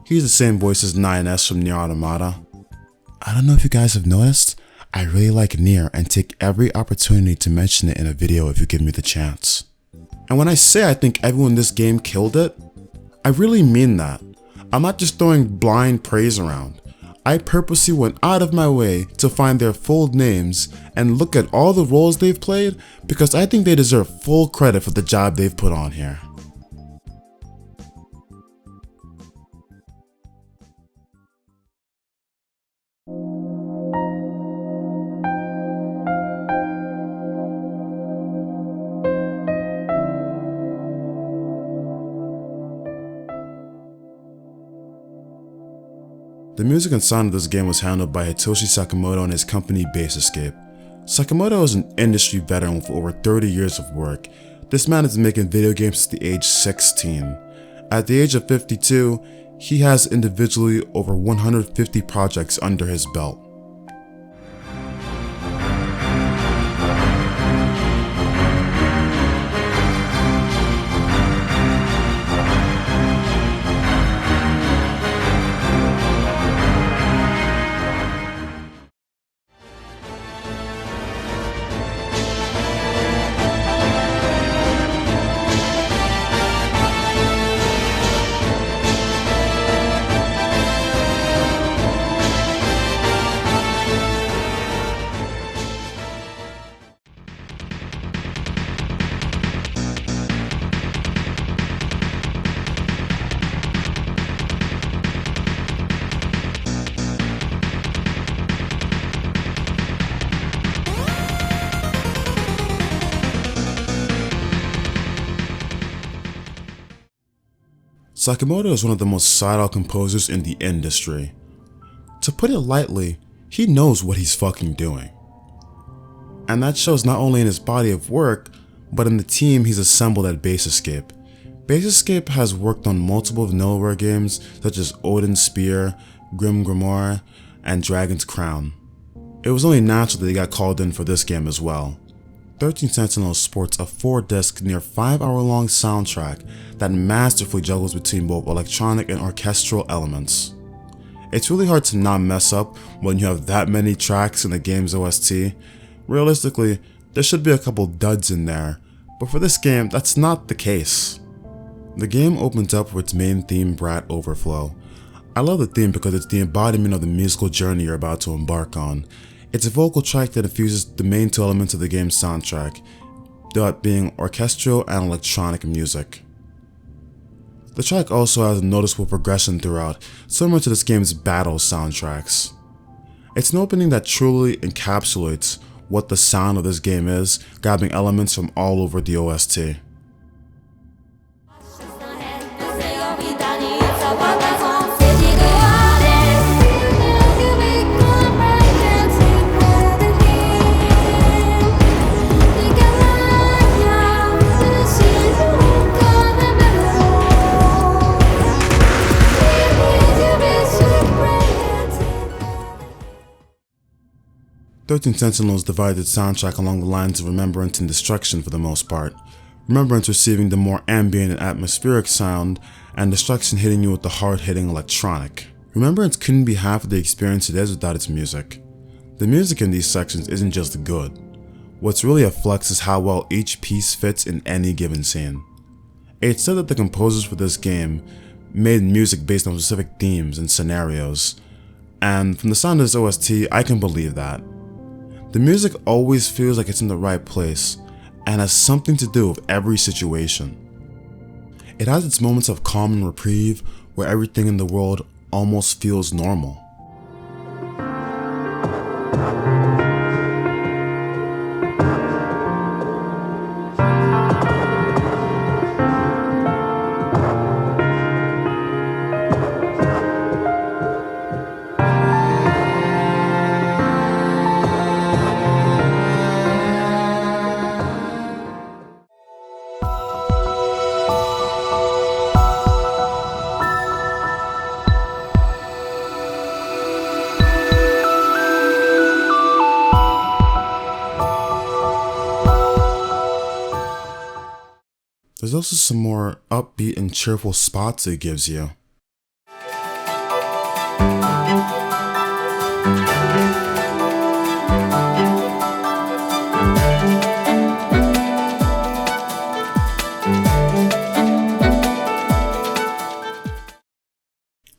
he's the same voice as 9S from Nier Automata. I don't know if you guys have noticed, I really like Nier and take every opportunity to mention it in a video if you give me the chance. And when I say I think everyone in this game killed it, I really mean that. I'm not just throwing blind praise around. I purposely went out of my way to find their full names and look at all the roles they've played because I think they deserve full credit for the job they've put on here. The music and sound of this game was handled by Hitoshi Sakamoto and his company Base Escape. Sakamoto is an industry veteran with over 30 years of work. This man has been making video games since the age 16. At the age of 52, he has individually over 150 projects under his belt. Sakamoto is one of the most sought-out composers in the industry. To put it lightly, he knows what he's fucking doing. And that shows not only in his body of work, but in the team he's assembled at Base Escape. Base Escape has worked on multiple Vanillaware games such as Odin's Spear, Grim Grimoire, and Dragon's Crown. It was only natural that he got called in for this game as well. 13 Sentinels sports a 4-disc, near 5-hour-long soundtrack that masterfully juggles between both electronic and orchestral elements. It's really hard to not mess up when you have that many tracks in the game's OST. Realistically, there should be a couple duds in there, but for this game, that's not the case. The game opens up with its main theme, Brat Overflow. I love the theme because it's the embodiment of the musical journey you're about to embark on. It's a vocal track that infuses the main two elements of the game's soundtrack, that being orchestral and electronic music. The track also has a noticeable progression throughout, similar to this game's battle soundtracks. It's an opening that truly encapsulates what the sound of this game is, grabbing elements from all over the OST. Thirteen Sentinels divided its soundtrack along the lines of Remembrance and Destruction for the most part. Remembrance receiving the more ambient and atmospheric sound, and Destruction hitting you with the hard-hitting electronic. Remembrance couldn't be half of the experience it is without its music. The music in these sections isn't just good. What's really a flex is how well each piece fits in any given scene. It's said that the composers for this game made music based on specific themes and scenarios, and from the sound of this OST, I can believe that. The music always feels like it's in the right place and has something to do with every situation. It has its moments of calm and reprieve where everything in the world almost feels normal. There's also some more upbeat and cheerful spots it gives you.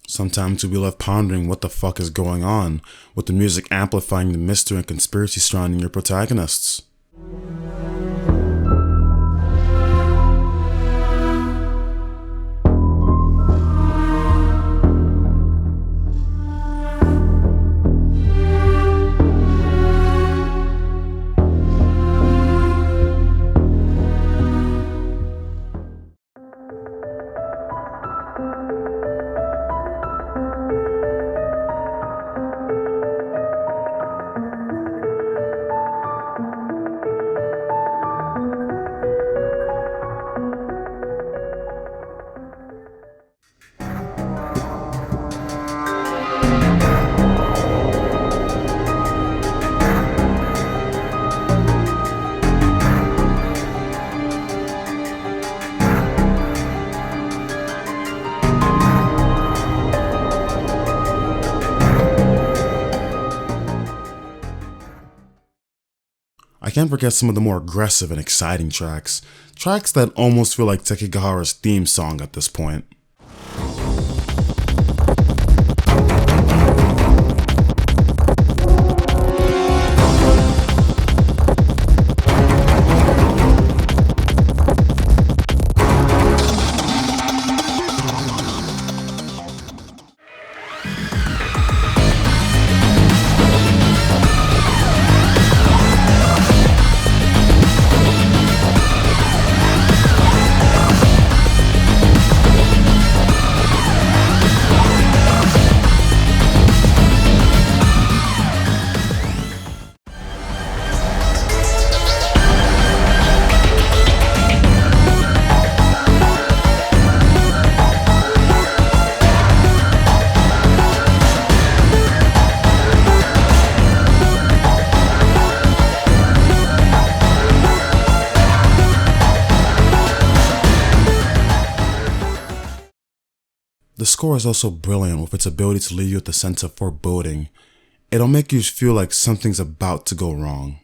Sometimes you'll be left pondering what the fuck is going on, with the music amplifying the mystery and conspiracy surrounding your protagonists. I can't forget some of the more aggressive and exciting tracks that almost feel like Sekigahara's theme song at this point. score is also brilliant with its ability to leave you with a sense of foreboding. It'll make you feel like something's about to go wrong.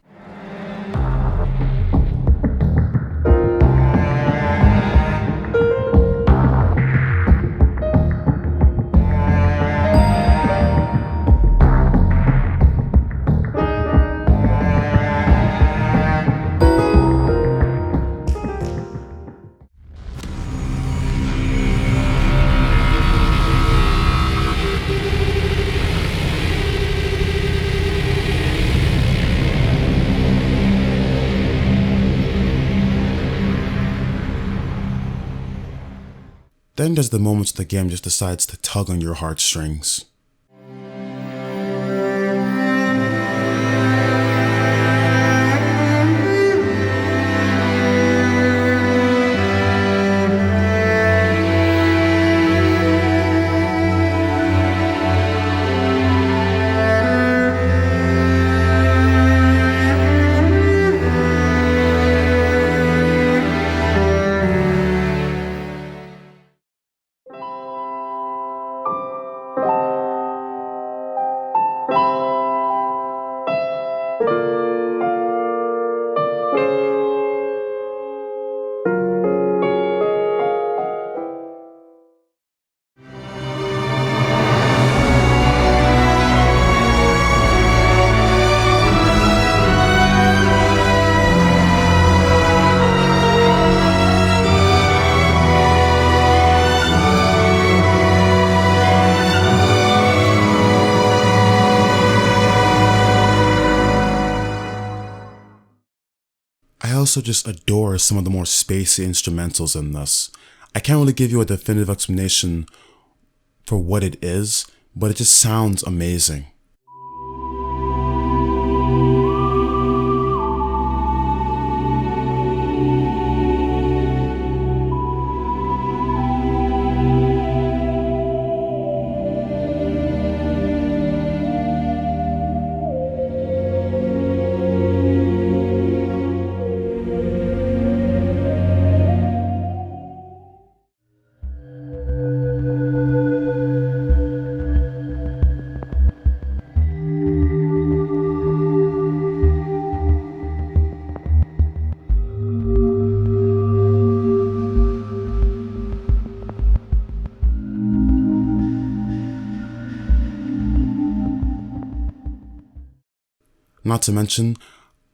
Then there's the moments the game just decides to tug on your heartstrings. I also just adore some of the more spacey instrumentals in this. I can't really give you a definitive explanation for what it is, but it just sounds amazing. Not to mention,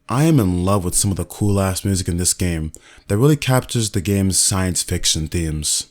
I am in love with some of the cool ass music in this game that really captures the game's science fiction themes.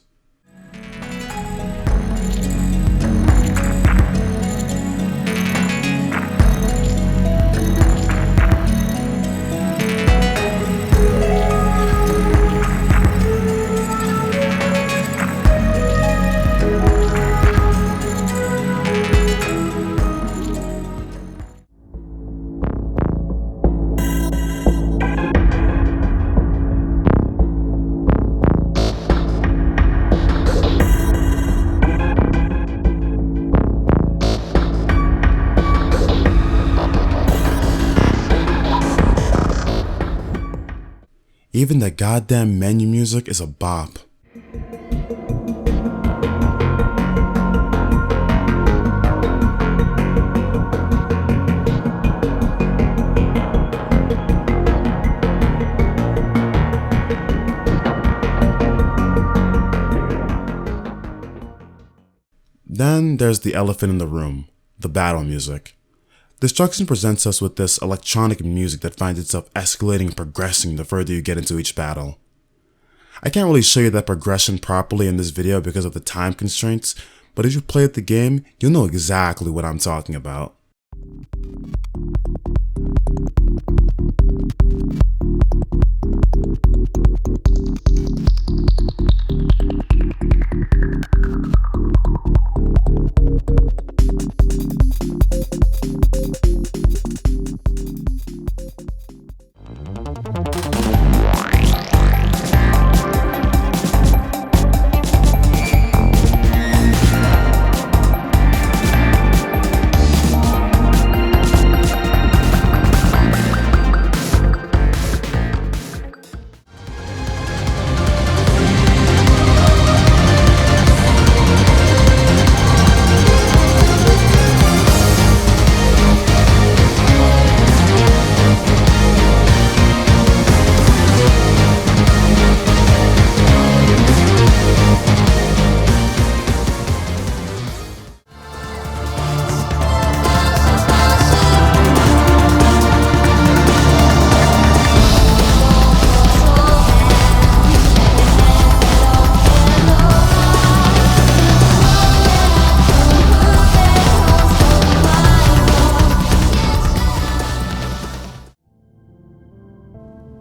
Even the goddamn menu music is a bop. Then there's the elephant in the room, the battle music. Destruction presents us with this electronic music that finds itself escalating and progressing the further you get into each battle. I can't really show you that progression properly in this video because of the time constraints, but if you played the game, you'll know exactly what I'm talking about.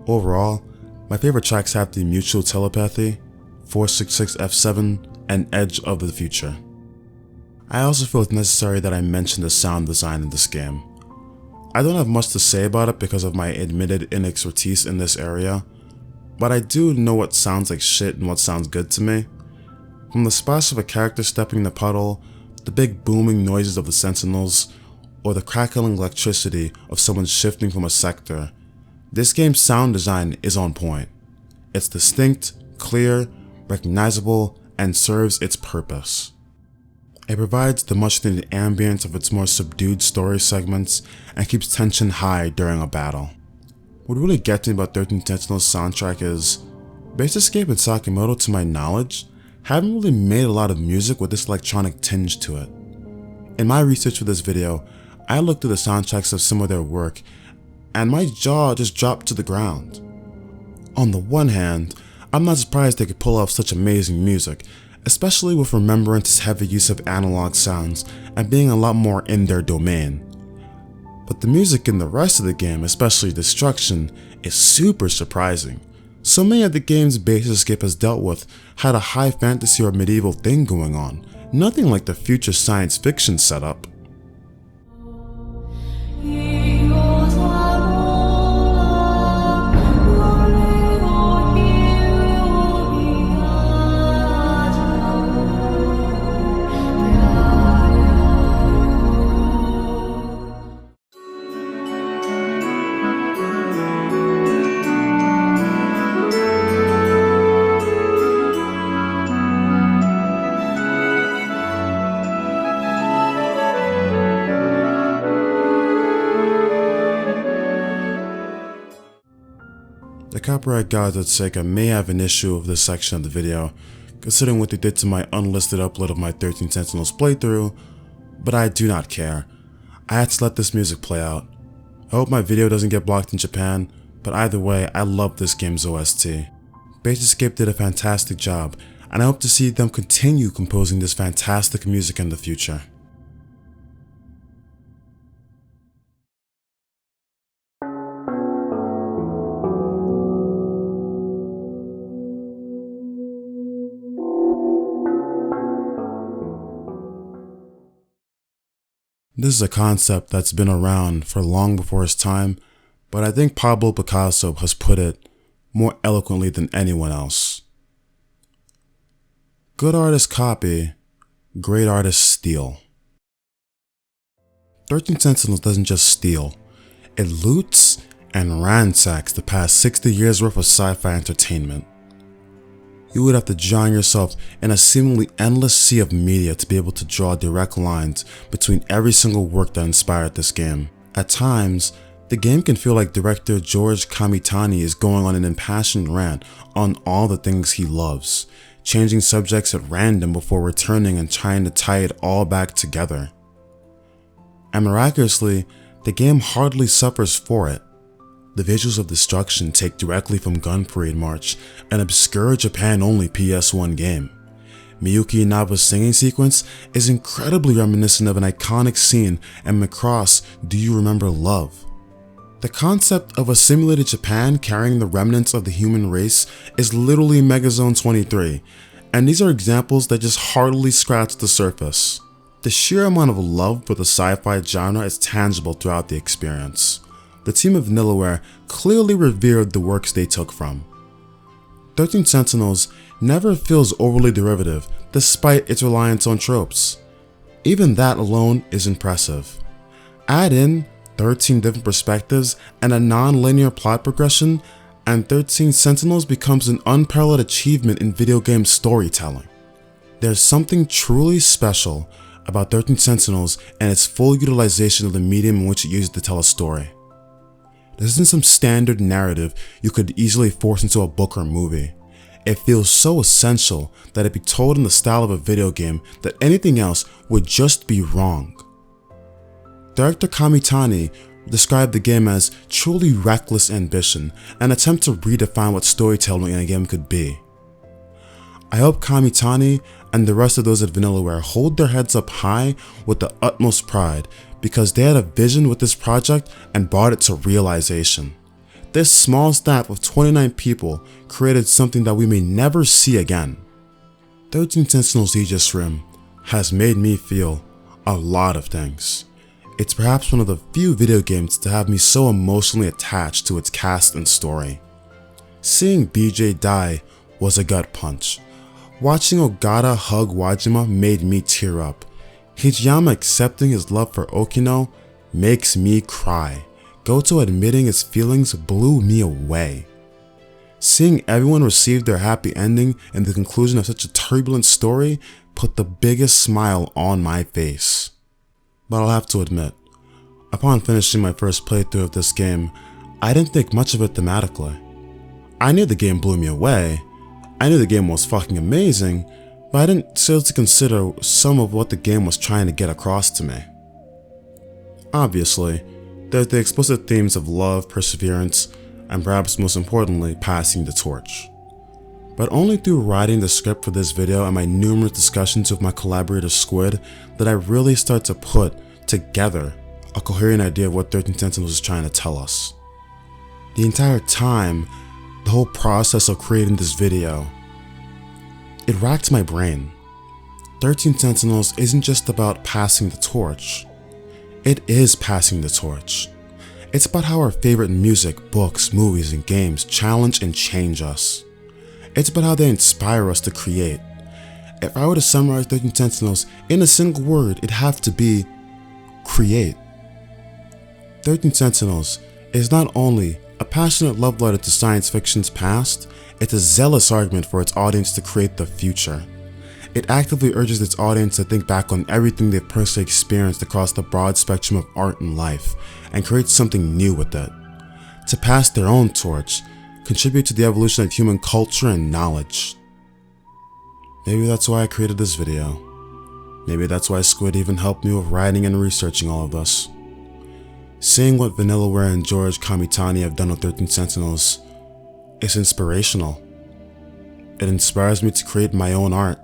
Overall, my favorite tracks have the Mutual Telepathy, 466F7, and Edge of the Future. I also feel it's necessary that I mention the sound design in this game. I don't have much to say about it because of my admitted inexpertise in this area, but I do know what sounds like shit and what sounds good to me. From the splash of a character stepping in the puddle, the big booming noises of the Sentinels, or the crackling electricity of someone shifting from a sector, this game's sound design is on point. It's distinct, clear, recognizable, and serves its purpose. It provides the much needed ambience of its more subdued story segments and keeps tension high during a battle. What really gets me about 13 Sentinels' soundtrack is, Base Escape and Sakamoto, to my knowledge, haven't really made a lot of music with this electronic tinge to it. In my research for this video, I looked at the soundtracks of some of their work, and my jaw just dropped to the ground. On the one hand, I'm not surprised they could pull off such amazing music, especially with Remembrance's heavy use of analog sounds and being a lot more in their domain. But the music in the rest of the game, especially Destruction, is super surprising. So many of the games Base Escape has dealt with had a high fantasy or medieval thing going on, nothing like the future science fiction setup. The copyright gods at Sega may have an issue with this section of the video, considering what they did to my unlisted upload of my 13 Sentinels playthrough, but I do not care. I had to let this music play out. I hope my video doesn't get blocked in Japan, but either way, I love this game's OST. Base Escape did a fantastic job, and I hope to see them continue composing this fantastic music in the future. This is a concept that's been around for long before its time, but I think Pablo Picasso has put it more eloquently than anyone else. Good artists copy, great artists steal. 13 Sentinels doesn't just steal, it loots and ransacks the past 60 years worth of sci-fi entertainment. You would have to drown yourself in a seemingly endless sea of media to be able to draw direct lines between every single work that inspired this game. At times, the game can feel like director George Kamitani is going on an impassioned rant on all the things he loves, changing subjects at random before returning and trying to tie it all back together. And miraculously, the game hardly suffers for it. The visuals of Destruction take directly from Gun Parade March, an obscure Japan-only PS1 game. Miyuki Inaba's singing sequence is incredibly reminiscent of an iconic scene in Macross' Do You Remember Love? The concept of a simulated Japan carrying the remnants of the human race is literally Megazone 23, and these are examples that just hardly scratch the surface. The sheer amount of love for the sci-fi genre is tangible throughout the experience. The team of Vanillaware clearly revered the works they took from. 13 Sentinels never feels overly derivative despite its reliance on tropes. Even that alone is impressive. Add in 13 different perspectives and a non-linear plot progression, and 13 Sentinels becomes an unparalleled achievement in video game storytelling. There's something truly special about 13 Sentinels and its full utilization of the medium in which it uses to tell a story. This isn't some standard narrative you could easily force into a book or movie. It feels so essential that it be told in the style of a video game that anything else would just be wrong. Director Kamitani described the game as truly reckless ambition, an attempt to redefine what storytelling in a game could be. I hope Kamitani and the rest of those at Vanillaware hold their heads up high with the utmost pride, because they had a vision with this project and brought it to realization. this small staff of 29 people created something that we may never see again. 13 Sentinels Aegis Rim has made me feel a lot of things. It's perhaps one of the few video games to have me so emotionally attached to its cast and story. Seeing BJ die was a gut punch. Watching Ogata hug Wajima made me tear up. Hijiyama accepting his love for Okino makes me cry. Gouto admitting his feelings blew me away. Seeing everyone receive their happy ending and the conclusion of such a turbulent story put the biggest smile on my face. But I'll have to admit, upon finishing my first playthrough of this game, I didn't think much of it thematically. I knew the game blew me away, I knew the game was fucking amazing, but I didn't seriously consider some of what the game was trying to get across to me. Obviously, there's the explicit themes of love, perseverance, and perhaps most importantly, passing the torch. But only through writing the script for this video and my numerous discussions with my collaborator Squid did I really start to put together a coherent idea of what 13 Sentinels is trying to tell us. The entire time, the whole process of creating this video, it racked my brain. 13 Sentinels isn't just about passing the torch. It is passing the torch. It's about how our favorite music, books, movies, and games challenge and change us. It's about how they inspire us to create. If I were to summarize 13 Sentinels in a single word, it'd have to be create. 13 Sentinels is not only a passionate love letter to science fiction's past, it's a zealous argument for its audience to create the future. It actively urges its audience to think back on everything they've personally experienced across the broad spectrum of art and life, and create something new with it. To pass their own torch, contribute to the evolution of human culture and knowledge. Maybe that's why I created this video. Maybe that's why Squid even helped me with writing and researching all of this. Seeing what Vanillaware and George Kamitani have done with 13 Sentinels is inspirational. It inspires me to create my own art.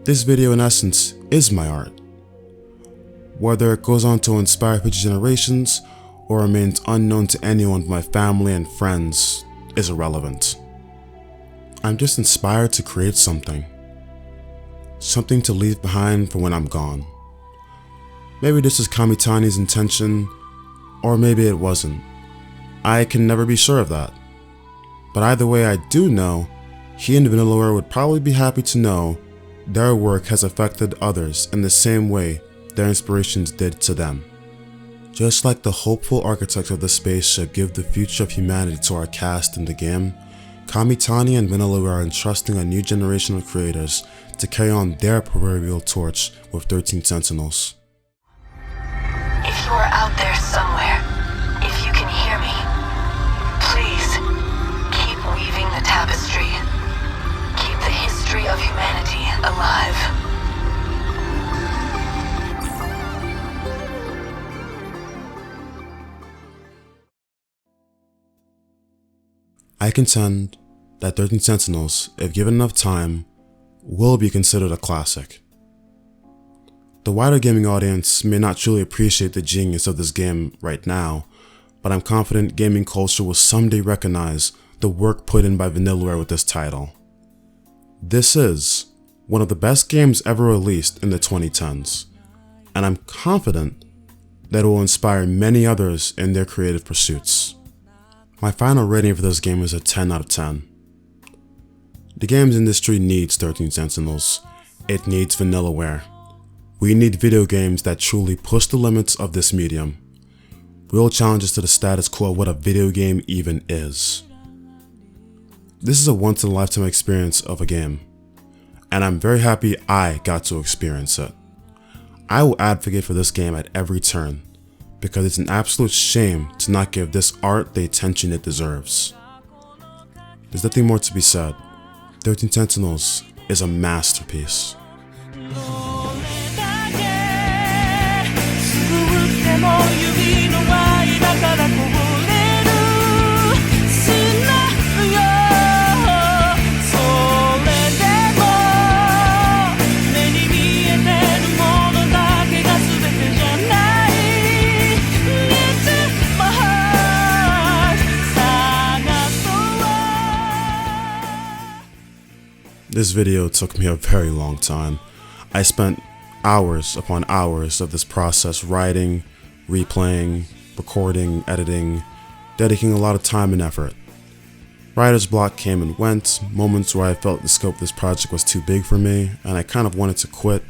This video in essence is my art. Whether it goes on to inspire future generations or remains unknown to anyone but my family and friends is irrelevant. I'm just inspired to create something. Something to leave behind for when I'm gone. Maybe this is Kamitani's intention, or maybe it wasn't. I can never be sure of that. But either way, I do know he and Vanillaware would probably be happy to know their work has affected others in the same way their inspirations did to them. Just like the hopeful architects of the spaceship give the future of humanity to our cast in the game, Kamitani and Vanillaware are entrusting a new generation of creators to carry on their proverbial torch with 13 Sentinels. If you are out there somewhere, if you can hear me, please keep weaving the tapestry. Keep the history of humanity alive. I contend that 13 Sentinels, if given enough time, will be considered a classic. The wider gaming audience may not truly appreciate the genius of this game right now, but I'm confident gaming culture will someday recognize the work put in by Vanillaware with this title. This is one of the best games ever released in the 2010s, and I'm confident that it will inspire many others in their creative pursuits. My final rating for this game is a 10 out of 10. The games industry needs 13 Sentinels. It needs Vanillaware. We need video games that truly push the limits of this medium. Real challenges to the status quo of what a video game even is. This is a once-in-a-lifetime experience of a game, and I'm very happy I got to experience it. I will advocate for this game at every turn, because it's an absolute shame to not give this art the attention it deserves. There's nothing more to be said. 13 Sentinels is a masterpiece. This video took me a very long time. I spent hours upon hours of this process writing, replaying, recording, editing, dedicating a lot of time and effort. Writer's block came and went, moments where I felt the scope of this project was too big for me and I kind of wanted to quit,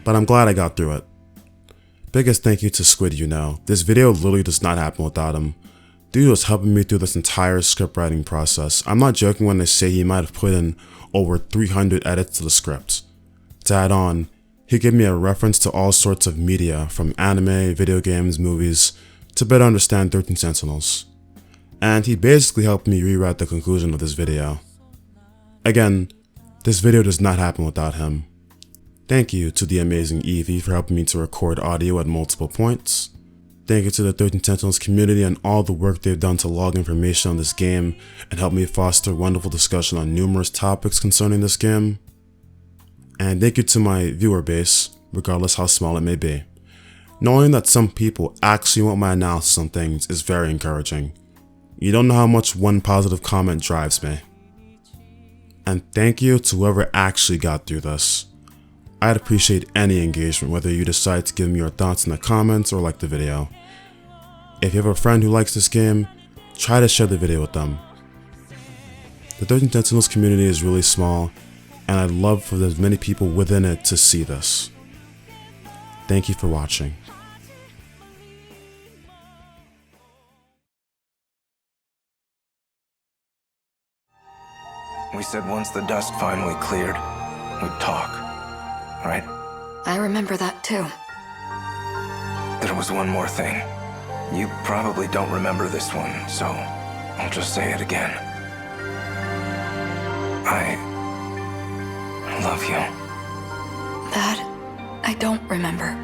but I'm glad I got through it. Biggest thank you to SquidYouKnow. This video literally does not happen without him. Dude was helping me through this entire script writing process. I'm not joking when I say he might have put in over 300 edits to the script. To add on, he gave me a reference to all sorts of media, from anime, video games, movies, to better understand 13 Sentinels. And he basically helped me rewrite the conclusion of this video. Again, this video does not happen without him. Thank you to TheAmazingEevee for helping me to record audio at multiple points. Thank you to the 13 Sentinels community and all the work they've done to log information on this game and help me foster wonderful discussion on numerous topics concerning this game. And thank you to my viewer base, regardless how small it may be. Knowing that some people actually want my analysis on things is very encouraging. You don't know how much one positive comment drives me. And thank you to whoever actually got through this. I'd appreciate any engagement, whether you decide to give me your thoughts in the comments or like the video. If you have a friend who likes this game, try to share the video with them. The 13 Sentinels community is really small, and I'd love for as many people within it to see this. Thank you for watching. We said once the dust finally cleared, we'd talk, right? I remember that too. There was one more thing. You probably don't remember this one, so I'll just say it again. I love you. That I don't remember.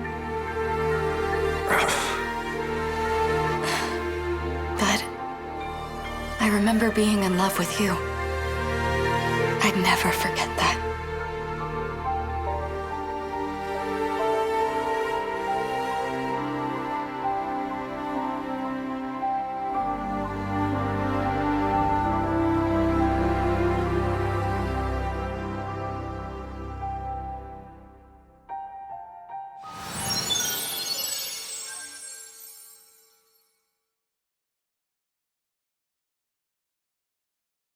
But I remember being in love with you. I'd never forget that.